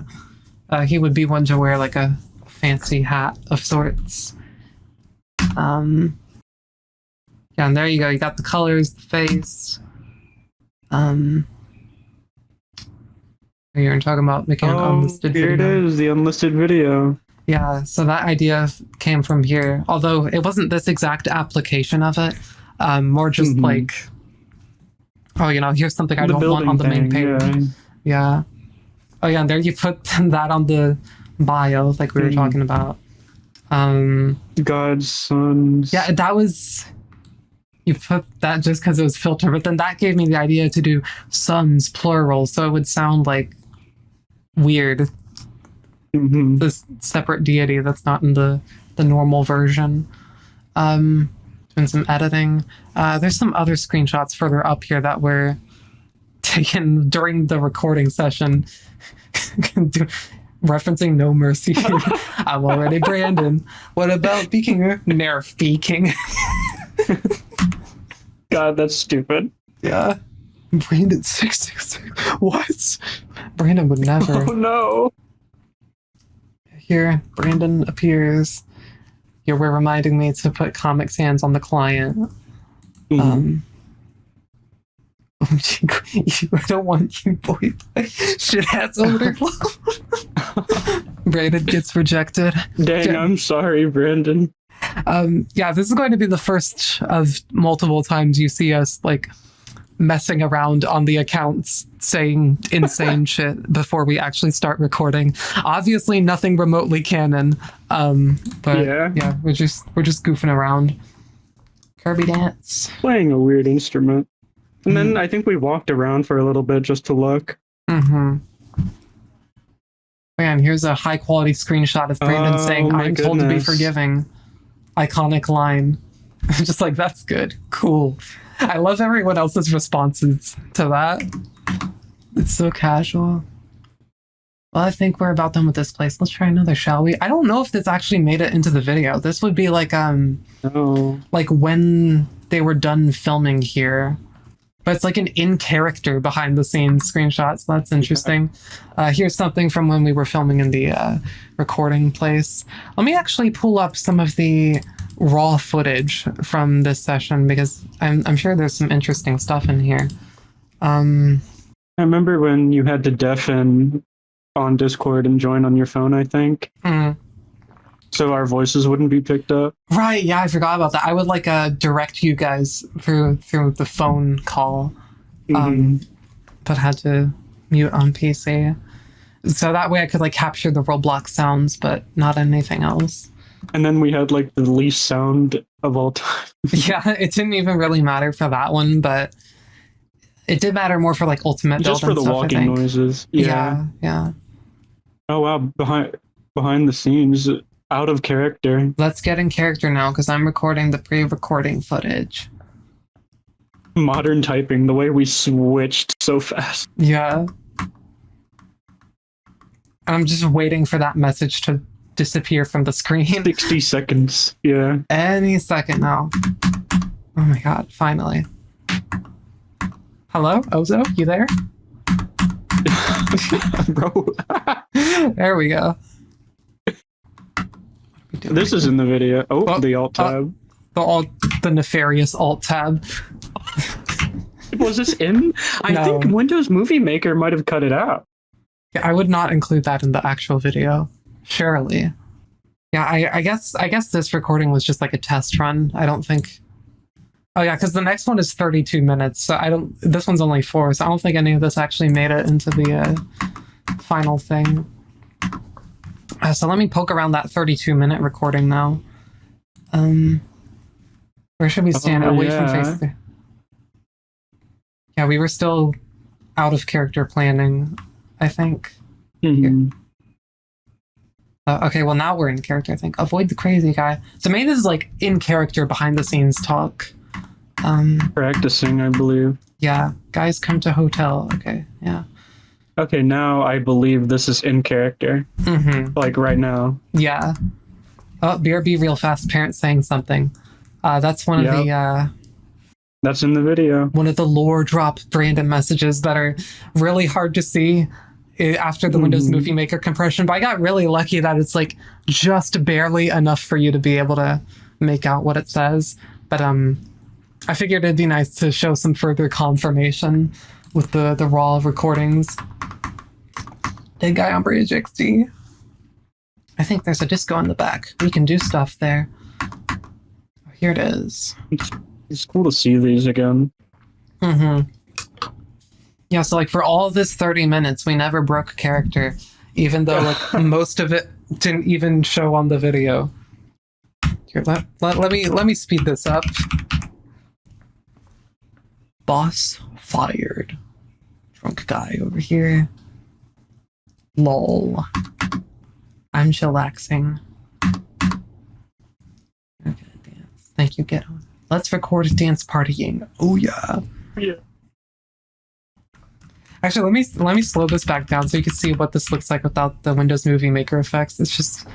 Speaker 2: He would be one to wear like a fancy hat of sorts. Yeah, and there you go. You got the colors, the face. You're talking about making an unlisted
Speaker 3: here
Speaker 2: video.
Speaker 3: it is, the unlisted video.
Speaker 2: Yeah, so that idea came from here. Although it wasn't this exact application of it. More just like, oh, here's something I don't want on the main page. Yeah. Oh yeah, and there you put that on the bio, like we were talking about.
Speaker 3: God's sons.
Speaker 2: Yeah, that was... You put that just because it was filtered, but then that gave me the idea to do sons, plural, so it would sound like weird. This separate deity that's not in the normal version. Doing some editing. There's some other screenshots further up here that were taken during the recording session. Referencing No Mercy. I'm already Brandon. What about Beakinger? Nerf Beaking.
Speaker 3: God, that's stupid.
Speaker 2: Yeah. Brandon 666. What? Brandon would never.
Speaker 3: Oh no.
Speaker 2: Here, Brandon appears. Here, we're reminding me to put Comic Sans on the client. I don't want you, boy. Shit has odor. Brandon gets rejected.
Speaker 3: Dang, I'm sorry, Brandon.
Speaker 2: Yeah, this is going to be the first of multiple times you see us like messing around on the accounts saying insane shit before we actually start recording. Obviously nothing remotely canon. But yeah, we're just goofing around. Kirby dance.
Speaker 3: Playing a weird instrument. And then I think we walked around for a little bit just to look.
Speaker 2: Man, here's a high quality screenshot of Brandon saying, I'm told to be forgiving. Iconic line. Just like, that's good. Cool. I love everyone else's responses to that. It's so casual. Well, I think we're about done with this place. Let's try another, shall we? I don't know if this actually made it into the video. This would be like, like when they were done filming here. But it's like an in-character behind-the-scenes screenshot, so that's interesting. Here's something from when we were filming in the recording place. Let me actually pull up some of the raw footage from this session, because I'm sure there's some interesting stuff in here.
Speaker 3: I remember when you had to deafen on Discord and join on your phone, I think. so our voices wouldn't be picked up.
Speaker 2: Right, yeah, I forgot about that. I would like direct you guys through the phone call, but had to mute on PC. So that way I could like capture the Roblox sounds, but not anything else.
Speaker 3: And then we had like the least sound of all time.
Speaker 2: Yeah, it didn't even really matter for that one, but it did matter more for like ultimate
Speaker 3: Just
Speaker 2: build
Speaker 3: for
Speaker 2: and
Speaker 3: the
Speaker 2: stuff, I
Speaker 3: walking
Speaker 2: think.
Speaker 3: noises.
Speaker 2: Yeah.
Speaker 3: Oh wow, behind the scenes, out of character.
Speaker 2: Let's get in character now because I'm recording the pre-recording footage.
Speaker 3: Modern typing, the way we switched so fast.
Speaker 2: Yeah. I'm just waiting for that message to disappear from the screen.
Speaker 3: 60 seconds. Yeah.
Speaker 2: Any second now. Oh my god, finally. Hello, Ozo? You there?
Speaker 3: Bro.
Speaker 2: There we go.
Speaker 3: This is in the video. Oh, the alt tab.
Speaker 2: The nefarious alt tab.
Speaker 3: Was this in? I
Speaker 2: No.
Speaker 3: think Windows Movie Maker might have cut it out.
Speaker 2: Yeah, I would not include that in the actual video. Surely. Yeah, I guess this recording was just like a test run. I don't think. Oh yeah, because the next one is 32 minutes. So this one's only 4, so I don't think any of this actually made it into the final thing. So let me poke around that 32-minute recording now. Where should we stand? Away from face. Yeah, we were still out of character planning, I think. Okay, well now we're in character, I think. Avoid the crazy guy. So maybe this is like in character behind the scenes talk.
Speaker 3: Practicing, I believe.
Speaker 2: Yeah, guys come to hotel. Okay, yeah.
Speaker 3: Okay, now I believe this is in character. Like right now.
Speaker 2: Yeah. Oh, BRB real fast. Parents saying something. That's one of the.
Speaker 3: That's in the video.
Speaker 2: One of the lore drop Brandon messages that are really hard to see after the Windows Movie Maker compression. But I got really lucky that it's like just barely enough for you to be able to make out what it says. But I figured it'd be nice to show some further confirmation with the raw recordings. Big guy on Bridge XD. I think there's a disco in the back. We can do stuff there. Here it is.
Speaker 3: It's cool to see these again.
Speaker 2: Yeah, so like for all this 30 minutes, we never broke character, even though like most of it didn't even show on the video. Here, let me speed this up. Boss fired. Drunk guy over here. Lol. I'm chillaxing. Okay, dance. Thank you, get on. Let's record a dance partying. Oh yeah.
Speaker 3: Yeah.
Speaker 2: Actually, let me slow this back down so you can see what this looks like without the Windows Movie Maker effects. It's just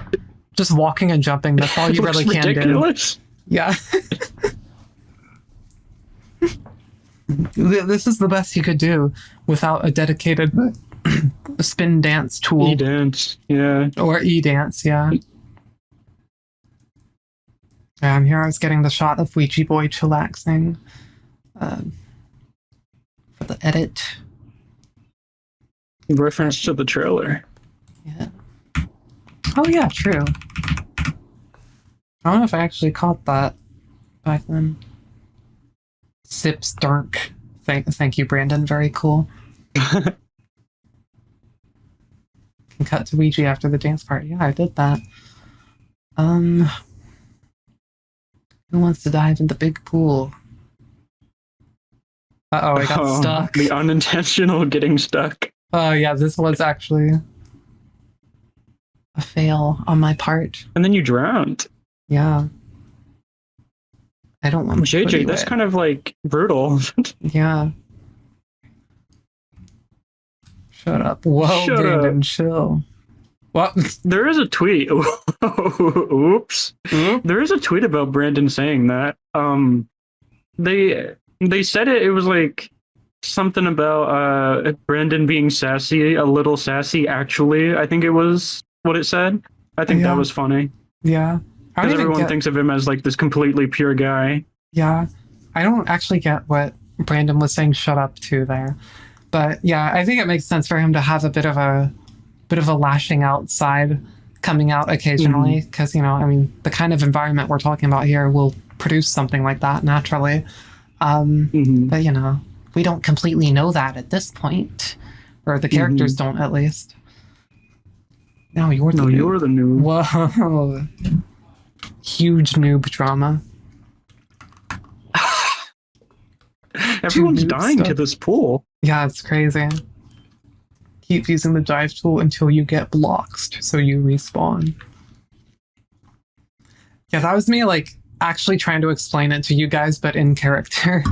Speaker 2: walking and jumping. That's all you really can
Speaker 3: ridiculous.
Speaker 2: do. Yeah. This is the best you could do without a dedicated spin dance tool.
Speaker 3: E-dance, yeah.
Speaker 2: Or e-dance, yeah. And here I was getting the shot of Ouija Boy chillaxing for the edit.
Speaker 3: Reference to the trailer.
Speaker 2: Yeah. Oh yeah, true. I don't know if I actually caught that back then. Sips dark. Thank you, Brandon. Very cool. Can cut to Ouija after the dance part. Yeah, I did that. Who wants to dive in the big pool? Uh-oh, I got stuck.
Speaker 3: The unintentional getting stuck.
Speaker 2: Oh yeah, this was actually a fail on my part.
Speaker 3: And then you drowned.
Speaker 2: Yeah. I don't want to
Speaker 3: JJ, that's kind of like brutal.
Speaker 2: Yeah. Shut up. Whoa,
Speaker 3: Shut
Speaker 2: Brandon,
Speaker 3: up.
Speaker 2: chill. What?
Speaker 3: There is a tweet. Oops. There is a tweet about Brandon saying that. They said it was like something about Brandon being sassy, a little sassy actually. I think it was what it said. I think that was funny.
Speaker 2: Yeah.
Speaker 3: Because everyone thinks of him as like this completely pure guy.
Speaker 2: Yeah. I don't actually get what Brandon was saying shut up to there. But yeah, I think it makes sense for him to have a bit of a lashing out side. coming out occasionally because, you know, I mean, the kind of environment we're talking about here will produce something like that naturally. But, you know, we don't completely know that at this point, or the characters don't, at least. No, you're the noob.
Speaker 3: You're the noob.
Speaker 2: Whoa. Huge noob drama.
Speaker 3: Everyone's dying to this pool.
Speaker 2: Yeah, it's crazy. Keep using the dive tool until you get blocked, so you respawn. Yeah, that was me, like, actually trying to explain it to you guys, but in character.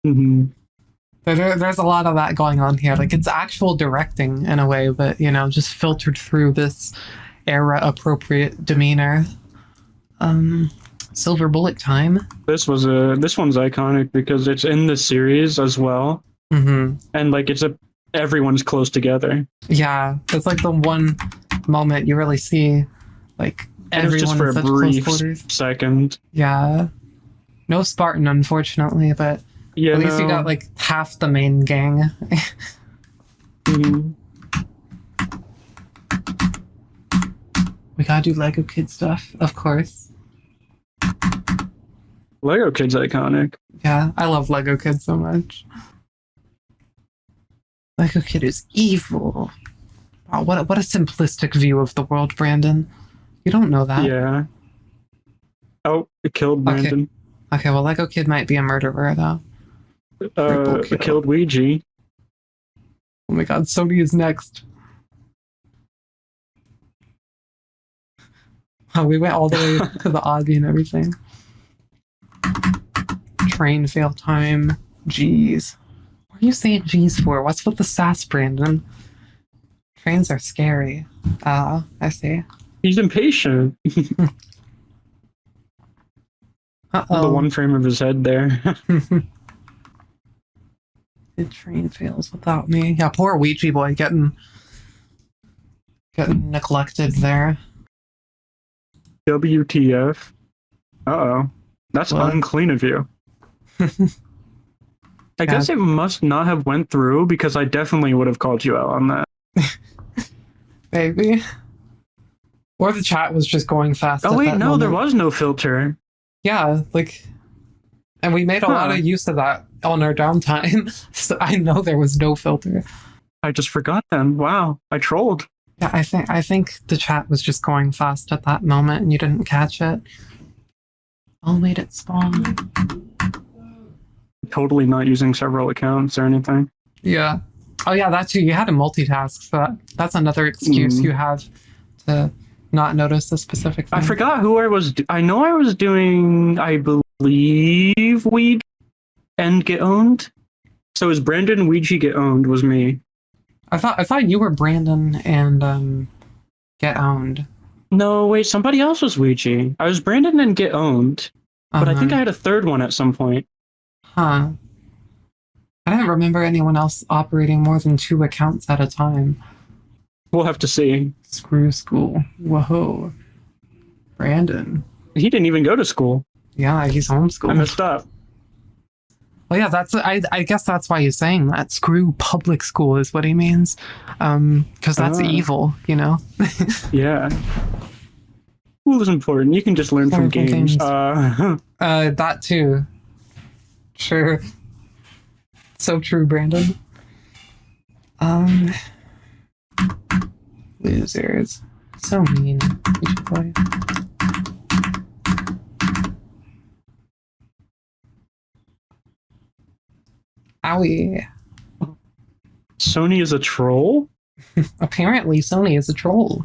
Speaker 2: There's a lot of that going on here. Like, it's actual directing in a way, but, you know, just filtered through this era-appropriate demeanor. Silver bullet time.
Speaker 3: This one's iconic because it's in the series as well. And, like, everyone's close together.
Speaker 2: Yeah, it's like the one moment you really see, like, everyone
Speaker 3: just for
Speaker 2: in
Speaker 3: a
Speaker 2: such close
Speaker 3: brief
Speaker 2: quarters.
Speaker 3: second.
Speaker 2: Yeah. No Spartan, unfortunately, but at least you got, like, half the main gang. We gotta do Lego Kid stuff, of course.
Speaker 3: Lego Kid's iconic.
Speaker 2: Yeah, I love Lego Kid so much. Lego Kid is evil. Wow, what a simplistic view of the world, Brandon. You don't know that.
Speaker 3: Yeah. Oh, it killed Brandon.
Speaker 2: Okay, well, Lego Kid might be a murderer, though.
Speaker 3: It killed Ouija.
Speaker 2: Oh my god, Sony is next. Oh, we went all the way to the Audi and everything. Train fail time. Jeez. What are you saying G's for? What's with the sass, Brandon? Trains are scary. I see.
Speaker 3: He's impatient.
Speaker 2: Uh-oh.
Speaker 3: The one frame of his head there.
Speaker 2: The train fails without me. Yeah, poor Ouija boy getting neglected there.
Speaker 3: WTF. Uh-oh. That's unclean of you. I guess it must not have went through because I definitely would have called you out on that.
Speaker 2: Maybe. Or the chat was just going fast.
Speaker 3: Oh wait, no, there was no filter.
Speaker 2: Yeah, like, and we made a lot of use of that on our downtime. So I know there was no filter.
Speaker 3: I just forgot then. Wow, I trolled.
Speaker 2: Yeah, I think the chat was just going fast at that moment and you didn't catch it. I'll wait at spawn.
Speaker 3: Totally not using several accounts or anything.
Speaker 2: Yeah. Oh yeah, that too. You had to multitask, so that's another excuse you have to not notice a specific thing.
Speaker 3: I forgot who I was. I know I was doing, I believe, Weed and Get Owned. So it was Brandon, Ouija, Get Owned was me.
Speaker 2: I thought you were Brandon and Get Owned.
Speaker 3: No, wait, somebody else was Ouija. I was Brandon and Get Owned, but I think I had a third one at some point.
Speaker 2: Huh. I don't remember anyone else operating more than 2 accounts at a time.
Speaker 3: We'll have to see.
Speaker 2: Screw school. Whoa. Brandon.
Speaker 3: He didn't even go to school.
Speaker 2: Yeah, he's homeschooled.
Speaker 3: I messed up.
Speaker 2: Well, yeah, I guess that's why he's saying that. Screw public school is what he means. Because that's evil, you know?
Speaker 3: Yeah. School is important. You can just learn from games.
Speaker 2: That too. Sure. So true, Brandon. Losers. So mean. We should play. Owie.
Speaker 3: Sony is a troll?
Speaker 2: Apparently, Sony is a troll.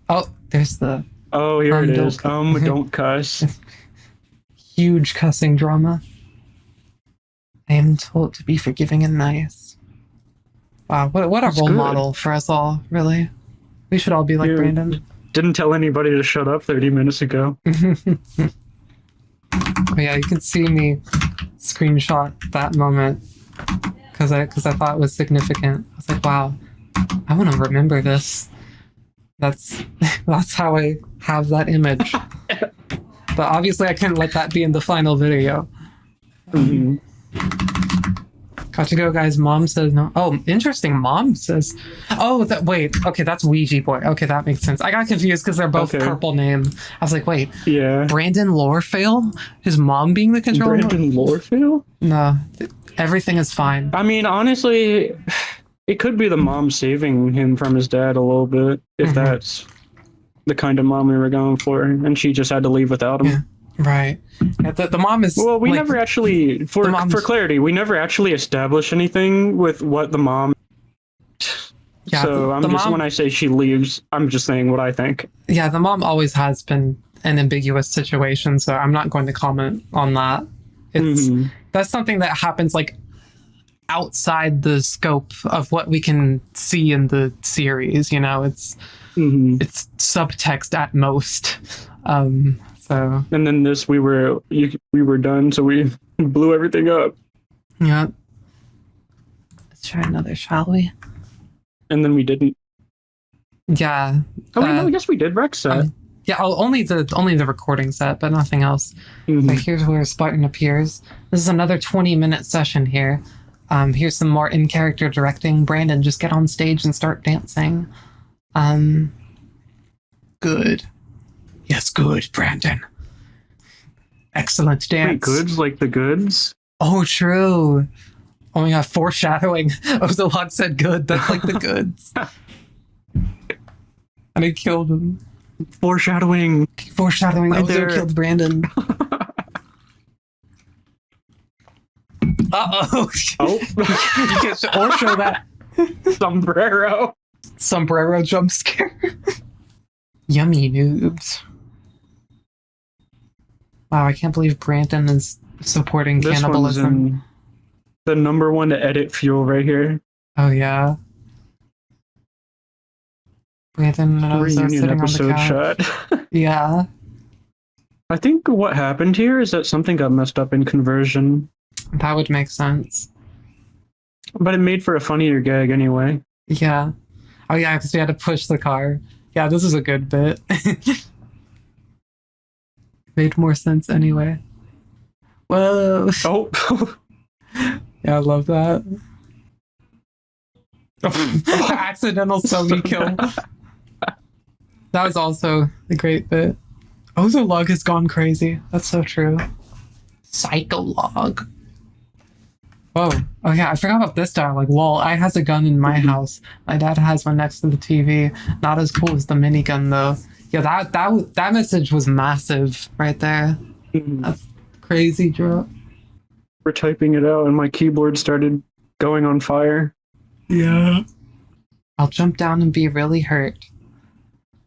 Speaker 2: Oh, there's the...
Speaker 3: Oh, here it is. Don't cuss.
Speaker 2: Huge cussing drama. I am told to be forgiving and nice. Wow, what a role model for us all, really. We should all be like Brandon.
Speaker 3: Didn't tell anybody to shut up 30 minutes ago.
Speaker 2: Oh, yeah, you can see me screenshot that moment because I thought it was significant. I was like, wow, I want to remember this. That's how I have that image. But obviously I couldn't let that be in the final video. Got to go, guys. Mom says no. Oh, interesting. Mom says, oh, wait. Okay, that's Ouija boy. Okay, that makes sense. I got confused because they're both purple name. I was like, wait.
Speaker 3: Yeah.
Speaker 2: Brandon Lorfail? His mom being the controller?
Speaker 3: Brandon Lorfail?
Speaker 2: No, everything is fine.
Speaker 3: I mean, honestly, it could be the mom saving him from his dad a little bit, if that's the kind of mom we were going for, and she just had to leave without him.
Speaker 2: Yeah. Right. Yeah, the mom is...
Speaker 3: Well, we never actually, for clarity, we never actually established anything with what the mom... Yeah, so when I say she leaves, I'm just saying what I think.
Speaker 2: Yeah, the mom always has been an ambiguous situation, so I'm not going to comment on that. That's something that happens like outside the scope of what we can see in the series, you know? It's subtext at most. So, and
Speaker 3: then this, we were done, so we blew everything up.
Speaker 2: Yeah. Let's try another, shall we?
Speaker 3: And then we didn't.
Speaker 2: Yeah.
Speaker 3: Oh, wait, no, yes, we did rec set.
Speaker 2: Yeah, only the recording set, but nothing else. So here's where Spartan appears. This is another 20-minute session here. Here's some more in-character directing. Brandon, just get on stage and start dancing. Good. Yes, good, Brandon. Excellent dance.
Speaker 3: Wait, goods like the goods?
Speaker 2: Oh, true. Oh my god, foreshadowing. Ozolog said good. That's like the goods. And he killed him.
Speaker 3: Foreshadowing.
Speaker 2: Right Ozo killed Brandon. Uh-oh. Oh. You can't show that. Sombrero jump scare. Yummy noobs. Wow, I can't believe Brandon is supporting cannibalism.
Speaker 3: The #1 edit fuel right here.
Speaker 2: Oh yeah. Brandon and Ozo sitting on the couch. Shot. Yeah.
Speaker 3: I think what happened here is that something got messed up in conversion.
Speaker 2: That would make sense.
Speaker 3: But it made for a funnier gag anyway.
Speaker 2: Yeah. Oh yeah, because we had to push the car. Yeah, this is a good bit. Made more sense anyway. Whoa.
Speaker 3: Oh.
Speaker 2: Yeah, I love that. Accidental Sony kill. That was also a great bit. Ozolog has gone crazy. That's so true. Psycholog. Whoa. Oh yeah, I forgot about this dialogue. Lol, I has a gun in my house. My dad has one next to the TV. Not as cool as the minigun though. Yeah, that message was massive right there. That's crazy drop.
Speaker 3: We're typing it out and my keyboard started going on fire.
Speaker 2: Yeah. I'll jump down and be really hurt.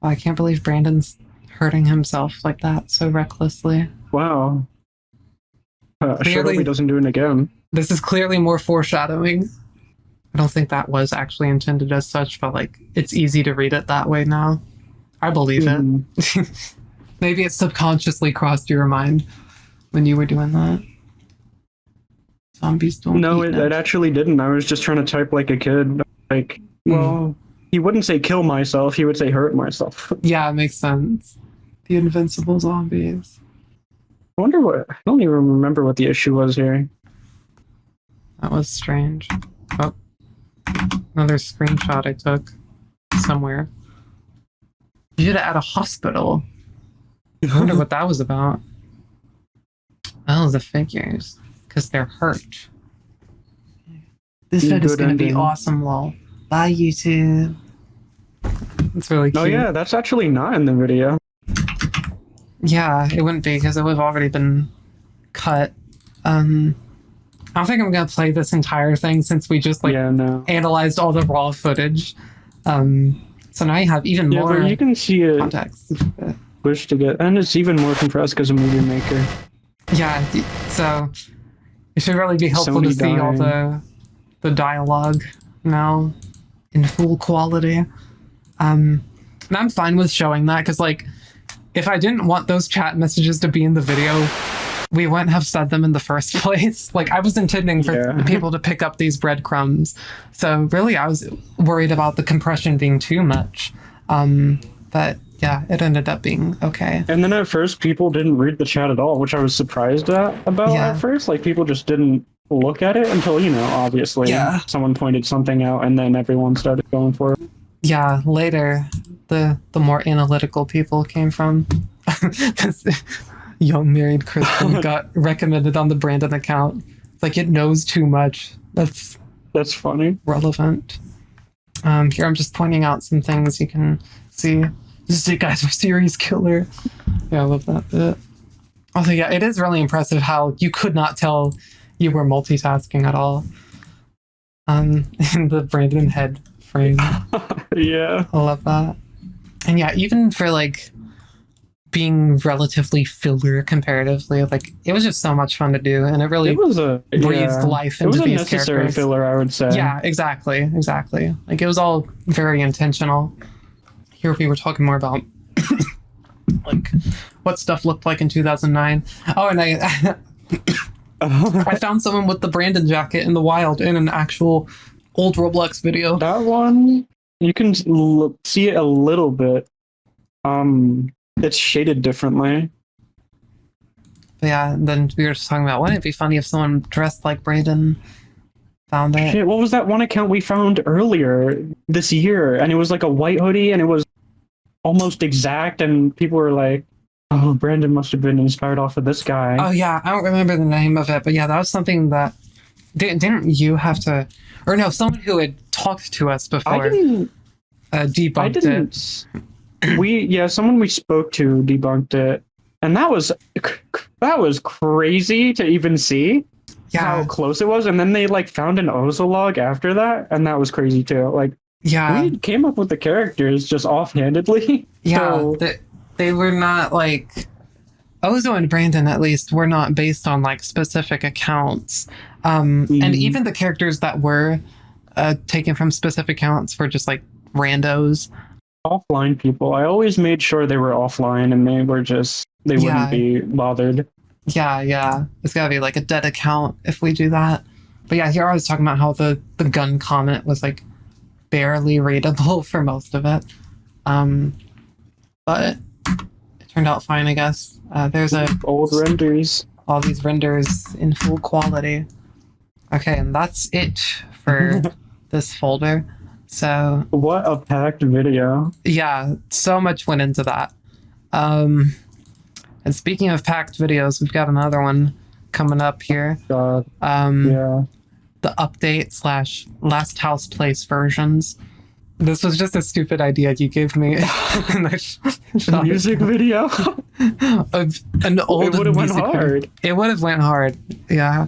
Speaker 2: Oh, I can't believe Brandon's hurting himself like that so recklessly.
Speaker 3: Wow. Sure hope he doesn't do it again.
Speaker 2: This is clearly more foreshadowing. I don't think that was actually intended as such, but like it's easy to read it that way now. I believe it. Maybe it subconsciously crossed your mind when you were doing that. Zombies don't.
Speaker 3: No, it actually didn't. I was just trying to type like a kid. Like, well, he wouldn't say kill myself. He would say hurt myself.
Speaker 2: Yeah, it makes sense. The invincible zombies.
Speaker 3: I wonder what. I don't even remember what the issue was here.
Speaker 2: That was strange. Oh, another screenshot I took somewhere. You did it at a hospital. I wonder what that was about. Oh, the figures. Because they're hurt. This vid is going to be awesome, lol. Bye, YouTube. It's really cute.
Speaker 3: Oh yeah, that's actually not in the video.
Speaker 2: Yeah, it wouldn't be because it would have already been cut. I don't think I'm going to play this entire thing since we just analyzed all the raw footage. So now you have even more
Speaker 3: you can see it
Speaker 2: context.
Speaker 3: Wish to get, and it's even more compressed because of Movie Maker.
Speaker 2: Yeah, so it should really be helpful to see all the dialogue now in full quality. And I'm fine with showing that because, like, if I didn't want those chat messages to be in the video, we wouldn't have said them in the first place. Like, I was intending for people to pick up these breadcrumbs. So really, I was worried about the compression being too much. But yeah, it ended up being okay.
Speaker 3: And then at first, people didn't read the chat at all, which I was surprised about at first. Like, people just didn't look at it until, obviously someone pointed something out and then everyone started going for it.
Speaker 2: Yeah, later, the more analytical people came from. Because young married Kristen got recommended on the Brandon account. It's like, it knows too much. That's
Speaker 3: funny.
Speaker 2: Relevant. Here I'm just pointing out some things you can see. This guy's a series killer. Yeah, I love that bit. Also, yeah, it is really impressive how you could not tell you were multitasking at all. In the Brandon head frame.
Speaker 3: Yeah.
Speaker 2: I love that. And yeah, even for like being relatively filler comparatively, like it was just so much fun to do, and it really breathed life into these characters. It was a necessary
Speaker 3: filler, I would say.
Speaker 2: Yeah, exactly. Like it was all very intentional. Here we were talking more about like what stuff looked like in 2009. Oh, and I found someone with the Brandon jacket in the wild in an actual old Roblox video.
Speaker 3: That one, you can see it a little bit. It's shaded differently.
Speaker 2: But yeah, then we were just talking about, wouldn't it be funny if someone dressed like Brandon found it?
Speaker 3: Shit, what was that one account we found earlier this year? And it was like a white hoodie and it was almost exact, and people were like, oh, Brandon must have been inspired off of this guy.
Speaker 2: Oh yeah, I don't remember the name of it, but yeah, that was something that didn't you have to, or no, someone who had talked to us before debunked it.
Speaker 3: Someone we spoke to debunked it, and that was crazy to even see how close it was. And then they like found an Ozo log after that, and that was crazy too. Like, we came up with the characters just offhandedly.
Speaker 2: Yeah, they were not like Ozo and Brandon, at least, were not based on like specific accounts. And even the characters that were taken from specific accounts were just like randos.
Speaker 3: Offline people. I always made sure they were offline and they wouldn't be bothered.
Speaker 2: Yeah. It's gotta be like a dead account if we do that. But yeah, here I was talking about how the gun comment was like barely readable for most of it. But it turned out fine, I guess. There's
Speaker 3: old renders.
Speaker 2: All these renders in full quality. Okay, and that's it for this folder. So
Speaker 3: what a packed video.
Speaker 2: Yeah, so much went into that. And speaking of packed videos, we've got another one coming up here.
Speaker 3: God.
Speaker 2: The update / Last House Place versions. This was just a stupid idea you gave me.
Speaker 3: A music video?
Speaker 2: Of an old
Speaker 3: It would have went hard.
Speaker 2: Video. It would have went hard. Yeah.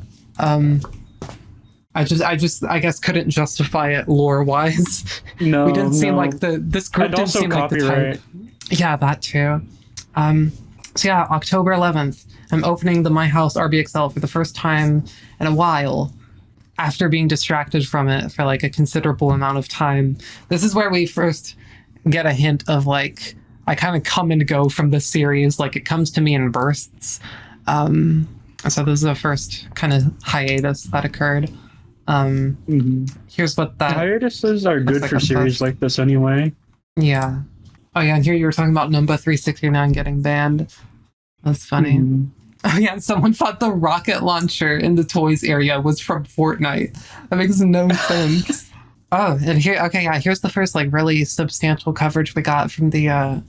Speaker 2: I guess couldn't justify it lore wise.
Speaker 3: No,
Speaker 2: we didn't seem like this group didn't seem like the type. Yeah, that too. So yeah, October 11th, I'm opening the My House RBXL for the first time in a while, after being distracted from it for like a considerable amount of time. This is where we first get a hint of like, I kind of come and go from the series, like it comes to me in bursts. So this is the first kind of hiatus that occurred. Here's what that
Speaker 3: hiatuses are good for series like this anyway.
Speaker 2: Yeah. Oh yeah, and here you were talking about Number 369 getting banned. That's funny. Oh yeah, and someone thought the rocket launcher in the toys area was from Fortnite. That makes no sense. Oh, and here's the first like really substantial coverage we got from the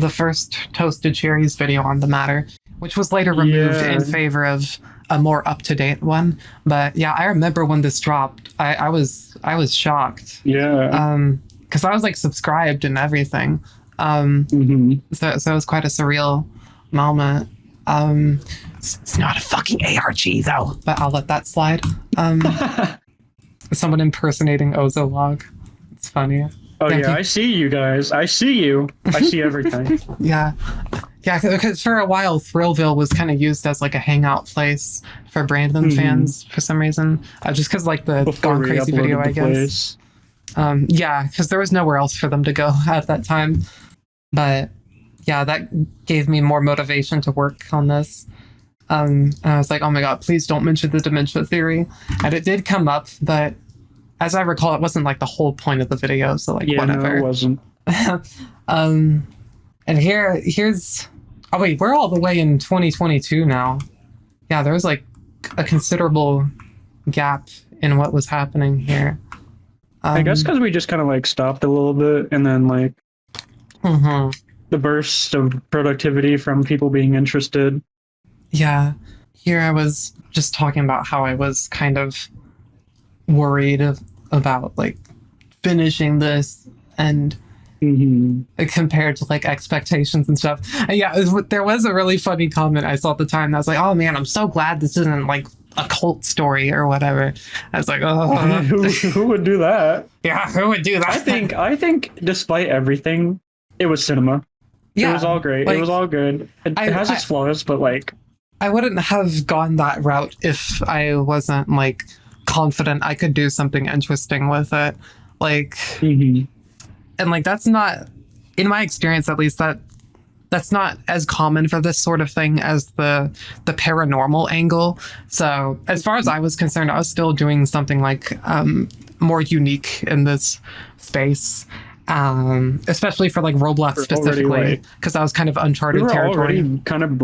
Speaker 2: first Toasted Cherries video on the matter, which was later removed in favor of a more up-to-date one. But yeah, I remember when this dropped, I was shocked.
Speaker 3: Yeah.
Speaker 2: Because I was like subscribed and everything. So it was quite a surreal moment. It's not a fucking ARG though, but I'll let that slide. Someone impersonating Ozolog. It's funny.
Speaker 3: Oh yeah, I see you guys. I see you. I see everything.
Speaker 2: Yeah, because for a while, Thrillville was kind of used as like a hangout place for Brandon fans for some reason. Just because like the Gone Crazy video, I guess. Yeah, because there was nowhere else for them to go at that time. But yeah, that gave me more motivation to work on this. And I was like, oh my god, please don't mention the dementia theory. And it did come up, but as I recall, it wasn't like the whole point of the video, so like whatever.
Speaker 3: No, it wasn't.
Speaker 2: And here's oh wait, we're all the way in 2022 now. Yeah, there was like a considerable gap in what was happening here.
Speaker 3: I guess because we just kind of like stopped a little bit, and then like the burst of productivity from people being interested.
Speaker 2: Yeah. Here I was just talking about how I was kind of worried about like finishing this and compared to like expectations and stuff. And yeah, there was a really funny comment I saw at the time. I was like, oh man, I'm so glad this isn't like a cult story or whatever. I was like, oh,
Speaker 3: who would do that?
Speaker 2: Yeah, who would do that?
Speaker 3: I think despite everything, it was cinema.
Speaker 2: Yeah,
Speaker 3: it was all great.
Speaker 2: like,
Speaker 3: it was all good. It has its flaws, but like,
Speaker 2: I wouldn't have gone that route if I wasn't like confident I could do something interesting with it. Like, and like that's not, in my experience at least, that's not as common for this sort of thing as the paranormal angle. So as far as I was concerned, I was still doing something like more unique in this space, especially for like Roblox specifically, because I was kind of uncharted territory.
Speaker 3: We were already kind of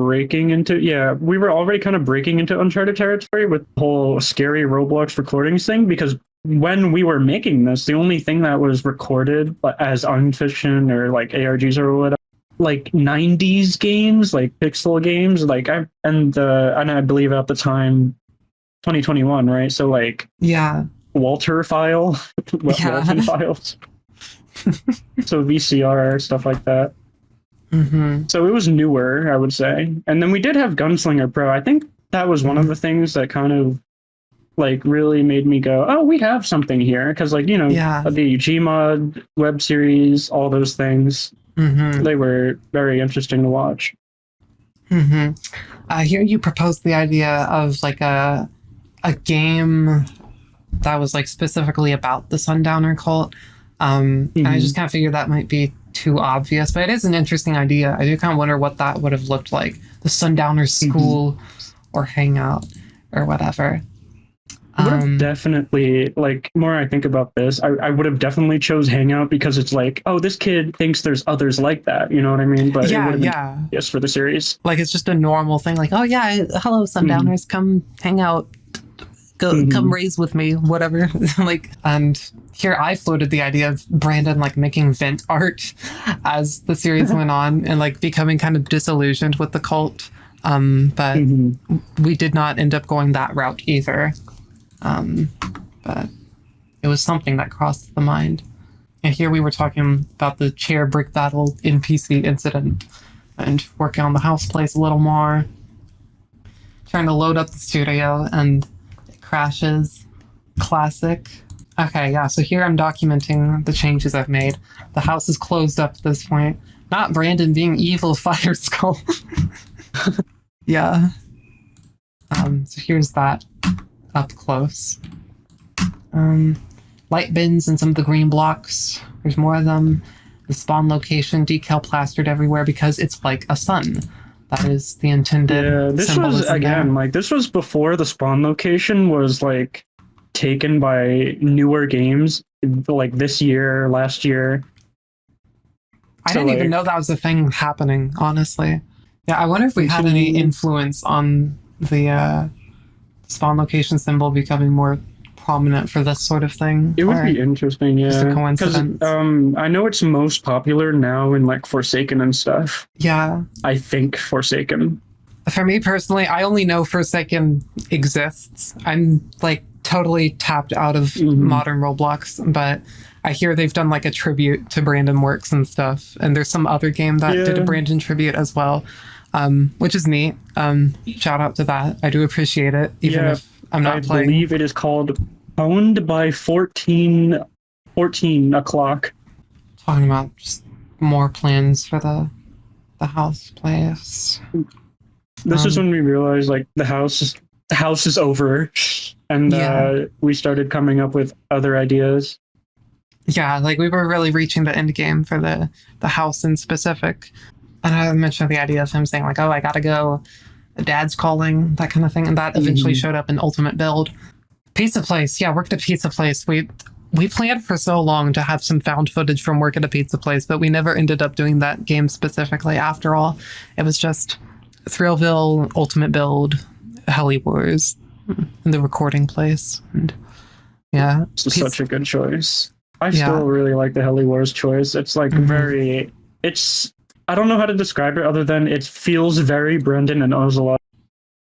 Speaker 3: breaking into uncharted territory with the whole scary Roblox recordings thing, because when we were making this, the only thing that was recorded as unfiction or like ARGs or whatever, like 90s games, like pixel games, like I believe at the time 2021, right? So like Walter Walton files. So VCR stuff like that. So it was newer, I would say. And then we did have Gunslinger Pro. I think that was one of the things that kind of like really made me go, oh, we have something here, because like, you know, the Gmod web series, all those things, they were very interesting to watch.
Speaker 2: Here you proposed the idea of like a game that was like specifically about the Sundowner cult. And I just kind of figured that might be too obvious, but it is an interesting idea. I do kind of wonder what that would have looked like. The Sundowner school or hangout or whatever.
Speaker 3: I would have definitely, like, more I think about this, I would have definitely chose Hangout, because it's like, oh, this kid thinks there's others like that, you know what I mean? But it would have been yes for the series.
Speaker 2: Like, it's just a normal thing, like, oh yeah, hello Sundowners, come hang out, come raise with me, whatever. Like, and here I floated the idea of Brandon like making vent art as the series went on and like becoming kind of disillusioned with the cult. But we did not end up going that route either. But it was something that crossed the mind. And here we were talking about the chair brick battle NPC incident and working on the house place a little more. Trying to load up the studio and it crashes. Classic. Okay, yeah, so here I'm documenting the changes I've made. The house is closed up at this point. Not Brandon being evil Fire Skull. Yeah. So here's that up close. Light bins and some of the green blocks. There's more of them. The spawn location decal plastered everywhere because it's like a sun. That is the intended.
Speaker 3: Yeah, this was again like this was before the spawn location was like taken by newer games like this year, last year.
Speaker 2: I didn't even know that was a thing happening, honestly. Yeah, I wonder if we had any influence on the spawn location symbol becoming more prominent for this sort of thing.
Speaker 3: It would be interesting, yeah.
Speaker 2: Just a coincidence.
Speaker 3: Because I know it's most popular now in like Forsaken and stuff.
Speaker 2: Yeah.
Speaker 3: I think Forsaken.
Speaker 2: For me personally, I only know Forsaken exists. I'm like totally tapped out of modern Roblox, but I hear they've done like a tribute to Brandon Works and stuff. And there's some other game that did a Brandon tribute as well, which is neat. Shout out to that. I do appreciate it, even if I'm not playing. I
Speaker 3: believe it is called Owned by 14 o'clock.
Speaker 2: Talking about just more plans for the house place.
Speaker 3: This is when we realized like the house is over, and we started coming up with other ideas.
Speaker 2: Yeah, like we were really reaching the end game for the house in specific. And I mentioned the idea of him saying like, oh, I gotta go, dad's calling, that kind of thing. And that eventually showed up in Ultimate Build. Pizza Place. Yeah, worked at Pizza Place. We planned for so long to have some found footage from work at a pizza place, but we never ended up doing that game specifically after all. It was just Thrillville, Ultimate Build, Heli Wars, in the recording place. And yeah,
Speaker 3: It's such a good choice. I still really like the Heli Wars choice. It's like I don't know how to describe it other than it feels very Brendan and Ocelot.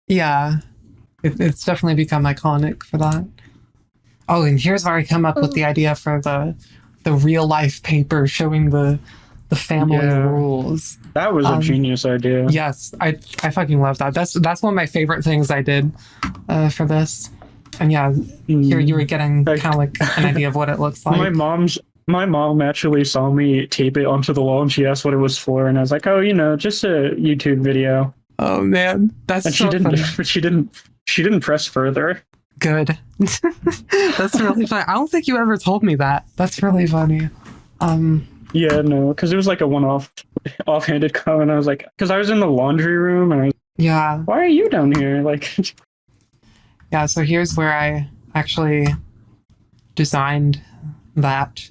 Speaker 2: Yeah, it's definitely become iconic for that. Oh, and here's where I come up with the idea for the real life paper showing the family rules.
Speaker 3: That was a genius idea.
Speaker 2: Yes, I fucking love that. That's one of my favorite things I did for this. And yeah, here you were getting kind of like an idea of what it looks like.
Speaker 3: My mom actually saw me tape it onto the wall, and she asked what it was for, and I was like, "Oh, just a YouTube video."
Speaker 2: Oh man, that's
Speaker 3: and
Speaker 2: so funny.
Speaker 3: She didn't press further.
Speaker 2: Good. That's really funny. I don't think you ever told me that. That's really funny.
Speaker 3: Yeah, no, because it was like a offhanded comment. I was like, because I was in the laundry room, and I was why are you down here? Like,
Speaker 2: yeah. So here's where I actually designed that.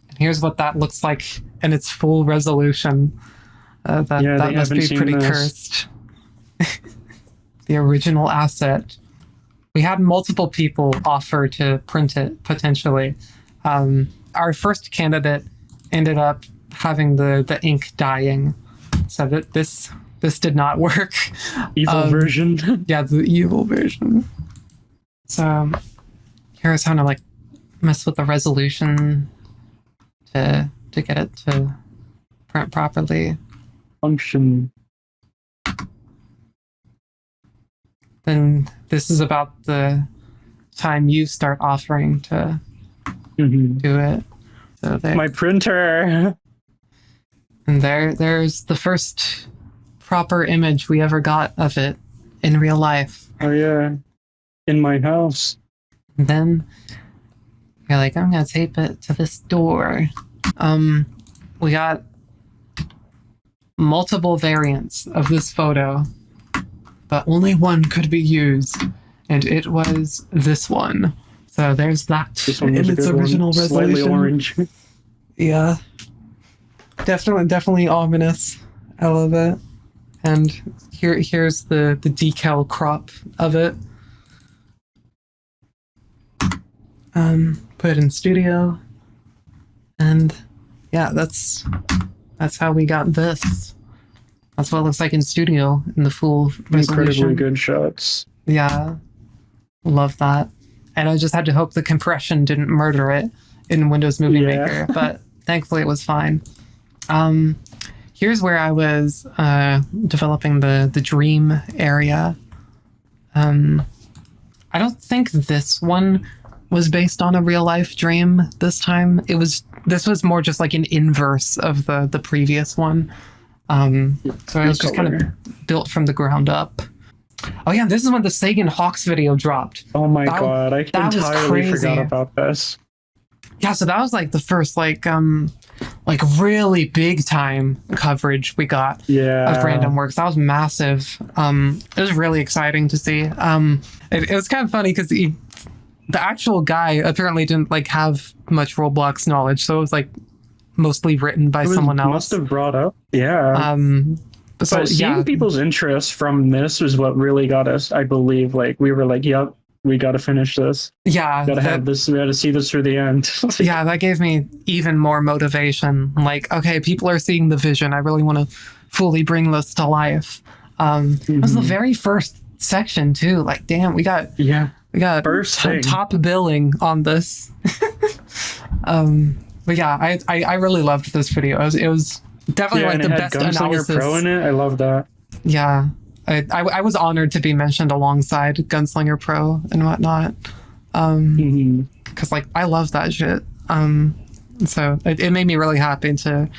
Speaker 2: And here's what that looks like in its full resolution. That must be pretty cursed. The original asset. We had multiple people offer to print it, potentially. Our first candidate ended up having the ink dying, so that this did not work.
Speaker 3: Evil version.
Speaker 2: Yeah, the evil version. So here's how to like mess with the resolution to get it to print properly.
Speaker 3: Function.
Speaker 2: Then this is about the time you start offering to do it. So there,
Speaker 3: my printer.
Speaker 2: And there's the first proper image we ever got of it in real life.
Speaker 3: Oh yeah, in my house.
Speaker 2: And then you're like, I'm gonna tape it to this door. We got multiple variants of this photo, but only one could be used, and it was this one. So there's that.
Speaker 3: This one was
Speaker 2: in its original resolution.
Speaker 3: Slightly orange.
Speaker 2: Yeah. Definitely ominous. I love it. And here's the decal crop of it. Put it in studio. And yeah, that's how we got this. That's what it looks like in studio in the full resolution.
Speaker 3: Incredibly good shots.
Speaker 2: Yeah. Love that. And I just had to hope the compression didn't murder it in Windows Movie Maker, but thankfully it was fine. Here's where I was developing the dream area. I don't think this one was based on a real life dream this time. This was more just like an inverse of the previous one. So it was just kind of built from the ground up. Oh yeah, this is when the Sagan Hawks video dropped.
Speaker 3: Oh my god, I entirely forgot about this.
Speaker 2: Yeah, so that was like the first like really big time coverage we got of Random Works. That was massive. It was really exciting to see. It was kind of funny because the actual guy apparently didn't like have much Roblox knowledge, so it was like mostly written by someone else.
Speaker 3: Must have brought up. Yeah. So seeing people's interest from this is what really got us, I believe. Like we were like, yep, we got to finish this.
Speaker 2: Yeah.
Speaker 3: Got to have this. We got to see this through the end.
Speaker 2: Yeah, that gave me even more motivation. Like, okay, people are seeing the vision. I really want to fully bring this to life. It was the very first section too. Like, damn, we got first top billing on this. But yeah, I really loved this video. It was definitely like the best analysis.
Speaker 3: Pro in it. I love that.
Speaker 2: Yeah, I was honored to be mentioned alongside Gunslinger Pro and whatnot. Because like I love that shit. So it made me really happy to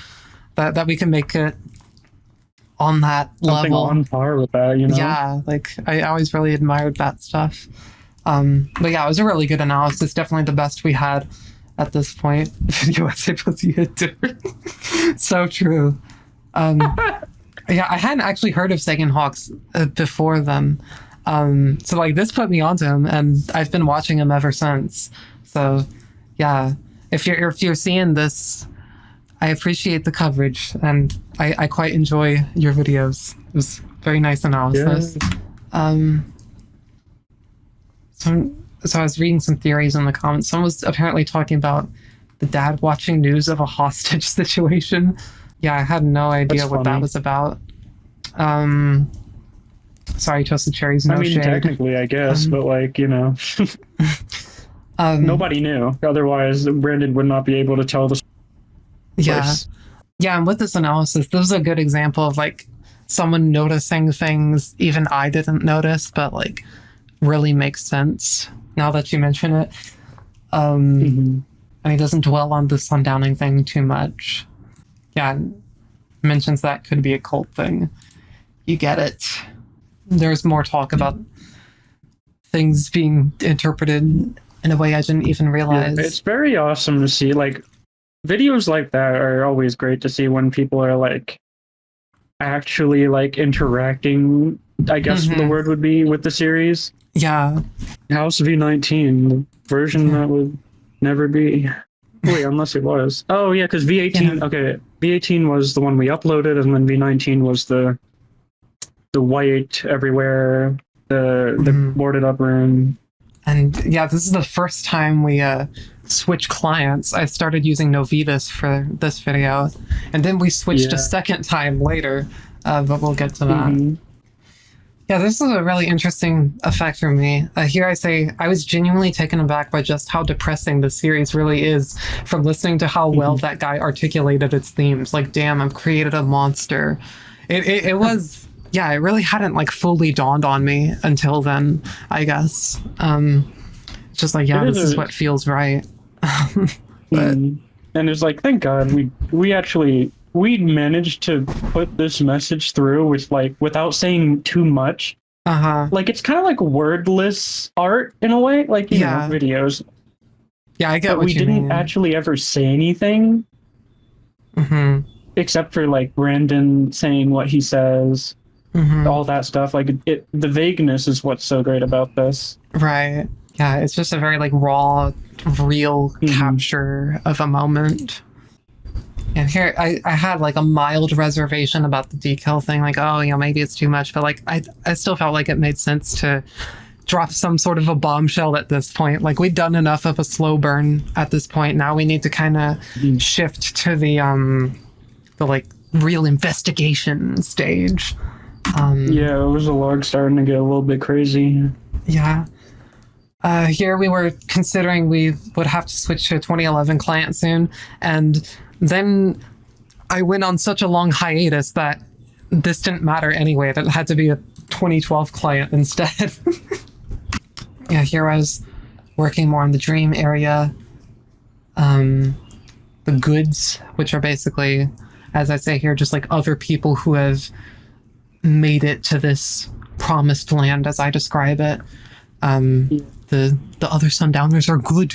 Speaker 2: that we can make it on that
Speaker 3: something
Speaker 2: level,
Speaker 3: on par with that. You know? Yeah,
Speaker 2: like I always really admired that stuff. But yeah, it was a really good analysis. Definitely the best we had at this point. Video essay pussy hit different. So true. Yeah, I hadn't actually heard of Sagan Hawks before them. So like this put me onto him, and I've been watching him ever since. So yeah, if you're seeing this, I appreciate the coverage, and I quite enjoy your videos. It was very nice analysis.
Speaker 3: Yeah.
Speaker 2: So I was reading some theories in the comments. Someone was apparently talking about the dad watching news of a hostage situation. Yeah, I had no idea what that was about. Sorry, Toasted Cherries, no shade.
Speaker 3: Technically, I guess, but like, you know, nobody knew. Otherwise, Brandon would not be able to tell the story.
Speaker 2: Yeah. Yeah, and with this analysis, this is a good example of like someone noticing things even I didn't notice, but like really makes sense now that you mention it. And he doesn't dwell on the sundowning thing too much. Yeah, mentions that could be a cult thing. You get it. There's more talk about things being interpreted in a way I didn't even realize.
Speaker 3: Yeah, it's very awesome to see. Like, videos like that are always great to see when people are like actually like interacting, I guess the word would be, with the series.
Speaker 2: Yeah.
Speaker 3: House V19, the version that would never be. Wait, unless it was. Oh yeah, because V18. Okay, V18 was the one we uploaded, and then V19 was the white everywhere, the boarded up room.
Speaker 2: And yeah, this is the first time we switch clients. I started using Novitas for this video, and then we switched a second time later, but we'll get to that. Yeah, this is a really interesting effect for me. Here I say, I was genuinely taken aback by just how depressing the series really is from listening to how well that guy articulated its themes. Like, damn, I've created a monster. It was... Yeah, it really hadn't like fully dawned on me until then, I guess. Just like, yeah, this is what feels right. But,
Speaker 3: and it's like, thank God we managed to put this message through with like without saying too much. Like, it's kind of like wordless art in a way, like you know, videos.
Speaker 2: Yeah, I get what
Speaker 3: we
Speaker 2: you mean.
Speaker 3: didn't actually ever say anything, except for like Brandon saying what he says. All that stuff, like the vagueness is what's so great about this.
Speaker 2: Right. Yeah, it's just a very like raw, real capture of a moment. And here I had like a mild reservation about the decal thing, like, oh, you know, maybe it's too much, but like I still felt like it made sense to drop some sort of a bombshell at this point. Like, we'd done enough of a slow burn at this point. Now we need to kind of shift to the like real investigation stage.
Speaker 3: Yeah, it was a log starting to get a little bit crazy.
Speaker 2: Yeah. Here we were considering we would have to switch to a 2011 client soon, and then I went on such a long hiatus that this didn't matter anyway. That had to be a 2012 client instead. Yeah, here I was working more on the dream area. The goods, which are basically, as I say here, just like other people who have made it to this promised land, as I describe it. The other sundowners are good.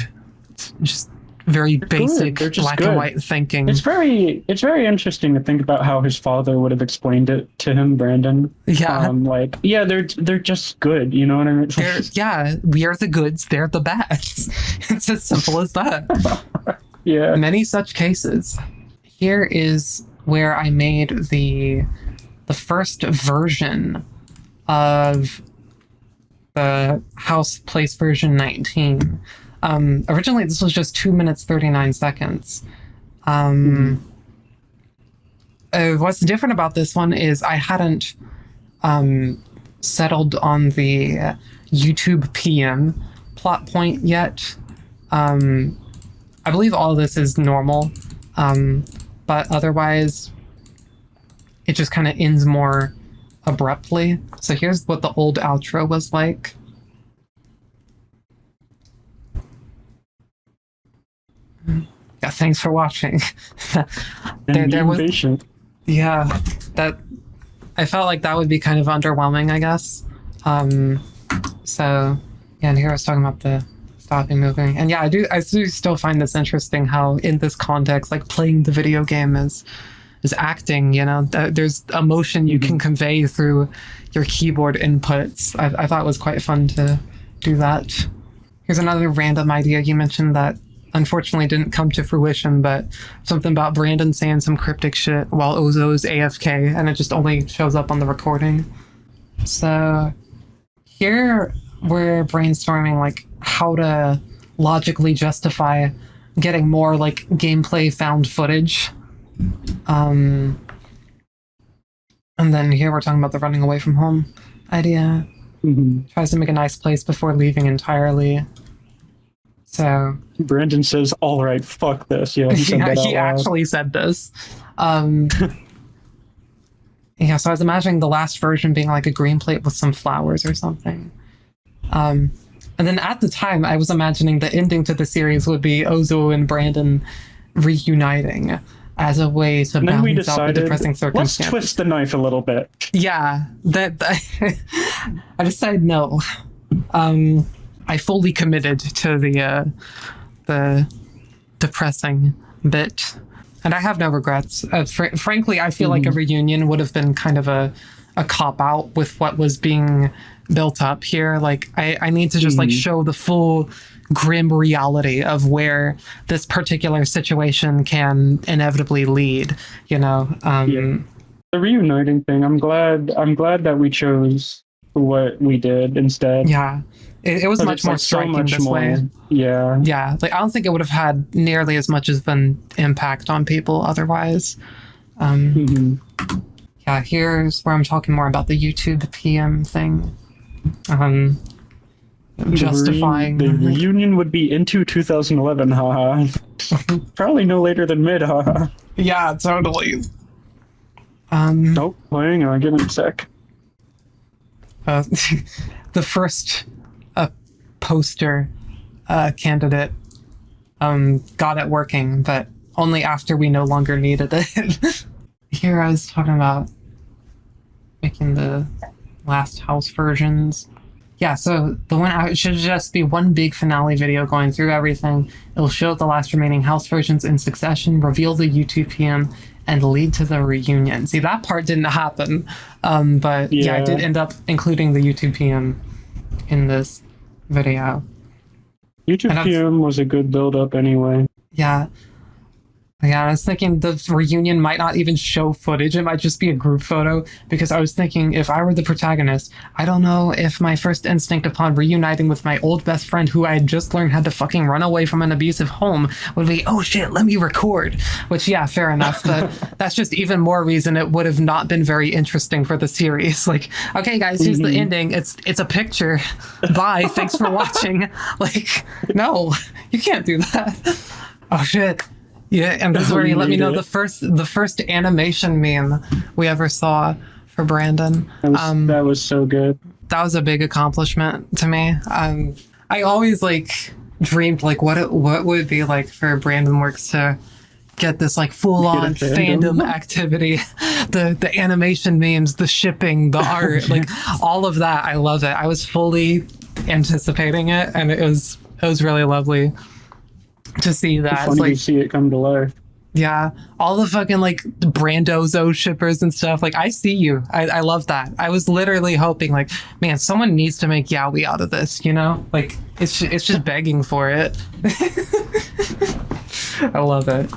Speaker 2: It's just very basic black and white thinking.
Speaker 3: It's very interesting to think about how his father would have explained it to him, Brandon.
Speaker 2: Yeah.
Speaker 3: Like, yeah, they're just good, you know what I mean?
Speaker 2: Yeah, we are the goods, they're the bads. It's as simple as that.
Speaker 3: Yeah.
Speaker 2: Many such cases. Here is where I made the first version of the House Place version 19. Originally, this was just 2 minutes, 39 seconds. What's different about this one is I hadn't settled on the YouTube PM plot point yet. I believe all of this is normal, but otherwise it just kind of ends more abruptly. So here's what the old outro was like. Yeah, thanks for watching. there was
Speaker 3: patient.
Speaker 2: Yeah, that I felt like that would be kind of underwhelming, I guess. So yeah, and here I was talking about the stopping moving, and yeah, I do still find this interesting how in this context, like playing the video game is acting, you know, there's emotion you can convey through your keyboard inputs. I thought it was quite fun to do that. Here's another random idea you mentioned that unfortunately didn't come to fruition, but something about Brandon saying some cryptic shit while Ozo's AFK, and it just only shows up on the recording. So here we're brainstorming like how to logically justify getting more like gameplay found footage. And then here we're talking about the running away from home idea. Tries to make a nice place before leaving entirely. So
Speaker 3: Brandon says, "All right, fuck this." Yeah, he said that out
Speaker 2: he
Speaker 3: loud.
Speaker 2: actually said this. Yeah, so I was imagining the last version being like a green plate with some flowers or something. And then at the time, I was imagining the ending to the series would be Ozo and Brandon reuniting as a way to
Speaker 3: And then we
Speaker 2: balance out the
Speaker 3: decided,
Speaker 2: depressing
Speaker 3: let's
Speaker 2: circumstances.
Speaker 3: twist the knife a little bit.
Speaker 2: Yeah, that I decided no. I fully committed to the depressing bit, and I have no regrets. Frankly, I feel like a reunion would have been kind of a cop out with what was being built up here. Like I need to just like show the full grim reality of where this particular situation can inevitably lead, you know.
Speaker 3: The reuniting thing, I'm glad that we chose what we did instead.
Speaker 2: Yeah, it was
Speaker 3: But
Speaker 2: much
Speaker 3: it's,
Speaker 2: more
Speaker 3: like, so
Speaker 2: striking
Speaker 3: much
Speaker 2: this
Speaker 3: more.
Speaker 2: way.
Speaker 3: Yeah.
Speaker 2: Yeah, like I don't think it would have had nearly as much of an impact on people otherwise. Yeah, here's where I'm talking more about the YouTube PM thing. Justifying
Speaker 3: the reunion would be into 2011, haha. Probably no later than mid, haha.
Speaker 2: Yeah, totally.
Speaker 3: Nope, hang on, give me a sec.
Speaker 2: The first poster candidate got it working, but only after we no longer needed it. Here I was talking about making the last house versions. Yeah, so the one out should just be one big finale video going through everything. It'll show the last remaining house versions in succession, reveal the YouTube PM, and lead to the reunion. See, that part didn't happen, but yeah, I did end up including the YouTube PM in this video.
Speaker 3: YouTube PM was a good build-up anyway.
Speaker 2: Yeah. Yeah, I was thinking the reunion might not even show footage. It might just be a group photo, because I was thinking if I were the protagonist, I don't know if my first instinct upon reuniting with my old best friend who I had just learned had to fucking run away from an abusive home would be, oh shit, let me record. Which, yeah, fair enough. But that's just even more reason it would have not been very interesting for the series. Like, okay, guys, here's the ending. It's a picture. Bye. Thanks for watching. Like, no, you can't do that. Oh shit. Yeah, and this is where you let me know the first animation meme we ever saw for Brandon.
Speaker 3: That was so good.
Speaker 2: That was a big accomplishment to me. I always like dreamed like what would it be like for Brandon Works to get this like full on fandom activity, the animation memes, the shipping, the art, like all of that. I love it. I was fully anticipating it, and it was really lovely to see that.
Speaker 3: It's funny to see it come to life.
Speaker 2: Yeah, all the fucking like Brandozo shippers and stuff. Like, I see you. I love that. I was literally hoping, like, man, someone needs to make Yowie out of this. You know, like it's just begging for it. I love it.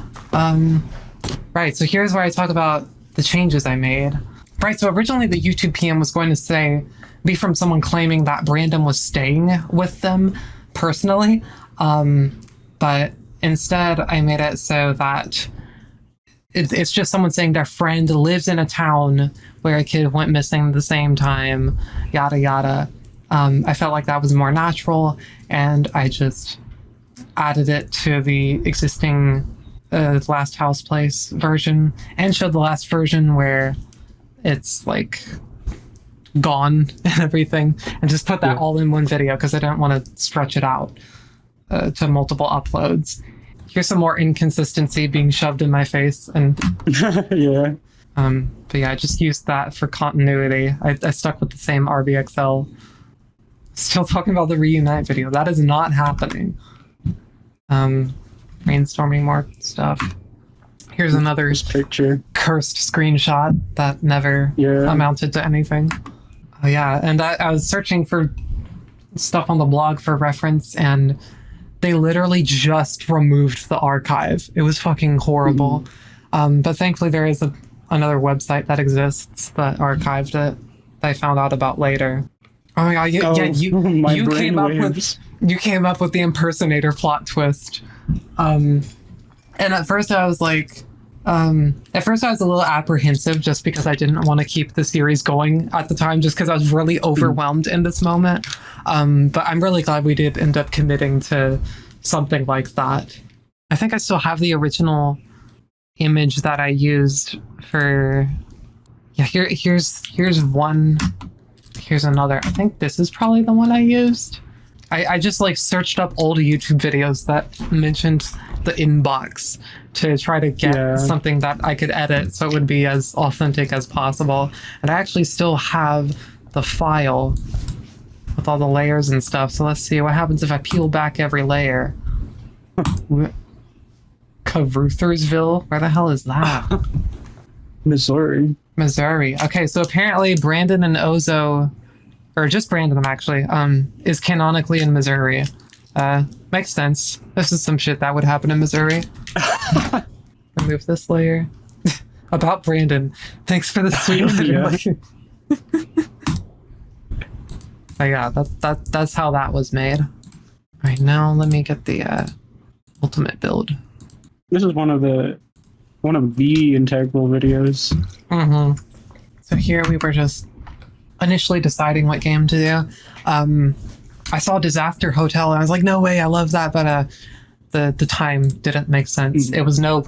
Speaker 2: Right. So here's where I talk about the changes I made. Right. So originally the YouTube PM was going to be from someone claiming that Brandon was staying with them personally. But instead, I made it so that it's just someone saying their friend lives in a town where a kid went missing at the same time, yada, yada. I felt like that was more natural, and I just added it to the existing Last House Place version, and showed the last version where it's like gone and everything, and just put that all in one video because I didn't want to stretch it out to multiple uploads. Here's some more inconsistency being shoved in my face, and
Speaker 3: yeah.
Speaker 2: But yeah, I just used that for continuity. I stuck with the same RBXL. Still talking about the reunite video. That is not happening. Brainstorming more stuff. Here's another
Speaker 3: picture.
Speaker 2: Cursed screenshot that never amounted to anything. Oh yeah, and I was searching for stuff on the blog for reference, and they literally just removed the archive. It was fucking horrible. But thankfully there is another website that exists that archived it that I found out about later. Oh my god! Yeah,
Speaker 3: my
Speaker 2: you
Speaker 3: brain
Speaker 2: came up
Speaker 3: waves.
Speaker 2: with the impersonator plot twist. And at first I was like, at first I was a little apprehensive just because I didn't want to keep the series going at the time, just because I was really overwhelmed in this moment. But I'm really glad we did end up committing to something like that. I think I still have the original image that I used for. Yeah, here's one. Here's another. I think this is probably the one I used. I just like searched up old YouTube videos that mentioned the inbox to try to get something that I could edit so it would be as authentic as possible. And I actually still have the file with all the layers and stuff. So let's see what happens if I peel back every layer. Caruthersville? Where the hell is that?
Speaker 3: Missouri.
Speaker 2: Okay, so apparently Brandon and Ozo, or just Brandon actually, is canonically in Missouri. Makes sense. This is some shit that would happen in Missouri. Remove this layer. About Brandon. Thanks for the sweet letter. Oh yeah, that's how that was made. Alright, now let me get the ultimate build.
Speaker 3: This is one of the integral videos.
Speaker 2: Mm-hmm. So here we were just initially deciding what game to do. I saw Disaster Hotel and I was like, no way, I love that, but the time didn't make sense. It was no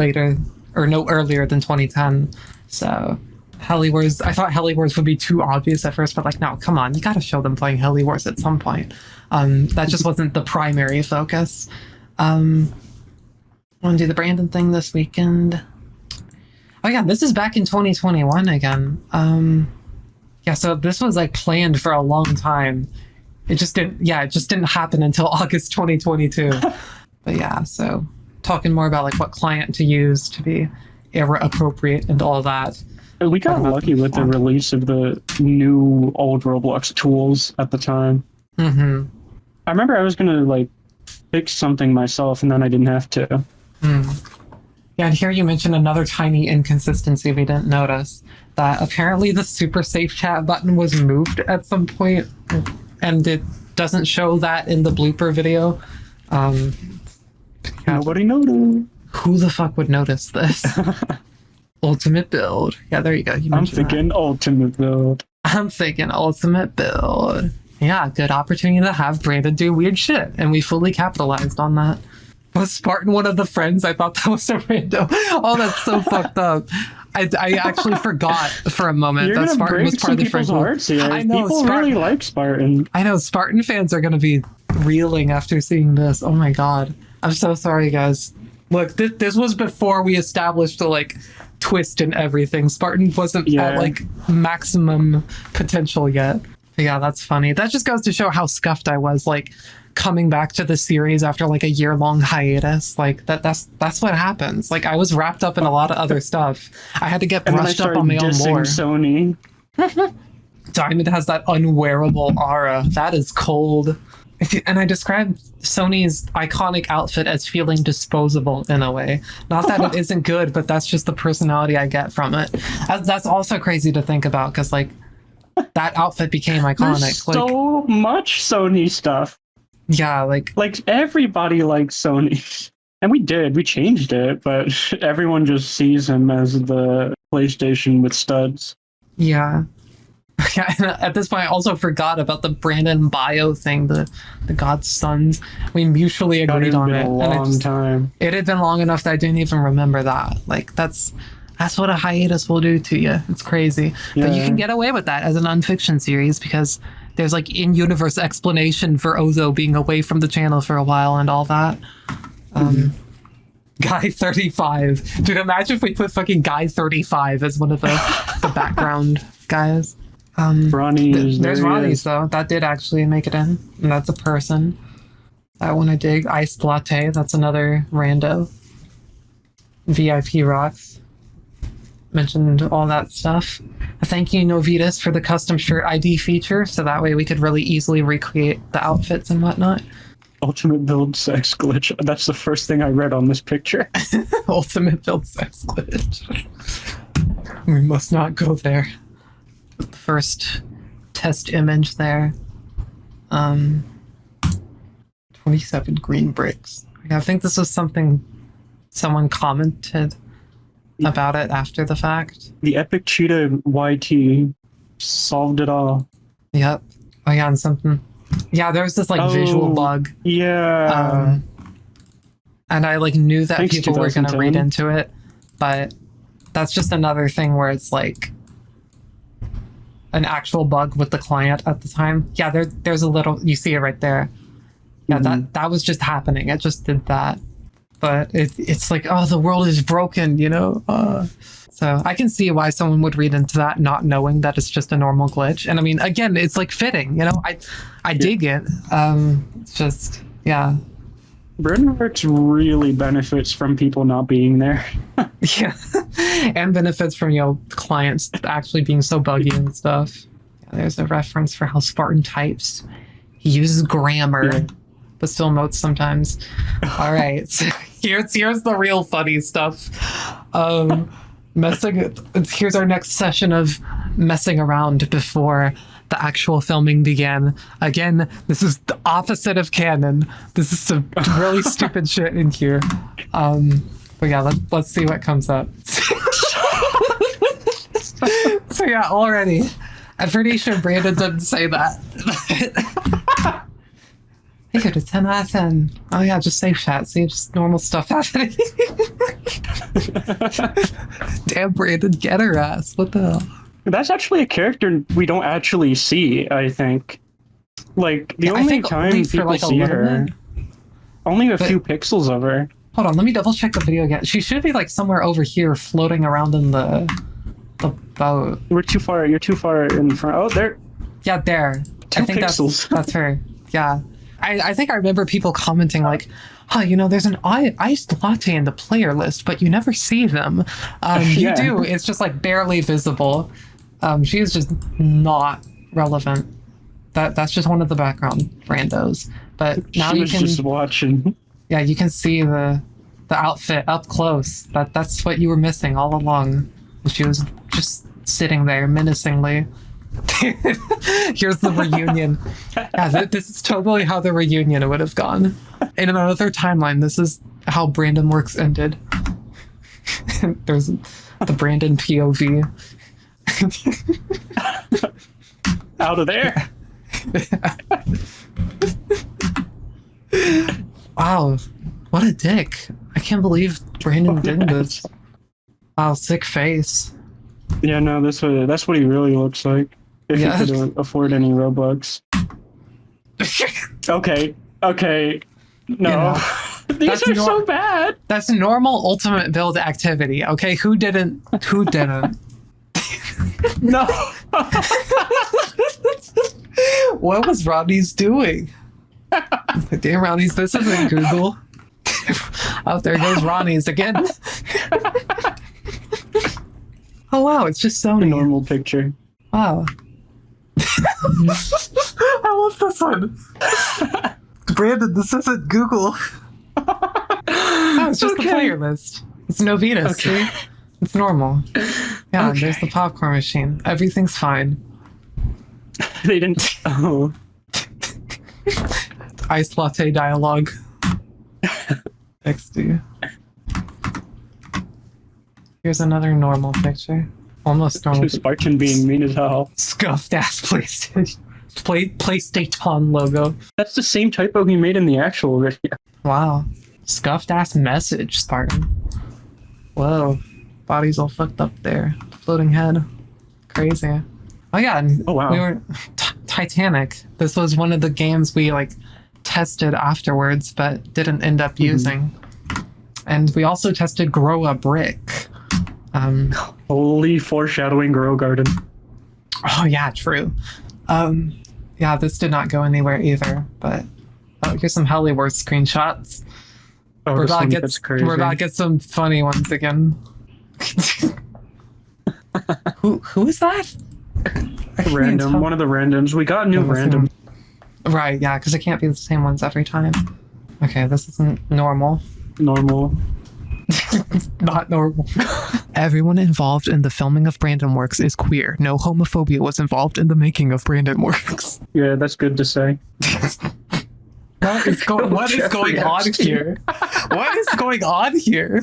Speaker 2: earlier than 2010. So Heli Wars, I thought Heli Wars would be too obvious at first, but like, no, come on, you gotta show them playing Heli Wars at some point. That just wasn't the primary focus. Want to do the Brandon thing this weekend. Oh yeah, this is back in 2021 again. Yeah, so this was like planned for a long time. It just didn't happen until August 2022. But yeah, so talking more about like what client to use to be era appropriate and all that.
Speaker 3: We got lucky with the release of the new old Roblox tools at the time.
Speaker 2: Mm-hmm.
Speaker 3: I remember I was gonna like fix something myself and then I didn't have to.
Speaker 2: Yeah, and here you mentioned another tiny inconsistency we didn't notice, that apparently the super safe chat button was moved at some point, and it doesn't show that in the blooper video.
Speaker 3: Nobody noticed.
Speaker 2: Who the fuck would notice this? Ultimate build. Yeah, there you go.
Speaker 3: I'm thinking ultimate build.
Speaker 2: I'm thinking ultimate build. Yeah, good opportunity to have Brandon do weird shit, and we fully capitalized on that. Was Spartan one of the friends? I thought that was a random. Oh, that's so fucked up. I actually forgot for a moment that Spartan was part of the friend group.
Speaker 3: I know people really like Spartan.
Speaker 2: I know Spartan fans are going to be reeling after seeing this. Oh my god. I'm so sorry, guys. Look, this was before we established the like twist and everything. Spartan wasn't at like maximum potential yet. But yeah, that's funny. That just goes to show how scuffed I was, like coming back to the series after like a year-long hiatus. Like that's what happens. Like I was wrapped up in a lot of other stuff. I had to get brushed up on my own lore.
Speaker 3: Sony.
Speaker 2: Diamond has that unwearable aura. That is cold. And I described Sony's iconic outfit as feeling disposable in a way. Not that it isn't good, but that's just the personality I get from it. That's also crazy to think about, because like that outfit became iconic.
Speaker 3: There's so much Sony stuff.
Speaker 2: Yeah, like
Speaker 3: everybody likes Sony. And we changed it, but everyone just sees him as the PlayStation with studs.
Speaker 2: Yeah. Yeah, and at this point, I also forgot about the Brandon bio thing, the God's Sons. We mutually agreed on it. It had been long enough that I didn't even remember that. Like, that's what a hiatus will do to you. It's crazy. Yeah. But you can get away with that as an unfiction series because there's like in-universe explanation for Ozo being away from the channel for a while and all that. Guy 35. Dude, imagine if we put fucking Guy 35 as one of the background guys.
Speaker 3: Ronnie
Speaker 2: there's Ronnie's though. That did actually make it in. And that's a person. That one I dig. Iced Latte. That's another rando. VIP Rocks. Mentioned all that stuff. Thank you, Novitas, for the custom shirt ID feature. So that way we could really easily recreate the outfits and whatnot.
Speaker 3: Ultimate build sex glitch. That's the first thing I read on this picture.
Speaker 2: Ultimate build sex glitch. We must not go there. The first test image there. Um, 27 green bricks. I think this was something someone commented about it after the fact.
Speaker 3: The epic cheetah YT solved it all.
Speaker 2: Yep. Oh yeah, and something. Yeah, there was this like visual bug.
Speaker 3: Yeah.
Speaker 2: And I like knew that
Speaker 3: Thanks,
Speaker 2: people were going to
Speaker 3: 2010.
Speaker 2: read into it, but that's just another thing where it's like an actual bug with the client at the time. Yeah, there's a little, you see it right there. Yeah, that was just happening. It just did that. But it's like, oh, the world is broken, you know? So I can see why someone would read into that not knowing that it's just a normal glitch. And I mean, again, it's like fitting, you know? I dig it. It's just, yeah.
Speaker 3: Brandonworks really benefits from people not being there.
Speaker 2: Yeah. And benefits from, you know, clients actually being so buggy and stuff. Yeah, there's a reference for how Spartan types. He uses grammar, but still notes sometimes. All right. So here's the real funny stuff. Here's our next session of messing around before the actual filming began. Again, this is the opposite of canon. This is some really stupid shit in here. But yeah, let's see what comes up. So yeah, already. I'm pretty sure Brandon didn't say that. Hey, go to 10 out of 10. Oh yeah, just safe chat. See, just normal stuff happening. Damn, Brandon, get her ass. What the hell?
Speaker 3: That's actually a character we don't actually see, I think. Like, the only time people see her, only a few pixels of her.
Speaker 2: Hold on, let me double check the video again. She should be like somewhere over here floating around in the boat.
Speaker 3: You're too far in front. Oh, there.
Speaker 2: Yeah, there.
Speaker 3: Two
Speaker 2: I think
Speaker 3: pixels.
Speaker 2: That's her. Yeah. I think I remember people commenting like, oh, you know, there's an iced latte in the player list, but you never see them. You do. It's just like barely visible. She is just not relevant. That's just one of the background randos. But now you can
Speaker 3: just watching.
Speaker 2: Yeah, you can see the outfit up close. That's what you were missing all along. She was just sitting there menacingly. Here's the reunion. Yeah, this is totally how the reunion would have gone. In another timeline, this is how Brandon Works ended. There's the Brandon POV.
Speaker 3: Out of there.
Speaker 2: Wow, what a dick. I can't believe Brandon did this. Wow, sick face.
Speaker 3: Yeah, no, that's what he really looks like. If he could afford any Robux. Okay. No. These are so bad.
Speaker 2: That's normal ultimate build activity, okay? Who didn't?
Speaker 3: No.
Speaker 2: What was Rodney's doing? Damn, Ronnie's, this isn't Google. Oh, there goes Ronnie's again. Oh, wow, it's just Sony.
Speaker 3: A normal picture.
Speaker 2: Wow. I love this one. Brandon, this isn't Google. Oh, it's just the player list. It's Novitas.
Speaker 3: Okay.
Speaker 2: See? It's normal. Yeah, there's the popcorn machine. Everything's fine.
Speaker 3: They didn't. Oh.
Speaker 2: Iced latte dialogue. XD. Here's another normal picture. Almost normal.
Speaker 3: Spartan being mean as hell.
Speaker 2: Scuffed ass PlayStation logo.
Speaker 3: That's the same typo he made in the actual video.
Speaker 2: Wow. Scuffed ass message, Spartan. Whoa. Body's all fucked up there. Floating head. Crazy. Oh yeah, and
Speaker 3: wow.
Speaker 2: We were Titanic. This was one of the games we like tested afterwards, but didn't end up using. And we also tested Grow a Brick.
Speaker 3: Holy foreshadowing, Grow Garden.
Speaker 2: Oh yeah, true. Yeah, this did not go anywhere either. But here's some Hollywood screenshots.
Speaker 3: Oh,
Speaker 2: we're about to get some funny ones again. Who is that?
Speaker 3: Random. One of the randoms. We got new random.
Speaker 2: Right, yeah, because it can't be the same ones every time. Okay, this isn't normal.
Speaker 3: Normal.
Speaker 2: Not normal. Everyone involved in the filming of Brandon Works is queer. No homophobia was involved in the making of Brandon Works.
Speaker 3: Yeah, that's good to say.
Speaker 2: What is going on here? What is going on here?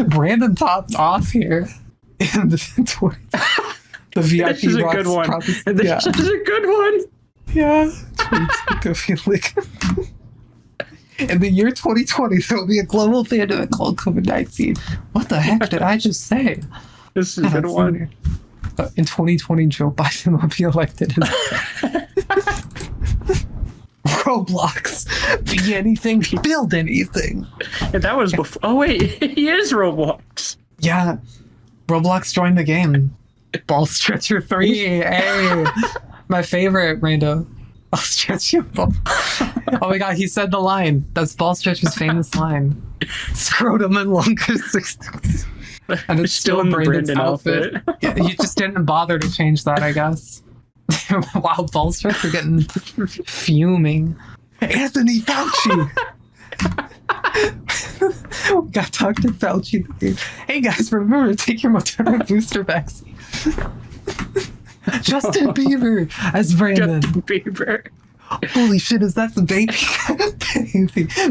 Speaker 2: Brandon popped off here. In the VIP
Speaker 3: This is a good one. This is a good one.
Speaker 2: Yeah. In the year 2020, there will be a global pandemic called COVID-19. What the heck did I just say?
Speaker 3: This is a good one.
Speaker 2: In 2020, Joe Biden will be elected. Roblox. Be anything, build anything.
Speaker 3: And that was before. Oh, wait. He is Roblox.
Speaker 2: Yeah. Roblox joined the game. Ball Stretcher 3. Hey. My favorite, Rando. I'll stretch your ball. Oh my god, he said the line. That's Ball Stretcher's famous line. Scrotum and longer 60. And it's still in Brandon's outfit. Yeah, he just didn't bother to change that, I guess. Wow, Ball Stretcher getting fuming. Anthony Fauci! We got Dr. Fauci. Hey guys, remember to take your Moderna booster vaccine. Justin Bieber as Brandon.
Speaker 3: Justin Bieber.
Speaker 2: Holy shit, is that the baby?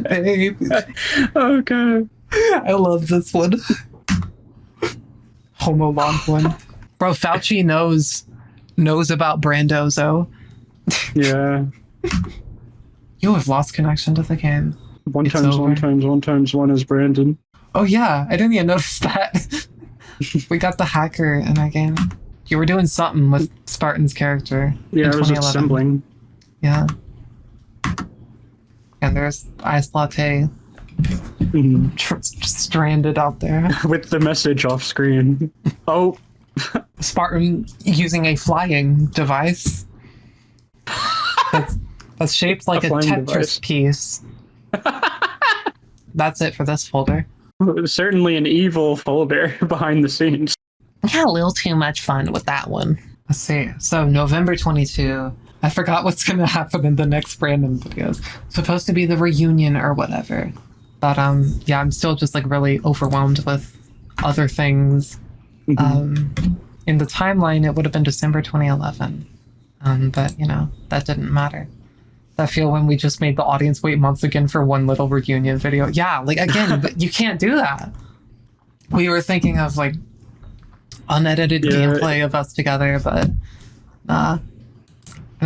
Speaker 2: baby.
Speaker 3: Oh god.
Speaker 2: I love this one. Homo long one. Bro, Fauci knows about Brandozo.
Speaker 3: Yeah.
Speaker 2: You have lost connection to the game.
Speaker 3: One times one is Brandon.
Speaker 2: Oh yeah, I didn't even notice that. We got the hacker in our game. You were doing something with Spartan's character.
Speaker 3: Yeah,
Speaker 2: in
Speaker 3: I was assembling.
Speaker 2: Yeah. And there's Ice Latte stranded out there.
Speaker 3: With the message off screen. Oh.
Speaker 2: Spartan using a flying device. That's shaped like a Tetris device. Piece. That's it for this folder.
Speaker 3: Certainly an evil folder behind the scenes.
Speaker 2: I had a little too much fun with that one. Let's see. So November 22. I forgot what's going to happen in the next Brandon videos. It's supposed to be the reunion or whatever. But yeah, I'm still just like really overwhelmed with other things. In the timeline, it would have been December 2011. But, you know, that didn't matter. I feel when we just made the audience wait months again for one little reunion video. Yeah, like, again, but you can't do that. We were thinking of, like, unedited gameplay of us together, but and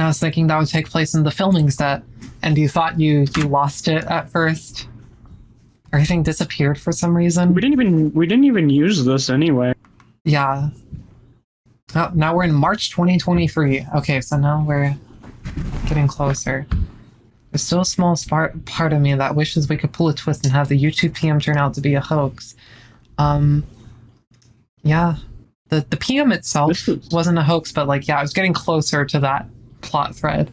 Speaker 2: I was thinking that would take place in the filming set, and you thought you lost it at first. Everything disappeared for some reason.
Speaker 3: We didn't even use this anyway.
Speaker 2: Yeah. Oh, now we're in March 2023. Okay, so now we're getting closer. There's still a small part of me that wishes we could pull a twist and have the YouTube PM turn out to be a hoax. Yeah. The PM itself wasn't a hoax, but like, yeah, I was getting closer to that plot thread.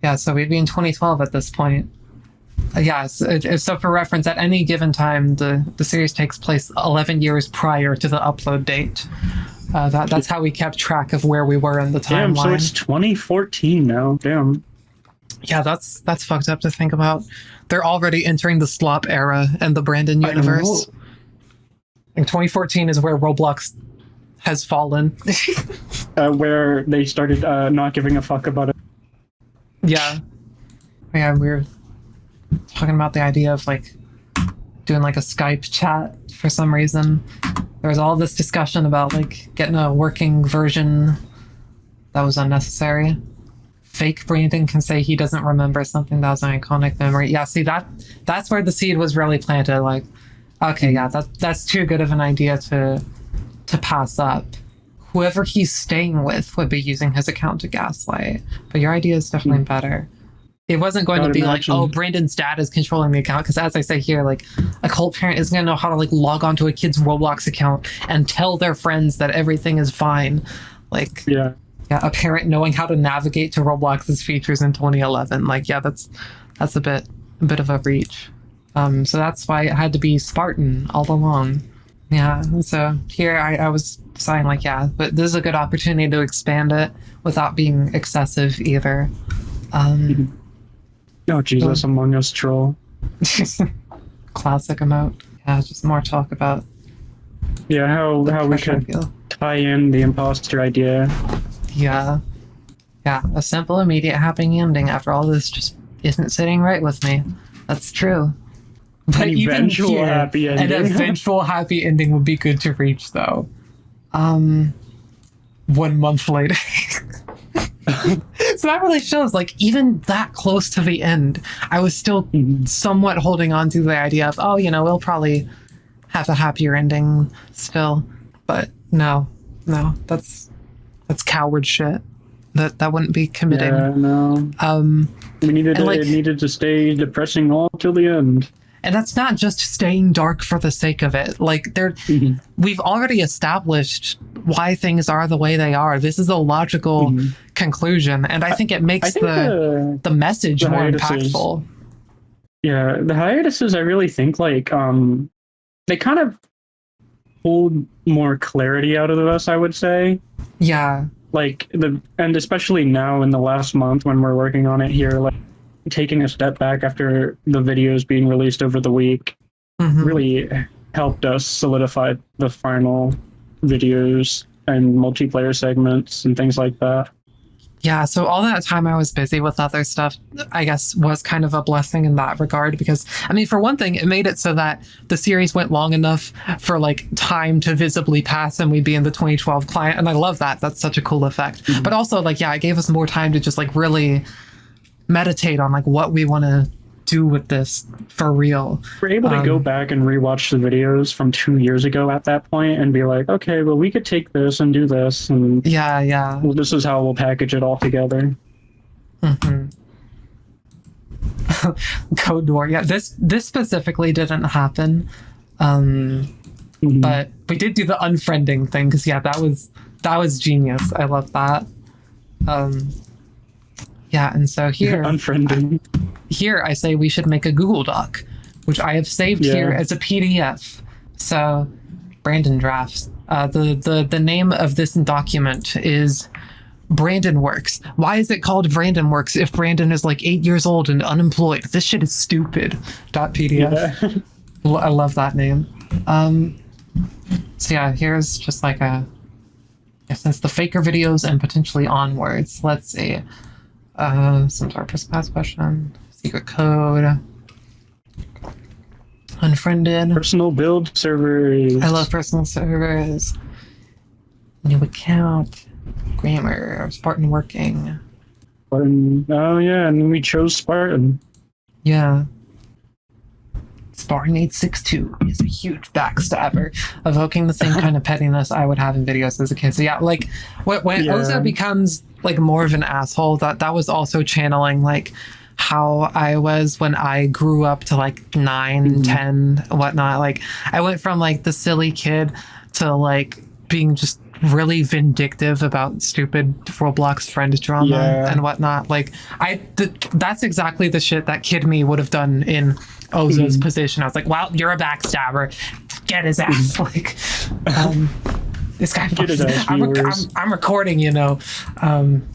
Speaker 2: Yeah, so we'd be in 2012 at this point. Yeah, so for reference, at any given time, the series takes place 11 years prior to the upload date. That's how we kept track of where we were in the timeline.
Speaker 3: Damn, so it's 2014 now. Damn.
Speaker 2: Yeah, that's fucked up to think about. They're already entering the slop era in the Brandon universe. And 2014 is where Roblox has fallen.
Speaker 3: Where they started not giving a fuck about it.
Speaker 2: Yeah. Yeah, we were talking about the idea of like doing like a Skype chat for some reason. There was all this discussion about like getting a working version. That was unnecessary. Fake Brandon can say he doesn't remember something that was an iconic memory. Yeah, see, that's where the seed was really planted. Like, okay, yeah, that's too good of an idea to pass up. Whoever he's staying with would be using his account to gaslight. But your idea is definitely better. It wasn't going to be like, oh, Brandon's dad is controlling the account. Because as I say here, like, a cult parent isn't going to know how to like log onto a kid's Roblox account and tell their friends that everything is fine. Like, yeah, a parent knowing how to navigate to Roblox's features in 2011. Like, yeah, that's a bit of a reach. So that's why it had to be Spartan all along. Yeah, so here I was saying like, yeah, but this is a good opportunity to expand it without being excessive either.
Speaker 3: Oh Jesus, Among Us troll.
Speaker 2: Classic emote. just more talk about
Speaker 3: Yeah, how we
Speaker 2: pressure I
Speaker 3: could
Speaker 2: feel.
Speaker 3: tie in the imposter idea.
Speaker 2: Yeah. Yeah, a simple, immediate, happy ending after all this just isn't sitting right with me. That's true. But
Speaker 3: An
Speaker 2: even
Speaker 3: eventual
Speaker 2: here,
Speaker 3: happy
Speaker 2: an
Speaker 3: ending.
Speaker 2: eventual happy ending would be good to reach, though. 1 month later. So that really shows, like, even that close to the end, I was still somewhat holding on to the idea of, oh, we'll probably have a happier ending still. But no, that's coward shit. That wouldn't be committing.
Speaker 3: Yeah, no. We needed it needed to stay depressing all till the end.
Speaker 2: And that's not just staying dark for the sake of it. Like we've already established why things are the way they are. This is a logical conclusion, and I think it makes the message more impactful.
Speaker 3: Yeah, the hiatuses, I really think they kind of hold more clarity out of us, I would say.
Speaker 2: Yeah.
Speaker 3: And especially now in the last month when we're working on it here, like taking a step back after the videos being released over the week really helped us solidify the final videos and multiplayer segments and things like that.
Speaker 2: Yeah, so all that time I was busy with other stuff, I guess, was kind of a blessing in that regard because, I mean, for one thing, it made it so that the series went long enough for, like, time to visibly pass and we'd be in the 2012 client, and I love that. That's such a cool effect. But also, like, yeah, it gave us more time to just, like, really meditate on, like, what we want to do with this for real.
Speaker 3: We're able to go back and rewatch the videos from 2 years ago at that point and be like, okay, well, we could take this and do this, and
Speaker 2: yeah,
Speaker 3: well, this is how we'll package it all together.
Speaker 2: Code War, yeah, this specifically didn't happen, but we did do the unfriending thing because yeah, that was genius. I love that. Yeah, and so here
Speaker 3: unfriending.
Speaker 2: Here I say we should make a Google Doc, which I have saved here as a PDF. So, Brandon drafts. The name of this document is Brandon Works. Why is it called Brandon Works if Brandon is like 8 years old and unemployed? This shit is stupid. .pdf. Yeah. I love that name. So yeah, here's just like since the faker videos and potentially onwards. Let's see. Some sort of person class question. Secret code. Unfriended.
Speaker 3: Personal build servers.
Speaker 2: I love personal servers. New account. Grammar. Spartan working.
Speaker 3: Spartan. Oh yeah, and we chose Spartan.
Speaker 2: Yeah. Spartan 862 is a huge backstabber, evoking the same kind of pettiness I would have in videos as a kid. So yeah, like when Oza becomes like more of an asshole, that was also channeling like how I was when I grew up to like 9, 10, whatnot. Like I went from like the silly kid to like being just really vindictive about stupid Roblox friend drama and whatnot. Like that's exactly the shit that kid me would have done in Oza's position. I was like, well, you're a backstabber. Get his ass. Like, this guy. I'm recording, you know.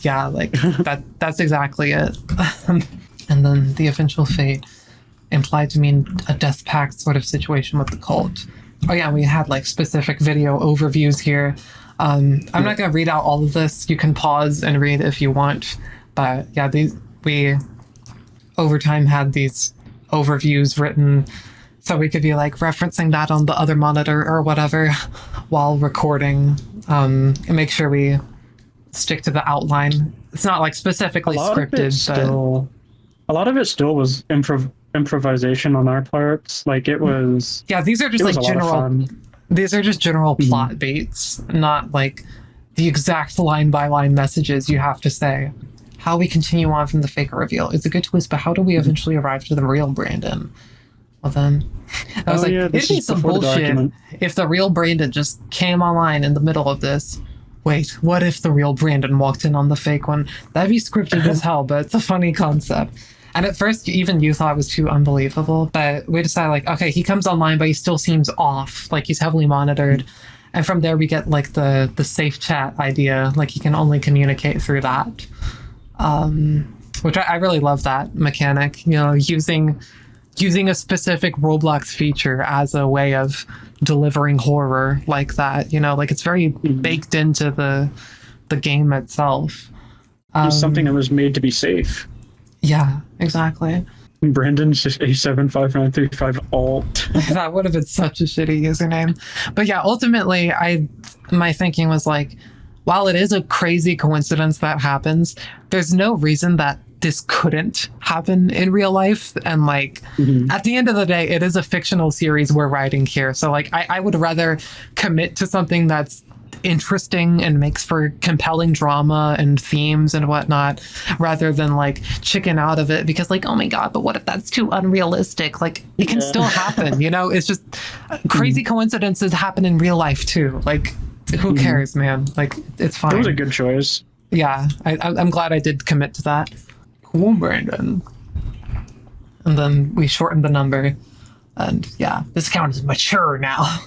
Speaker 2: Yeah, like that's exactly it. And then the eventual fate implied to mean a death pact sort of situation with the cult. Oh yeah, we had like specific video overviews here. I'm not gonna read out all of this. You can pause and read if you want. But yeah, we over time had these overviews written so we could be like referencing that on the other monitor or whatever while recording, and make sure we stick to the outline. It's not like specifically scripted, but
Speaker 3: a lot of it still was improvisation on our parts. Like it was.
Speaker 2: Yeah, these are just like general. These are just general plot beats, not like the exact line by line messages you have to say. How we continue on from the faker reveal is a good twist, but how do we eventually arrive to the real Brandon? Well then, I was it'd be some bullshit if the real Brandon just came online in the middle of this. Wait, what if the real Brandon walked in on the fake one? That'd be scripted as hell, but it's a funny concept. And at first, even you thought it was too unbelievable, but we decided like, okay, he comes online, but he still seems off. Like he's heavily monitored. And from there, we get like the safe chat idea. Like he can only communicate through that. Which I really love that mechanic, you know, using using a specific Roblox feature as a way of delivering horror like that. Like it's very baked into the game itself.
Speaker 3: It's something that was made to be safe.
Speaker 2: Yeah, exactly.
Speaker 3: Brandon's just A75935 alt.
Speaker 2: That would have been such a shitty username. But yeah, ultimately, my thinking was like, while it is a crazy coincidence that happens, there's no reason that this couldn't happen in real life. And like, at the end of the day, it is a fictional series we're writing here. So like, I would rather commit to something that's interesting and makes for compelling drama and themes and whatnot, rather than like chicken out of it because like, oh my god, but what if that's too unrealistic? Like it can still happen, it's just crazy coincidences happen in real life too. Like who cares, man? Like it's fine.
Speaker 3: It was a good choice.
Speaker 2: Yeah, I'm glad I did commit to that. Cool, Brandon. And then we shortened the number, and yeah, this account is mature now.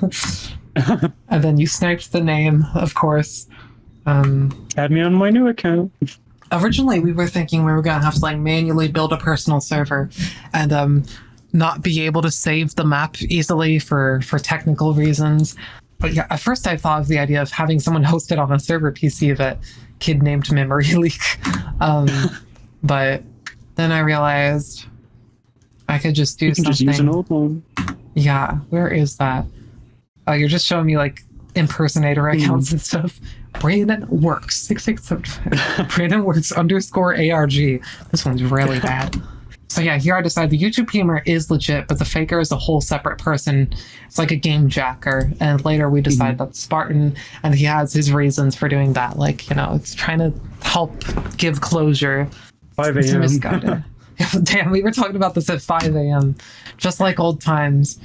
Speaker 2: And then you sniped the name, of course.
Speaker 3: Add me on my new account.
Speaker 2: Originally, we were thinking we were going to have to like manually build a personal server and not be able to save the map easily for technical reasons. But yeah, at first I thought of the idea of having someone host it on a server PC that kid named Memory Leak. But then I realized I could just do something.
Speaker 3: Just use an old one.
Speaker 2: Yeah, where is that? Oh, you're just showing me like impersonator accounts and stuff. Brandon Works 667. Brandon Works _ARG. This one's really bad. So yeah, here I decided the YouTube humor is legit, but the faker is a whole separate person. It's like a game jacker. And later we decide that's Spartan, and he has his reasons for doing that. Like, it's trying to help give closure.
Speaker 3: 5
Speaker 2: It's
Speaker 3: a.m.
Speaker 2: misguided. Damn, we were talking about this at 5 a.m. Just like old times.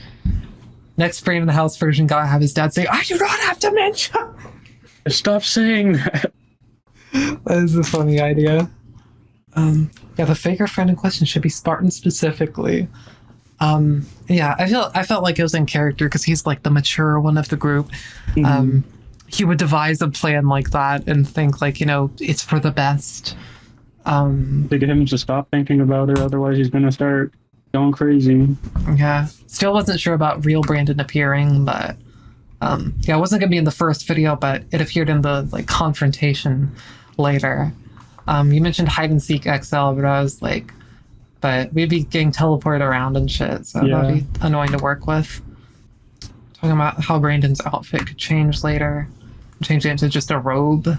Speaker 2: Next Brain in the House version gotta have his dad say, I do not have dementia!
Speaker 3: Stop saying that.
Speaker 2: That is a funny idea. Yeah, the faker friend in question should be Spartan specifically. Yeah, I felt like it was in character because he's like the mature one of the group. He would devise a plan like that and think like, it's for the best.
Speaker 3: To get him to stop thinking about it, otherwise he's gonna start going crazy.
Speaker 2: Yeah, still wasn't sure about real Brandon appearing, but yeah, it wasn't gonna be in the first video, but it appeared in the like confrontation later. You mentioned hide and seek XL, but I was like, but we'd be getting teleported around and shit, so that'd be annoying to work with. Talking about how Brandon's outfit could change later, change it into just a robe.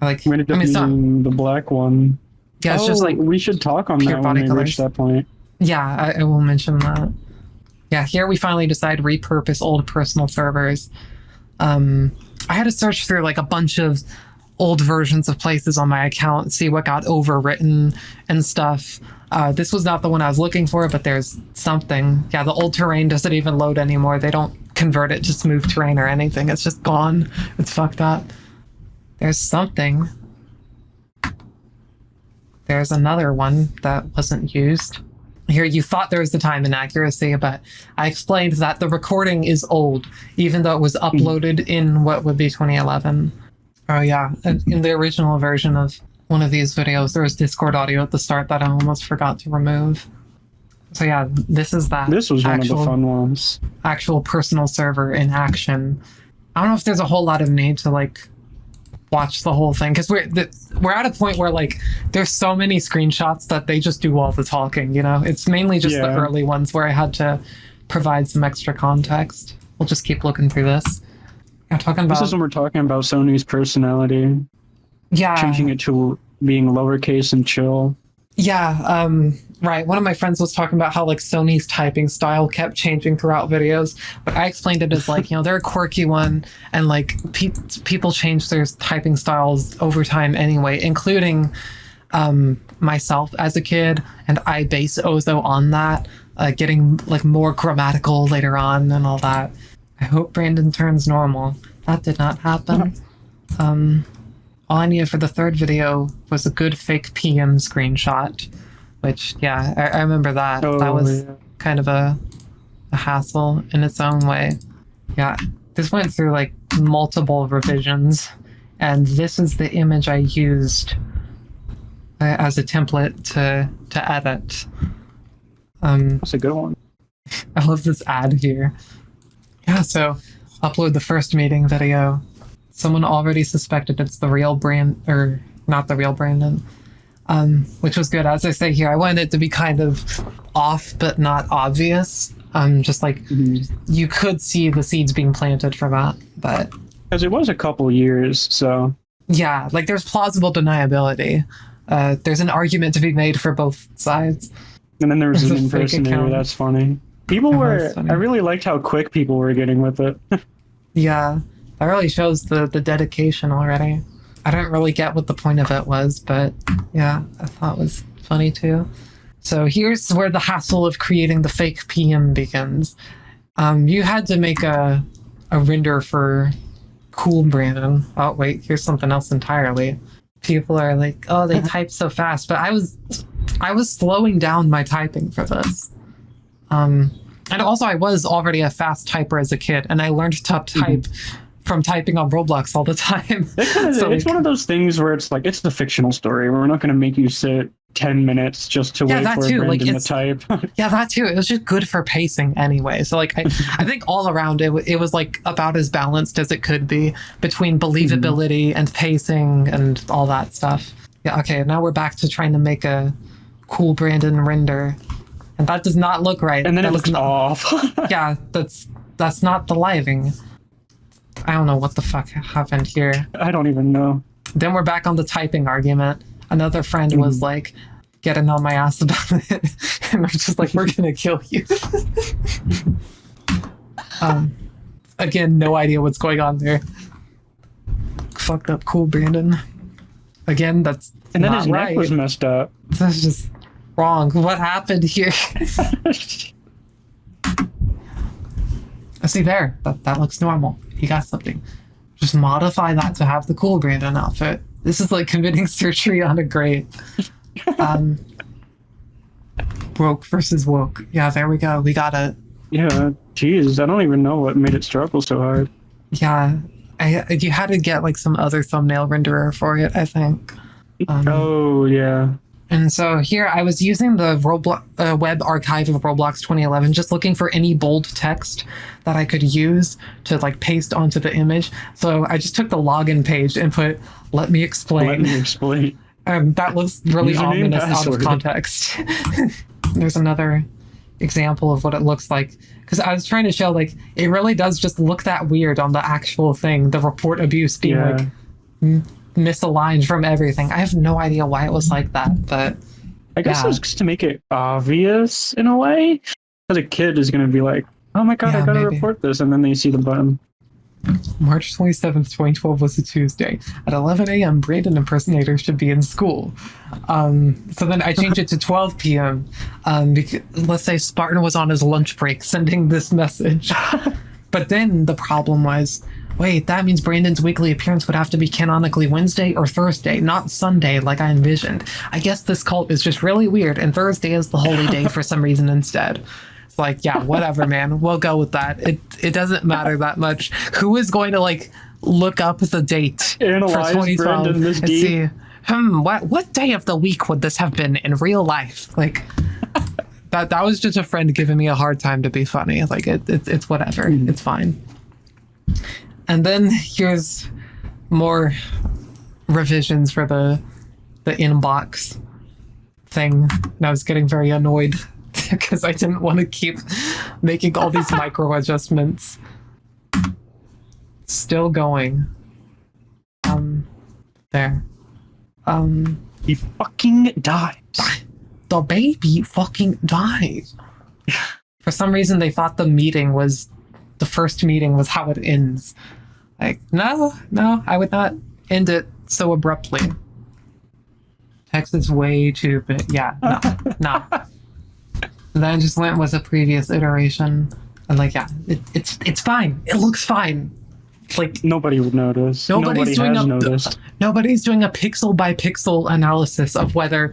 Speaker 2: Like,
Speaker 3: We ended up using the black one.
Speaker 2: Yeah, it's just like
Speaker 3: we should talk on that when we reach that point.
Speaker 2: Yeah, I will mention that. Yeah, here we finally decide to repurpose old personal servers. I had to search through like a bunch of old versions of places on my account, see what got overwritten and stuff. This was not the one I was looking for, but there's something. Yeah, the old terrain doesn't even load anymore. They don't convert it to smooth terrain or anything. It's just gone. It's fucked up. There's something. There's another one that wasn't used. Here, you thought there was the time inaccuracy, but I explained that the recording is old, even though it was uploaded in what would be 2011. Oh yeah, in the original version of one of these videos, there was Discord audio at the start that I almost forgot to remove. So yeah, this is that.
Speaker 3: This was one of the fun ones.
Speaker 2: Actual personal server in action. I don't know if there's a whole lot of need to like watch the whole thing, because we're at a point where like there's so many screenshots that they just do all the talking. It's mainly just the early ones where I had to provide some extra context. We'll just keep looking through this.
Speaker 3: This is when we're talking about Sony's personality.
Speaker 2: Yeah,
Speaker 3: changing it to being lowercase and chill.
Speaker 2: Yeah, right. One of my friends was talking about how like Sony's typing style kept changing throughout videos, but I explained it as like, they're a quirky one, and like people change their typing styles over time anyway, including myself as a kid, and I base Ozo on that, getting like more grammatical later on and all that. I hope Brandon turns normal. That did not happen. All I needed for the third video was a good fake PM screenshot, which, yeah, I remember that. That was kind of a hassle in its own way. Yeah, this went through like multiple revisions, and this is the image I used as a template to edit.
Speaker 3: That's a good one.
Speaker 2: I love this ad here. Yeah, so upload the first meeting video. Someone already suspected it's the real brand, or not the real Brandon, which was good. As I say here, I wanted it to be kind of off, but not obvious. Just like you could see the seeds being planted for that, but
Speaker 3: Because it was a couple years, so
Speaker 2: yeah, like there's plausible deniability. There's an argument to be made for both sides.
Speaker 3: and then there was
Speaker 2: There's
Speaker 3: an
Speaker 2: a fake
Speaker 3: impersonator.
Speaker 2: account.
Speaker 3: That's funny. People
Speaker 2: Oh,
Speaker 3: were.
Speaker 2: that's funny.
Speaker 3: I really liked how quick people were getting with it.
Speaker 2: Yeah, that really shows the dedication already. I don't really get what the point of it was, but yeah, I thought it was funny too. So here's where the hassle of creating the fake PM begins. You had to make a render for Cool Brandon. Oh wait, here's something else entirely. People are like, oh, they type so fast, but I was slowing down my typing for this. And also I was already a fast typer as a kid, and I learned to type from typing on Roblox all the time.
Speaker 3: It's one of those things where it's like, it's a fictional story. We're not going to make you sit 10 minutes just to wait
Speaker 2: that
Speaker 3: for
Speaker 2: too, like,
Speaker 3: Brandon to type.
Speaker 2: Yeah, that too. It was just good for pacing anyway. So like, I think all around it was like about as balanced as it could be between believability and pacing and all that stuff. Yeah. Okay. Now we're back to trying to make a cool Brandon render, and that does not look right.
Speaker 3: And then
Speaker 2: that
Speaker 3: it looks off.
Speaker 2: Yeah, that's not the lighting. I don't know what the fuck happened here.
Speaker 3: I don't even know. Then
Speaker 2: We're back on the typing argument. Another friend was like getting on my ass about it, and I'm just like, we're gonna kill you. Again, no idea what's going on there. Fucked up cool Brandon. Again, that's
Speaker 3: And then
Speaker 2: not
Speaker 3: his
Speaker 2: right.
Speaker 3: neck was messed up.
Speaker 2: That's just wrong. What happened here? See there, that looks normal. You got something. Just modify that to have the cool Brandon outfit. This is like committing surgery on a grave. Broke versus woke. Yeah, there we go. We got it.
Speaker 3: Yeah, geez, I don't even know what made it struggle so hard.
Speaker 2: Yeah, you had to get like some other thumbnail renderer for it, I think.
Speaker 3: Oh, yeah.
Speaker 2: And so here I was using the web archive of Roblox 2011, just looking for any bold text that I could use to like paste onto the image. So I just took the login page and put, let me explain.
Speaker 3: Let me explain.
Speaker 2: That looks really
Speaker 3: Username,
Speaker 2: ominous out of
Speaker 3: password.
Speaker 2: context. There's another example of what it looks like. Because I was trying to show like, it really does just look that weird on the actual thing, the report abuse being like misaligned from everything. I have no idea why it was like that, but
Speaker 3: I guess it was just to make it obvious in a way. Because a kid is going to be like, oh my god,
Speaker 2: Yeah,
Speaker 3: I gotta
Speaker 2: maybe.
Speaker 3: report this. And then they see the button.
Speaker 2: March 27th, 2012 was a Tuesday. At 11 a.m., Brandon impersonators should be in school. So then I changed it to 12 p.m. Because, let's say Spartan was on his lunch break sending this message. But then the problem was, wait, that means Brandon's weekly appearance would have to be canonically Wednesday or Thursday, not Sunday like I envisioned. I guess this cult is just really weird, and Thursday is the holy day for some reason instead. It's like, yeah, whatever, man. We'll go with that. It doesn't matter that much. Who is going to like look up the date
Speaker 3: Analyze
Speaker 2: for 2012
Speaker 3: Brandon this
Speaker 2: and
Speaker 3: deep.
Speaker 2: see, what day of the week would this have been in real life? Like that was just a friend giving me a hard time to be funny. Like it's whatever. It's fine. And then here's more revisions for the inbox thing. And I was getting very annoyed because I didn't want to keep making all these micro adjustments. Still going. There.
Speaker 3: He fucking dies.
Speaker 2: The baby fucking died. For some reason, they thought the first meeting was how it ends. Like, no, I would not end it so abruptly. Text is way too big. Yeah, no. And then I just went with a previous iteration. And like, yeah, it's fine. It looks fine. Like
Speaker 3: Nobody would notice.
Speaker 2: Nobody's
Speaker 3: Nobody
Speaker 2: doing
Speaker 3: has
Speaker 2: a-
Speaker 3: noticed.
Speaker 2: nobody's doing a pixel by pixel analysis of whether,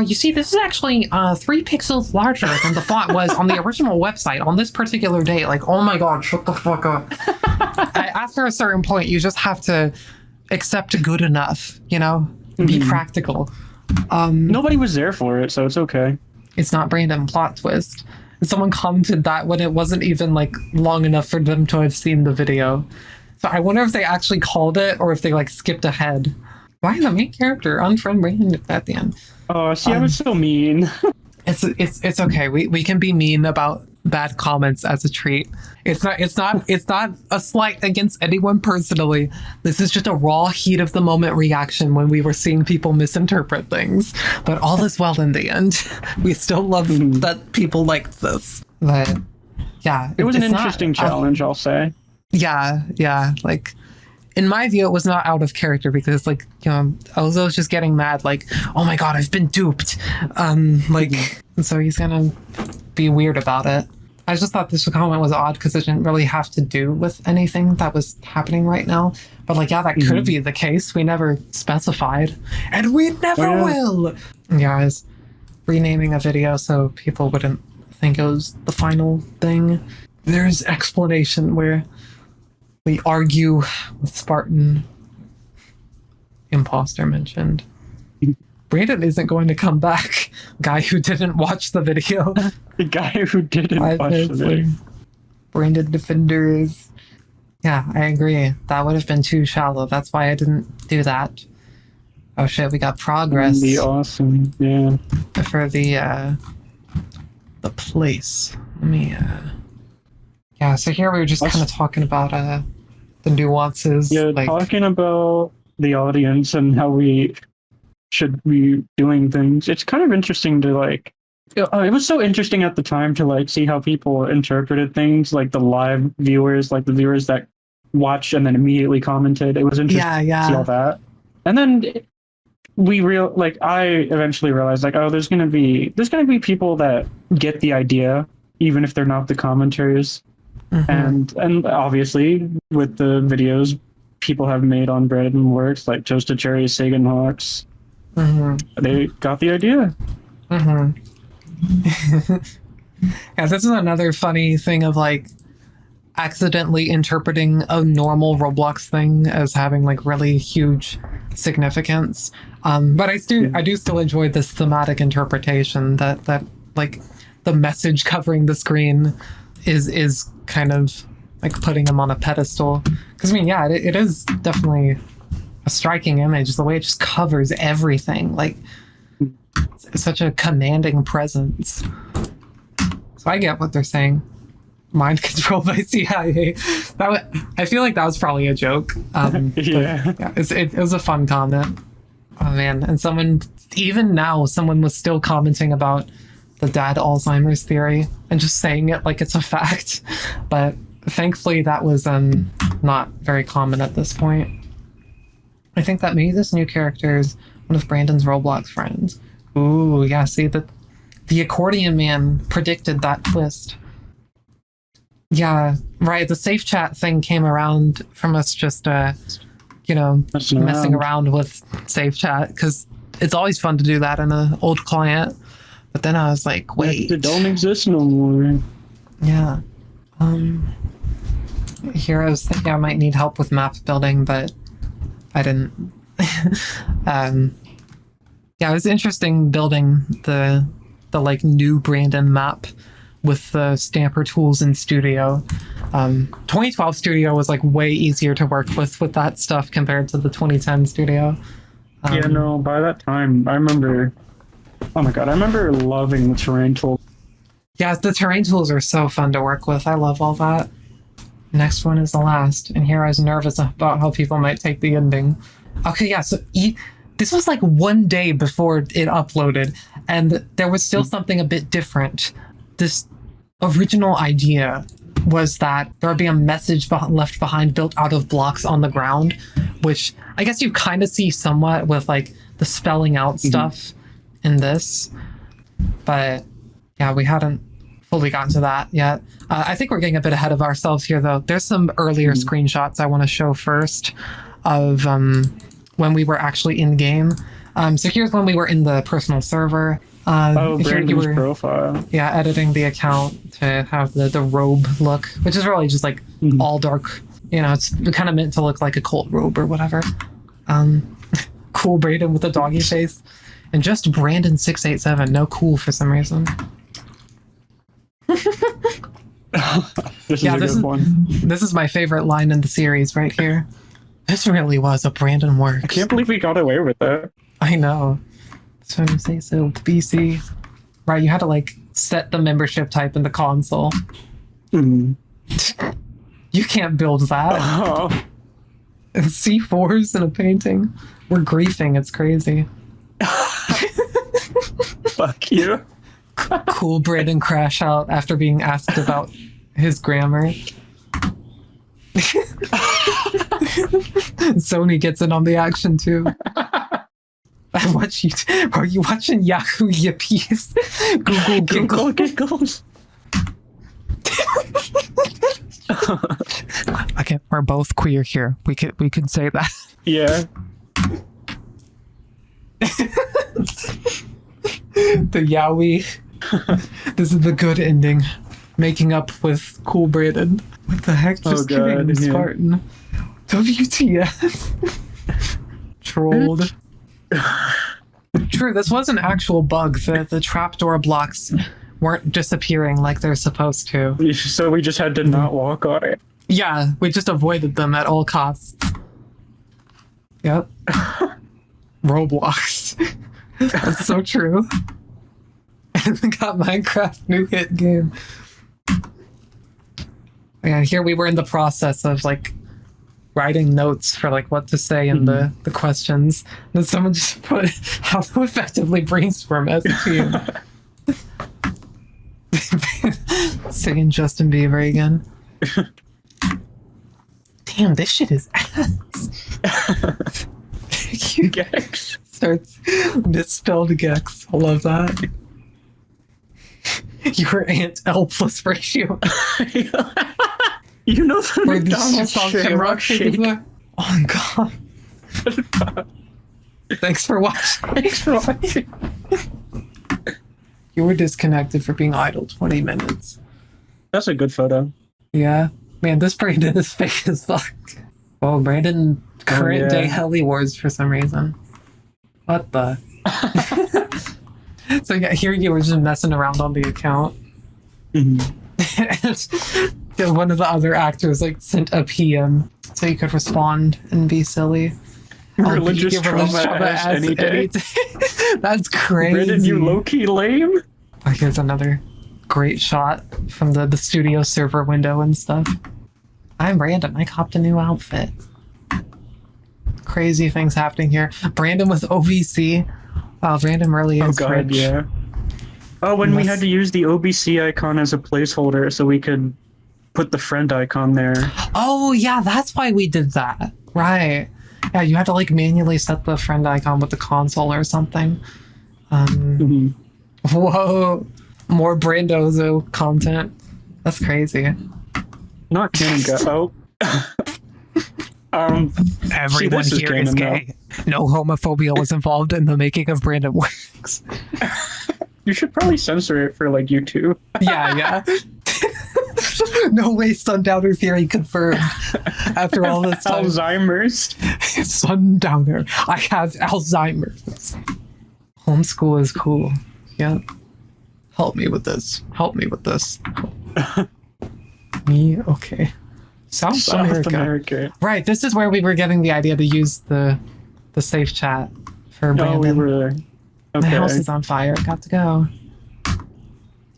Speaker 2: you see, this is actually 3 pixels larger than the font was on the original website on this particular date. Like, oh my god, shut the fuck up. After a certain point, you just have to accept good enough, be practical.
Speaker 3: Nobody was there for it, so it's okay.
Speaker 2: it's not Brandon, plot twist. And someone commented that when it wasn't even like long enough for them to have seen the video. So I wonder if they actually called it or if they like skipped ahead. Why the main character unfriend Brandon at the end?
Speaker 3: Oh, see, I was so mean.
Speaker 2: It's okay. We can be mean about bad comments as a treat. It's not a slight against anyone personally. This is just a raw heat of the moment reaction when we were seeing people misinterpret things. But all is well in the end. We still love that people liked this. But yeah,
Speaker 3: it was an interesting challenge, I'll say.
Speaker 2: Yeah. Like, in my view, it was not out of character because, like, you know, Ozo's just getting mad, like, oh my god, I've been duped. So he's gonna be weird about it. I just thought this comment was odd because it didn't really have to do with anything that was happening right now. But, like, yeah, that could be the case. We never specified. And we never will! Yeah, I was renaming a video so people wouldn't think it was the final thing. There's explanation where we argue with Spartan. Imposter mentioned. Brandon isn't going to come back. Guy who didn't watch the video.
Speaker 3: The guy who didn't watch the video.
Speaker 2: Brandon Defender is... Yeah, I agree. That would have been too shallow. That's why I didn't do that. Oh shit, we got progress.
Speaker 3: That'd be awesome, yeah.
Speaker 2: For the place. Let me... Yeah, so here we were just kind of talking about the nuances.
Speaker 3: Yeah,
Speaker 2: like,
Speaker 3: talking about the audience and how we should be doing things. It's kind of interesting to like. It was so interesting at the time to like see how people interpreted things, like the live viewers, like the viewers that watched and then immediately commented. It was interesting to see all that. And then I eventually realized like, oh, there's gonna be people that get the idea, even if they're not the commenters. And obviously with the videos people have made on Brandon Works, like Toasted Cherries, Sagan Hawks, they got the idea.
Speaker 2: Yeah, this is another funny thing of like accidentally interpreting a normal Roblox thing as having like really huge significance. But I do still enjoy this thematic interpretation that like the message covering the screen is kind of like putting him on a pedestal. Because I mean, yeah, it is definitely a striking image. The way it just covers everything, like it's such a commanding presence. So I get what they're saying. Mind control by CIA. I feel like that was probably a joke. It was a fun comment. Oh man, and even now, someone was still commenting about the dad Alzheimer's theory and just saying it like it's a fact. But thankfully that was not very common at this point. I think that maybe this new character is one of Brandon's Roblox friends. Ooh, yeah, see, the accordion man predicted that twist. Yeah, right, the safe chat thing came around from us just, messing around with safe chat, because it's always fun to do that in an old client. But then I was like, wait.
Speaker 3: It don't exist no more.
Speaker 2: Yeah. Here I was thinking I might need help with map building, but I didn't. Yeah, it was interesting building the like new Brandon map with the stamper tools in Studio. 2012 Studio was like way easier to work with that stuff compared to the 2010 Studio.
Speaker 3: By that time, I remember loving the terrain tools.
Speaker 2: Yeah, the terrain tools are so fun to work with. I love all that. Next one is the last. And here I was nervous about how people might take the ending. Okay, yeah, so this was like one day before it uploaded, and there was still something a bit different. This original idea was that there would be a message left behind built out of blocks on the ground, which I guess you kind of see somewhat with like the spelling out stuff in this. But yeah, we hadn't fully gotten to that yet. I think we're getting a bit ahead of ourselves here, though. There's some earlier screenshots I want to show first of when we were actually in game. So here's when we were in the personal server.
Speaker 3: Brandon's profile.
Speaker 2: Yeah, editing the account to have the robe look, which is really just like all dark. It's kind of meant to look like a cult robe or whatever. Cool Brayden with a doggy face. And just Brandon687, no cool for some reason.
Speaker 3: This is a good one.
Speaker 2: This is my favorite line in the series right here. This really was a Brandon Works.
Speaker 3: I can't believe we got away with that.
Speaker 2: I know. So to say so, BC. Right, you had to like set the membership type in the console.
Speaker 3: Mm.
Speaker 2: You can't build that.
Speaker 3: Oh.
Speaker 2: C4s in a painting. We're griefing, it's crazy.
Speaker 3: Fuck you.
Speaker 2: Cool Brandon crash out after being asked about his grammar. Sony gets in on the action too. I watch you. Are you watching Yahoo Yippies? Google
Speaker 3: giggles.
Speaker 2: Okay, we're both queer here. We can say that.
Speaker 3: Yeah.
Speaker 2: The Yowie. This is the good ending. Making up with Cool Brandon. What the heck? Just kidding,
Speaker 3: yeah.
Speaker 2: Spartan. WTF. Trolled. True, this was an actual bug. The trapdoor blocks weren't disappearing like they're supposed to.
Speaker 3: So we just had to not walk on it.
Speaker 2: Yeah, we just avoided them at all costs. Yep. Roblox. That's so true. And we got Minecraft new hit game. Yeah, here we were in the process of like writing notes for like what to say in the questions. And then someone just put how to effectively brainstorm as a team. Singing Justin Bieber again. Damn, this shit is ass.
Speaker 3: Gex.
Speaker 2: Starts misspelled Gex. I love that. Your Aunt L plus ratio.
Speaker 3: You know the
Speaker 2: Wait,
Speaker 3: McDonald's Shamrock Shake.
Speaker 2: Oh god. Thanks for watching.
Speaker 3: Thanks for watching.
Speaker 2: You were disconnected for being idle 20 minutes.
Speaker 3: That's a good photo.
Speaker 2: Yeah. Man, this Brandon is fake as fuck. Oh, Brandon current day Heli Wars for some reason. What the? So yeah, here you were just messing around on the account. And one of the other actors like sent a PM so you could respond and be silly.
Speaker 3: Religious trauma as any day.
Speaker 2: That's crazy.
Speaker 3: Brandon, you low-key lame?
Speaker 2: Oh, here's another great shot from the studio server window and stuff. I'm Brandon. I copped a new outfit. Crazy things happening here. Brandon with OVC. Wow, Brandon really is rich.
Speaker 3: Yeah. Oh, when we had to use the OBC icon as a placeholder so we could put the friend icon there.
Speaker 2: Oh, yeah, that's why we did that. Right. Yeah, you had to like manually set the friend icon with the console or something. Whoa. More Brandozo content. That's crazy.
Speaker 3: Not canon go. Oh.
Speaker 2: Everyone here is gay. No homophobia was involved in the making of Brandon Works.
Speaker 3: You should probably censor it for like YouTube.
Speaker 2: Yeah. No way, Sundowner theory confirmed. After all this time.
Speaker 3: Alzheimer's.
Speaker 2: Sundowner. I have Alzheimer's. Homeschool is cool. Yeah. Help me with this. Me? Okay. South America. Right, this is where we were getting the idea to use the safe chat for Brandon.
Speaker 3: Oh, we were there. Okay.
Speaker 2: My house is on fire. Got to go.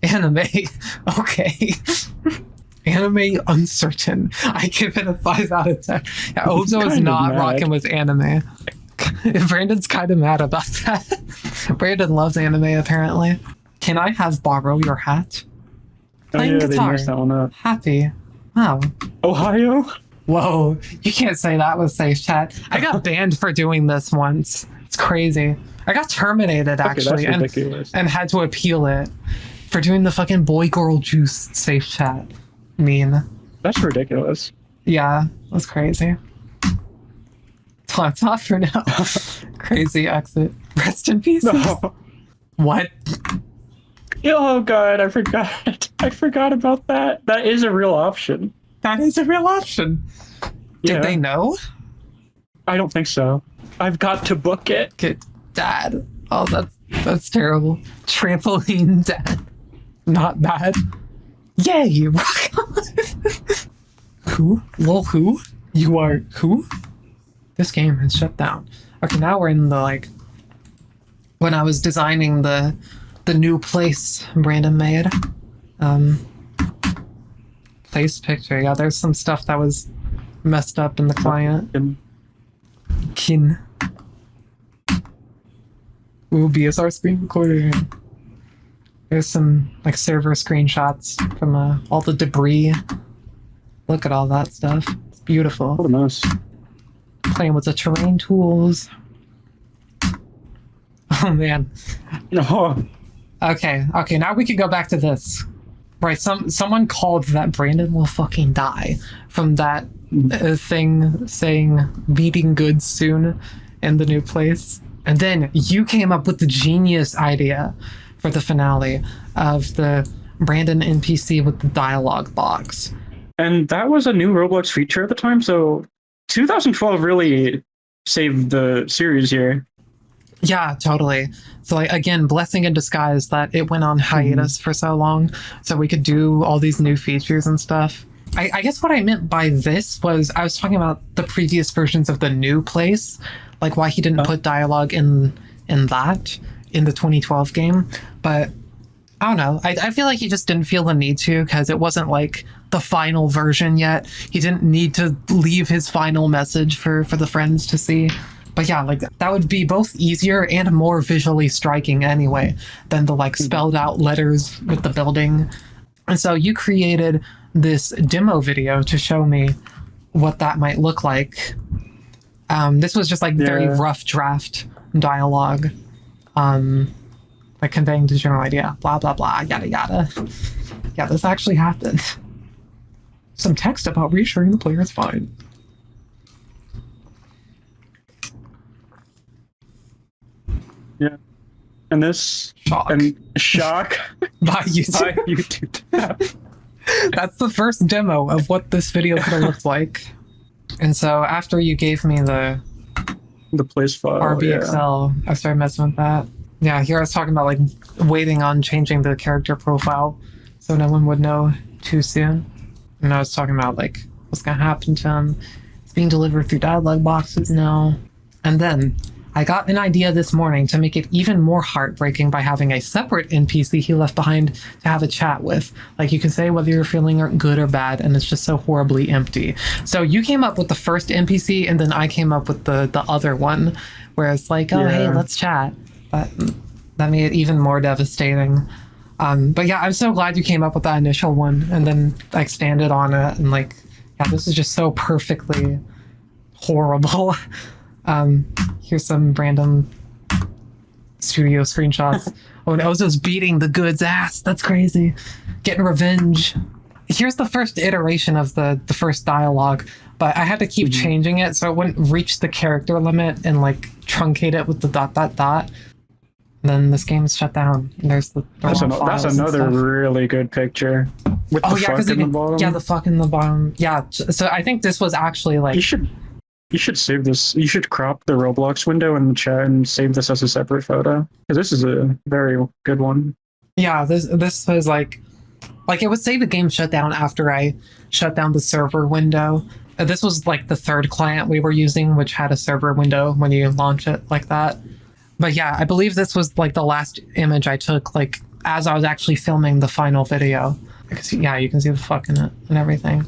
Speaker 2: Anime. Okay. Anime uncertain. I give it a 5 out of 10. Yeah, Ozo is not rocking with anime. Brandon's kind of mad about that. Brandon loves anime, apparently. Can I have borrow your hat? Playing guitar.
Speaker 3: They messed that one up.
Speaker 2: Happy. Wow.
Speaker 3: Ohio?
Speaker 2: Whoa. You can't say that with safe chat. I got banned for doing this once. It's crazy. I got terminated, actually,
Speaker 3: that's ridiculous.
Speaker 2: and had to appeal it for doing the fucking boy girl juice safe chat meme.
Speaker 3: That's ridiculous.
Speaker 2: Yeah, that's crazy. That's off for now. Crazy exit. Rest in peace.
Speaker 3: No.
Speaker 2: What?
Speaker 3: Oh god, I forgot about that. That is a real option.
Speaker 2: That is a real option. Did they know?
Speaker 3: I don't think so. I've got to book it.
Speaker 2: Good dad. Oh, that's terrible. Trampoline dad. Not bad. Yay, rock on. Who? Lol, who? You are who? This game has shut down. Okay, now we're in the, like, when I was designing the new place Brandon made. Place picture. Yeah, there's some stuff that was messed up in the client. Kin. Ooh, BSR screen recorder. There's some, like, server screenshots from all the debris. Look at all that stuff. It's beautiful.
Speaker 3: What a mess.
Speaker 2: Playing with the terrain tools. Oh, man.
Speaker 3: Oh.
Speaker 2: Okay, now we can go back to this. Right, someone called that Brandon will fucking die from that thing saying meeting goods soon in the new place. And then you came up with the genius idea for the finale of the Brandon NPC with the dialogue box.
Speaker 3: And that was a new Roblox feature at the time, so 2012 really saved the series here.
Speaker 2: Yeah, totally. So, like, again, blessing in disguise that it went on hiatus for so long so we could do all these new features and stuff. I guess what I meant by this was I was talking about the previous versions of the new place, like why he didn't put dialogue in the 2012 game. But I don't know. I feel like he just didn't feel the need to, because it wasn't like the final version yet. He didn't need to leave his final message for the friends to see. But yeah, like, that would be both easier and more visually striking anyway than the, like, spelled out letters with the building. And so you created this demo video to show me what that might look like. This was just, like, very rough draft dialogue, like conveying the general idea, blah, blah, blah, yada, yada. Yeah, this actually happened. Some text about reassuring the player is fine.
Speaker 3: Yeah. And this
Speaker 2: Shock.
Speaker 3: And shock
Speaker 2: By YouTube.
Speaker 3: by YouTube.
Speaker 2: That's the first demo of what this video could have looked like. And so after you gave me the
Speaker 3: place file.
Speaker 2: RBXL, I started messing with that. Yeah, here I was talking about, like, waiting on changing the character profile so no one would know too soon. And I was talking about, like, what's gonna happen to him. It's being delivered through dialogue boxes now. And then I got an idea this morning to make it even more heartbreaking by having a separate NPC he left behind to have a chat with. Like, you can say whether you're feeling good or bad, and it's just so horribly empty. So you came up with the first NPC, and then I came up with the other one, where it's like, oh, hey, let's chat. But that made it even more devastating. But yeah, I'm so glad you came up with that initial one, and then I expanded on it, and, like, yeah, this is just so perfectly horrible. Here's some random studio screenshots. Oh, and Ozo's beating the goods ass. That's crazy. Getting revenge. Here's the first iteration of the first dialogue, but I had to keep changing it so it wouldn't reach the character limit and, like, truncate it with the ... Then this game's shut down. And there's that's
Speaker 3: another really good picture. With the fuck in the bottom.
Speaker 2: Yeah, the fuck in the bottom. Yeah, so I think this was actually, like...
Speaker 3: You should save this. You should crop the Roblox window in the chat and save this as a separate photo. Because this is a very good one.
Speaker 2: Yeah, this was like it would say the game shut down after I shut down the server window. This was, like, the third client we were using, which had a server window when you launch it like that. But yeah, I believe this was, like, the last image I took, like, as I was actually filming the final video. Because, yeah, you can see the fuck in it and everything.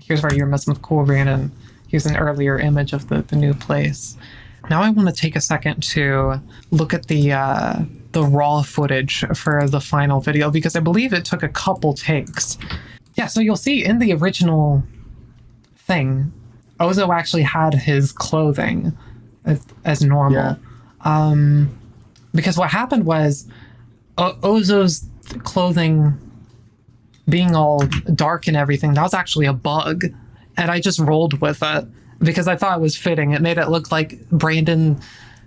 Speaker 2: Here's where you're messing with Cool Brandon. Here's an earlier image of the new place. Now I want to take a second to look at the raw footage for the final video, because I believe it took a couple takes. Yeah, so you'll see in the original thing, Ozo actually had his clothing as normal. Yeah. Because what happened was Ozo's clothing being all dark and everything, that was actually a bug. And I just rolled with it because I thought it was fitting. It made it look like Brandon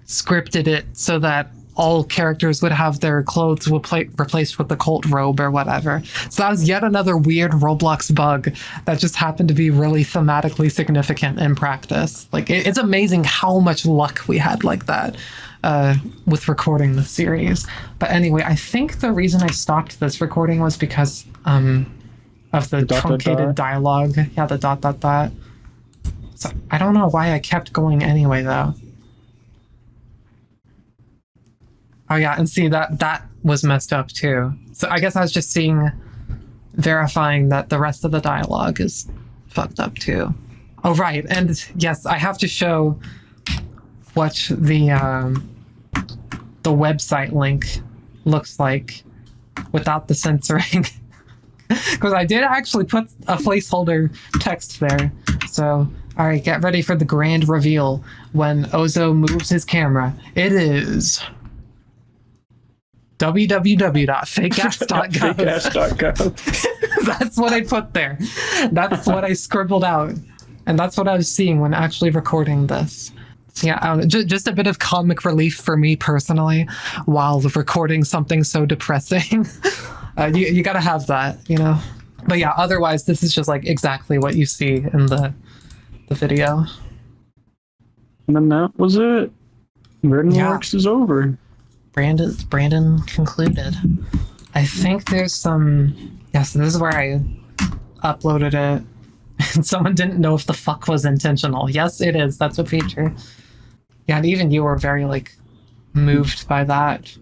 Speaker 2: scripted it so that all characters would have their clothes replaced with the cult robe or whatever. So that was yet another weird Roblox bug that just happened to be really thematically significant in practice. Like, it's amazing how much luck we had like that. with recording the series. But anyway, I think the reason I stopped this recording was because of the truncated dialogue. Yeah, the ... So I don't know why I kept going anyway, though. Oh yeah, and see, that was messed up too. So I guess I was just verifying that the rest of the dialogue is fucked up too. Oh right, and yes, I have to show what the website link looks like without the censoring. Because I did actually put a placeholder text there. So, all right, get ready for the grand reveal when Ozo moves his camera. It is www.fakeass.gov. That's what I put there. That's what I scribbled out. And that's what I was seeing when actually recording this. So yeah, I don't know, just a bit of comic relief for me personally while recording something so depressing. You gotta have that, you know? But yeah, otherwise this is just like exactly what you see in the video.
Speaker 3: And then that was it. Written Works is over.
Speaker 2: Brandon concluded. I think there's some... Yes, this is where I uploaded it. And someone didn't know if the fuck was intentional. Yes, it is. That's a feature. Yeah, and even you were very, like, moved by that.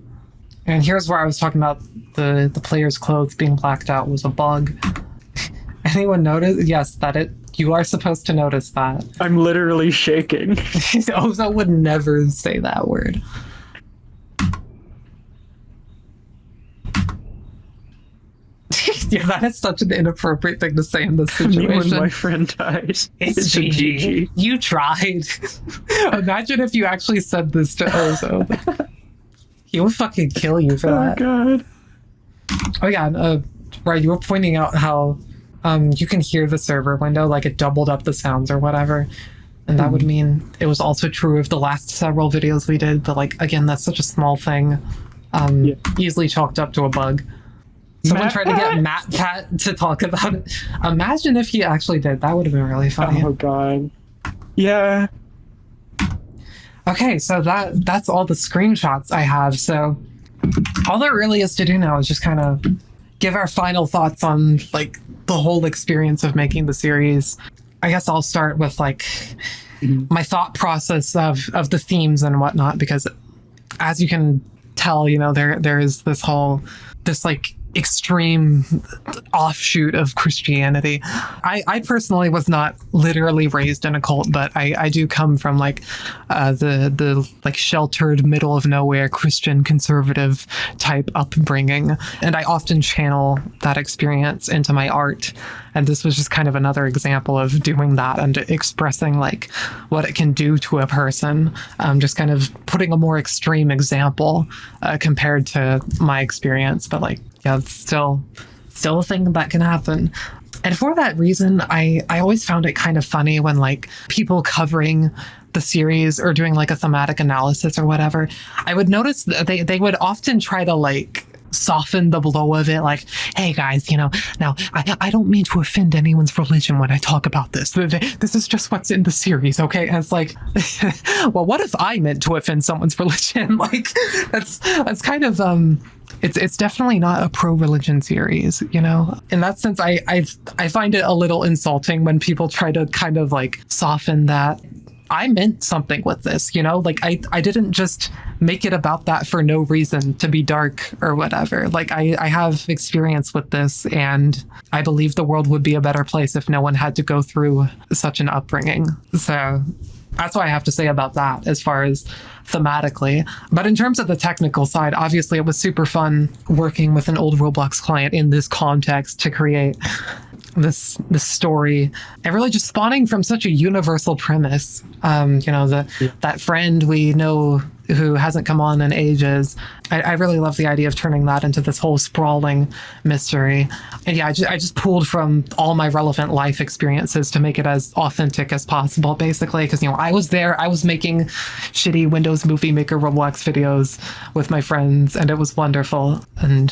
Speaker 2: And here's where I was talking about the player's clothes being blacked out was a bug. Anyone notice? Yes, you are supposed to notice that.
Speaker 3: I'm literally shaking.
Speaker 2: Ozo would never say that word. Yeah, that is such an inappropriate thing to say in this situation.
Speaker 3: Me when my friend dies.
Speaker 2: It's a GG. You tried. Imagine if you actually said this to Ozo. He would fucking kill you for that.
Speaker 3: Oh, God.
Speaker 2: Oh, yeah. Right, you were pointing out how you can hear the server window, like it doubled up the sounds or whatever. And that would mean it was also true of the last several videos we did. But, like, again, that's such a small thing. Easily chalked up to a bug. Someone tried to get Matt Pat to talk about it. Imagine if he actually did. That would have been really funny.
Speaker 3: Oh, God. Yeah.
Speaker 2: Okay, so that's all the screenshots I have. So all there really is to do now is just kind of give our final thoughts on, like, the whole experience of making the series. I guess I'll start with, like, my thought process of the themes and whatnot, because as you can tell, you know, there is this like extreme offshoot of Christianity. I personally was not literally raised in a cult, but I do come from like the like sheltered middle of nowhere Christian conservative type upbringing, and I often channel that experience into my art. And this was just kind of another example of doing that and expressing like what it can do to a person. Just kind of putting a more extreme example compared to my experience, but like, yeah, it's still a thing that can happen. And for that reason, I always found it kind of funny when like people covering the series or doing like a thematic analysis or whatever, I would notice that they would often try to like soften the blow of it, like, hey guys, you know, now I don't mean to offend anyone's religion when I talk about this. This is just what's in the series, okay? And it's like, well, what if I meant to offend someone's religion? Like, that's kind of it's definitely not a pro-religion series, you know? In that sense, I find it a little insulting when people try to kind of like soften that. I meant something with this, you know? Like, I didn't just make it about that for no reason to be dark or whatever. Like, I have experience with this, and I believe the world would be a better place if no one had to go through such an upbringing. So that's what I have to say about that as far as thematically. But in terms of the technical side, obviously it was super fun working with an old Roblox client in this context to create this story, and really just spawning from such a universal premise. You know, that friend we know who hasn't come on in ages. I really love the idea of turning that into this whole sprawling mystery. And yeah, I just pulled from all my relevant life experiences to make it as authentic as possible, basically. Because, you know, I was there, I was making shitty Windows Movie Maker Roblox videos with my friends, and it was wonderful. And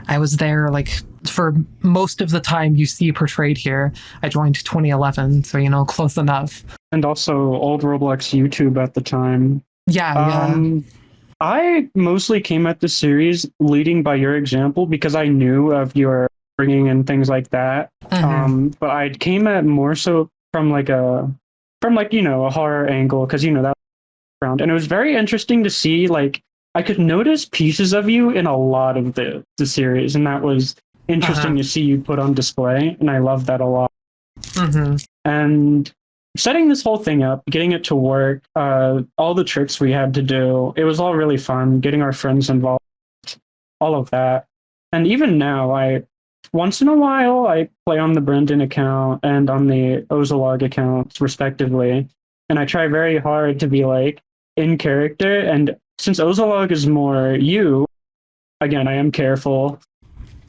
Speaker 2: I was there, like, for most of the time you see portrayed here. I joined 2011, so, you know, close enough.
Speaker 3: And also old Roblox YouTube at the time.
Speaker 2: Yeah.
Speaker 3: I mostly came at the series leading by your example because I knew of your bringing and things like that. But I came at more so from like a horror angle because that background, and it was very interesting to see. Like I could notice pieces of you in a lot of the series, and that was interesting to see you put on display, and I love that a lot. And setting this whole thing up, getting it to work, all the tricks we had to do, it was all really fun. Getting our friends involved, all of that, and even now, once in a while I play on the Brendan account and on the Ozolog accounts, respectively, and I try very hard to be like in character. And since Ozolog is more you, again, I am careful.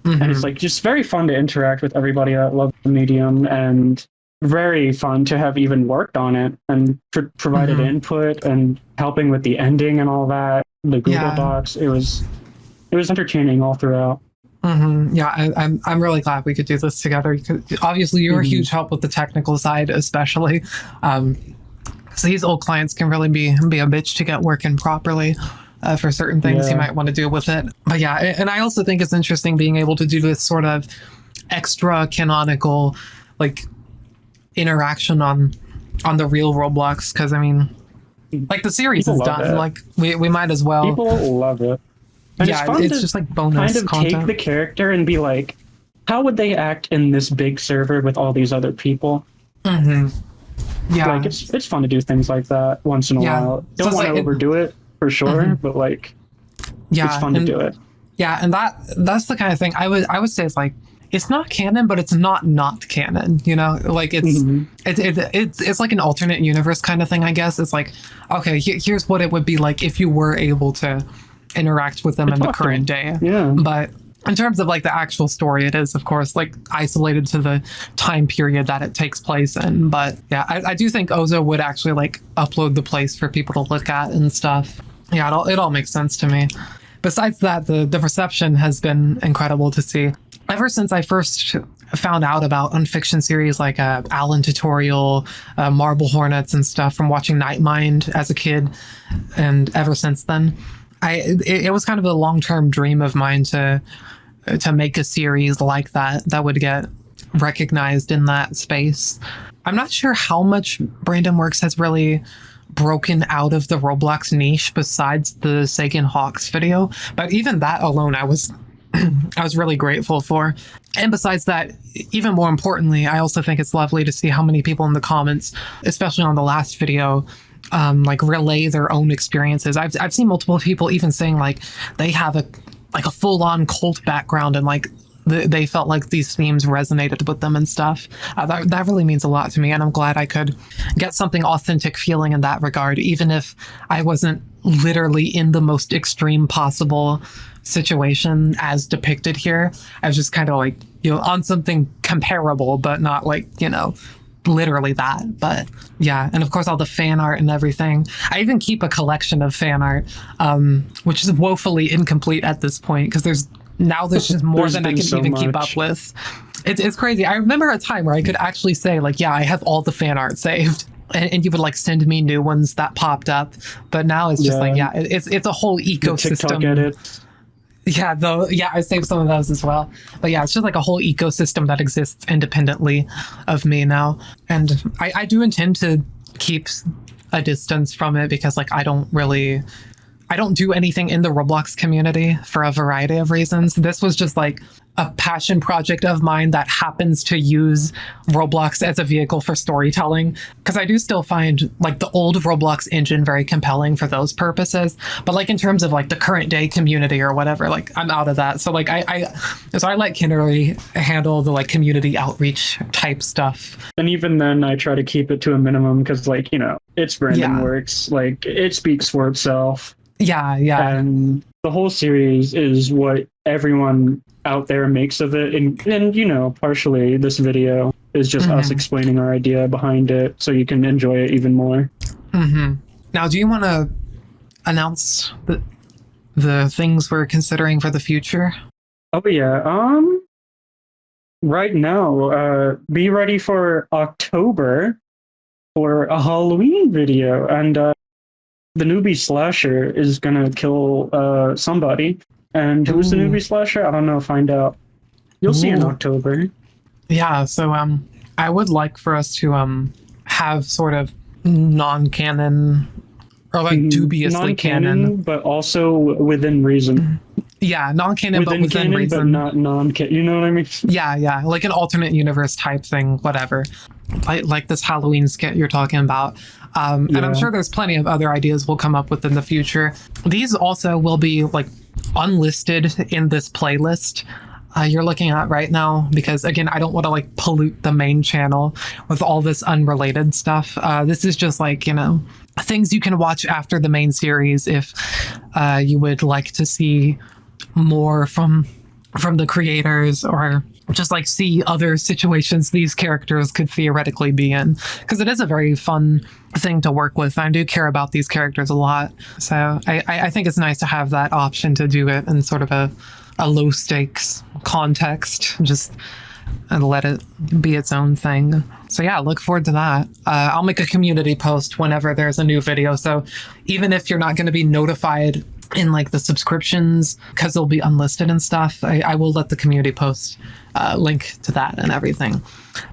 Speaker 3: And it's like just very fun to interact with everybody that loves the medium, and very fun to have even worked on it and provided input and helping with the ending and all that. The Google Docs, it was entertaining all throughout.
Speaker 2: Yeah, I'm really glad we could do this together. Obviously, you're a huge help with the technical side, especially. So these old clients can really be a bitch to get working properly. For certain things you might want to do with it. But yeah, and I also think it's interesting being able to do this sort of extra canonical like interaction on the real Roblox, because I mean, like the series is done. It. Like we might as well.
Speaker 3: People love it. And
Speaker 2: yeah, it's just like bonus
Speaker 3: kind of
Speaker 2: content.
Speaker 3: Take the character and be like, how would they act in this big server with all these other people?
Speaker 2: Yeah,
Speaker 3: like it's fun to do things like that once in a while. Don't want to overdo it. For sure, but like, it's fun to do it.
Speaker 2: Yeah, and that's the kind of thing I would say is like, it's not canon, but it's not canon. You know, like it's like an alternate universe kind of thing. I guess it's like, okay, here's what it would be like if you were able to interact with them in the current day.
Speaker 3: Yeah,
Speaker 2: but in terms of like the actual story, it is of course like isolated to the time period that it takes place in. But yeah, I do think Ozo would actually like upload the place for people to look at and stuff. Yeah, it all makes sense to me. Besides that, the reception has been incredible to see. Ever since I first found out about unfiction series like Alan Tutorial, Marble Hornets and stuff from watching Nightmind as a kid, and ever since then, it was kind of a long-term dream of mine to make a series like that would get recognized in that space. I'm not sure how much Brandon Works has really broken out of the Roblox niche besides the Sagan Hawks video, but even that alone I was really grateful for. And besides that, even more importantly, I also think it's lovely to see how many people in the comments, especially on the last video, like relay their own experiences. I've seen multiple people even saying like they have a full-on cult background and like they felt like these themes resonated with them and stuff. That really means a lot to me, and I'm glad I could get something authentic feeling in that regard, even if I wasn't literally in the most extreme possible situation as depicted here. I was just kind of like, on something comparable, but not like, literally that. But yeah, and of course all the fan art and everything. I even keep a collection of fan art, which is woefully incomplete at this point because there's just more than I can even keep up with. It's crazy. I remember a time where I could actually say like, yeah, I have all the fan art saved, and you would like send me new ones that popped up. But now it's just like, yeah, it's a whole ecosystem. The TikTok edits. Yeah, though. Yeah, I saved some of those as well. But yeah, it's just like a whole ecosystem that exists independently of me now. And I do intend to keep a distance from it because like I don't do anything in the Roblox community for a variety of reasons. This was just like a passion project of mine that happens to use Roblox as a vehicle for storytelling. Because I do still find like the old Roblox engine very compelling for those purposes. But like in terms of like the current day community or whatever, like I'm out of that. So like I let Kinery handle the like community outreach type stuff.
Speaker 3: And even then I try to keep it to a minimum because like, it's Brandon Works. Like it speaks for itself.
Speaker 2: Yeah.
Speaker 3: And the whole series is what everyone out there makes of it. And partially this video is just us explaining our idea behind it so you can enjoy it even more.
Speaker 2: Now, do you want to announce the things we're considering for the future?
Speaker 3: Oh, yeah. Right now, be ready for October for a Halloween video. And the newbie slasher is gonna kill somebody. And who's the newbie slasher? I don't know. Find out. You'll see in October.
Speaker 2: Yeah. So I would like for us to have sort of non-canon or like dubiously
Speaker 3: non-canon,
Speaker 2: canon,
Speaker 3: but also within reason.
Speaker 2: Yeah, non-canon, but within
Speaker 3: canon,
Speaker 2: reason.
Speaker 3: but not non-canon. You know what I mean?
Speaker 2: Yeah, like an alternate universe type thing, whatever. Like this Halloween skit you're talking about. And I'm sure there's plenty of other ideas we'll come up with in the future. These also will be like unlisted in this playlist you're looking at right now, because again, I don't want to like pollute the main channel with all this unrelated stuff. This is just like, things you can watch after the main series if you would like to see more from the creators, or just like see other situations these characters could theoretically be in, because it is a very fun thing to work with. I do care about these characters a lot, so I think it's nice to have that option to do it in sort of a low stakes context, just and let it be its own thing. So yeah, look forward to that. I'll make a community post whenever there's a new video, so even if you're not going to be notified in like the subscriptions because they'll be unlisted and stuff, I will let the community post link to that and everything.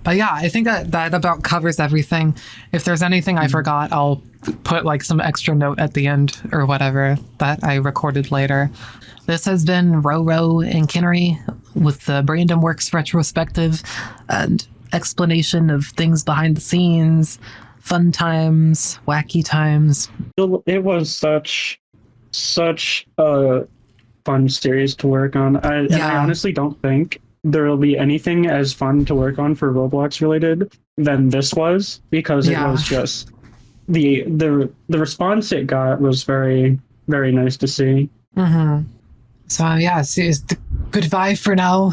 Speaker 2: But yeah, I think that about covers everything. If there's anything I forgot, I'll put like some extra note at the end or whatever that I recorded later. This has been Rowrow and Kinery with the Brandon Works retrospective and explanation of things behind the scenes, fun times, wacky times.
Speaker 3: It was such a fun series to work on. And I honestly don't think there will be anything as fun to work on for Roblox related than this was, because it was just the response it got was very, very nice to see.
Speaker 2: So yeah, goodbye for now.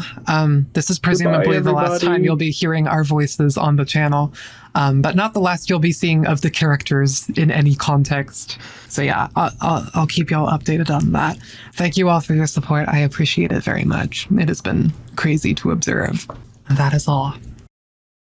Speaker 2: This is presumably the last time you'll be hearing our voices on the channel, but not the last you'll be seeing of the characters in any context. So yeah, I'll keep y'all updated on that. Thank you all for your support. I appreciate it very much. It has been crazy to observe. And that is all.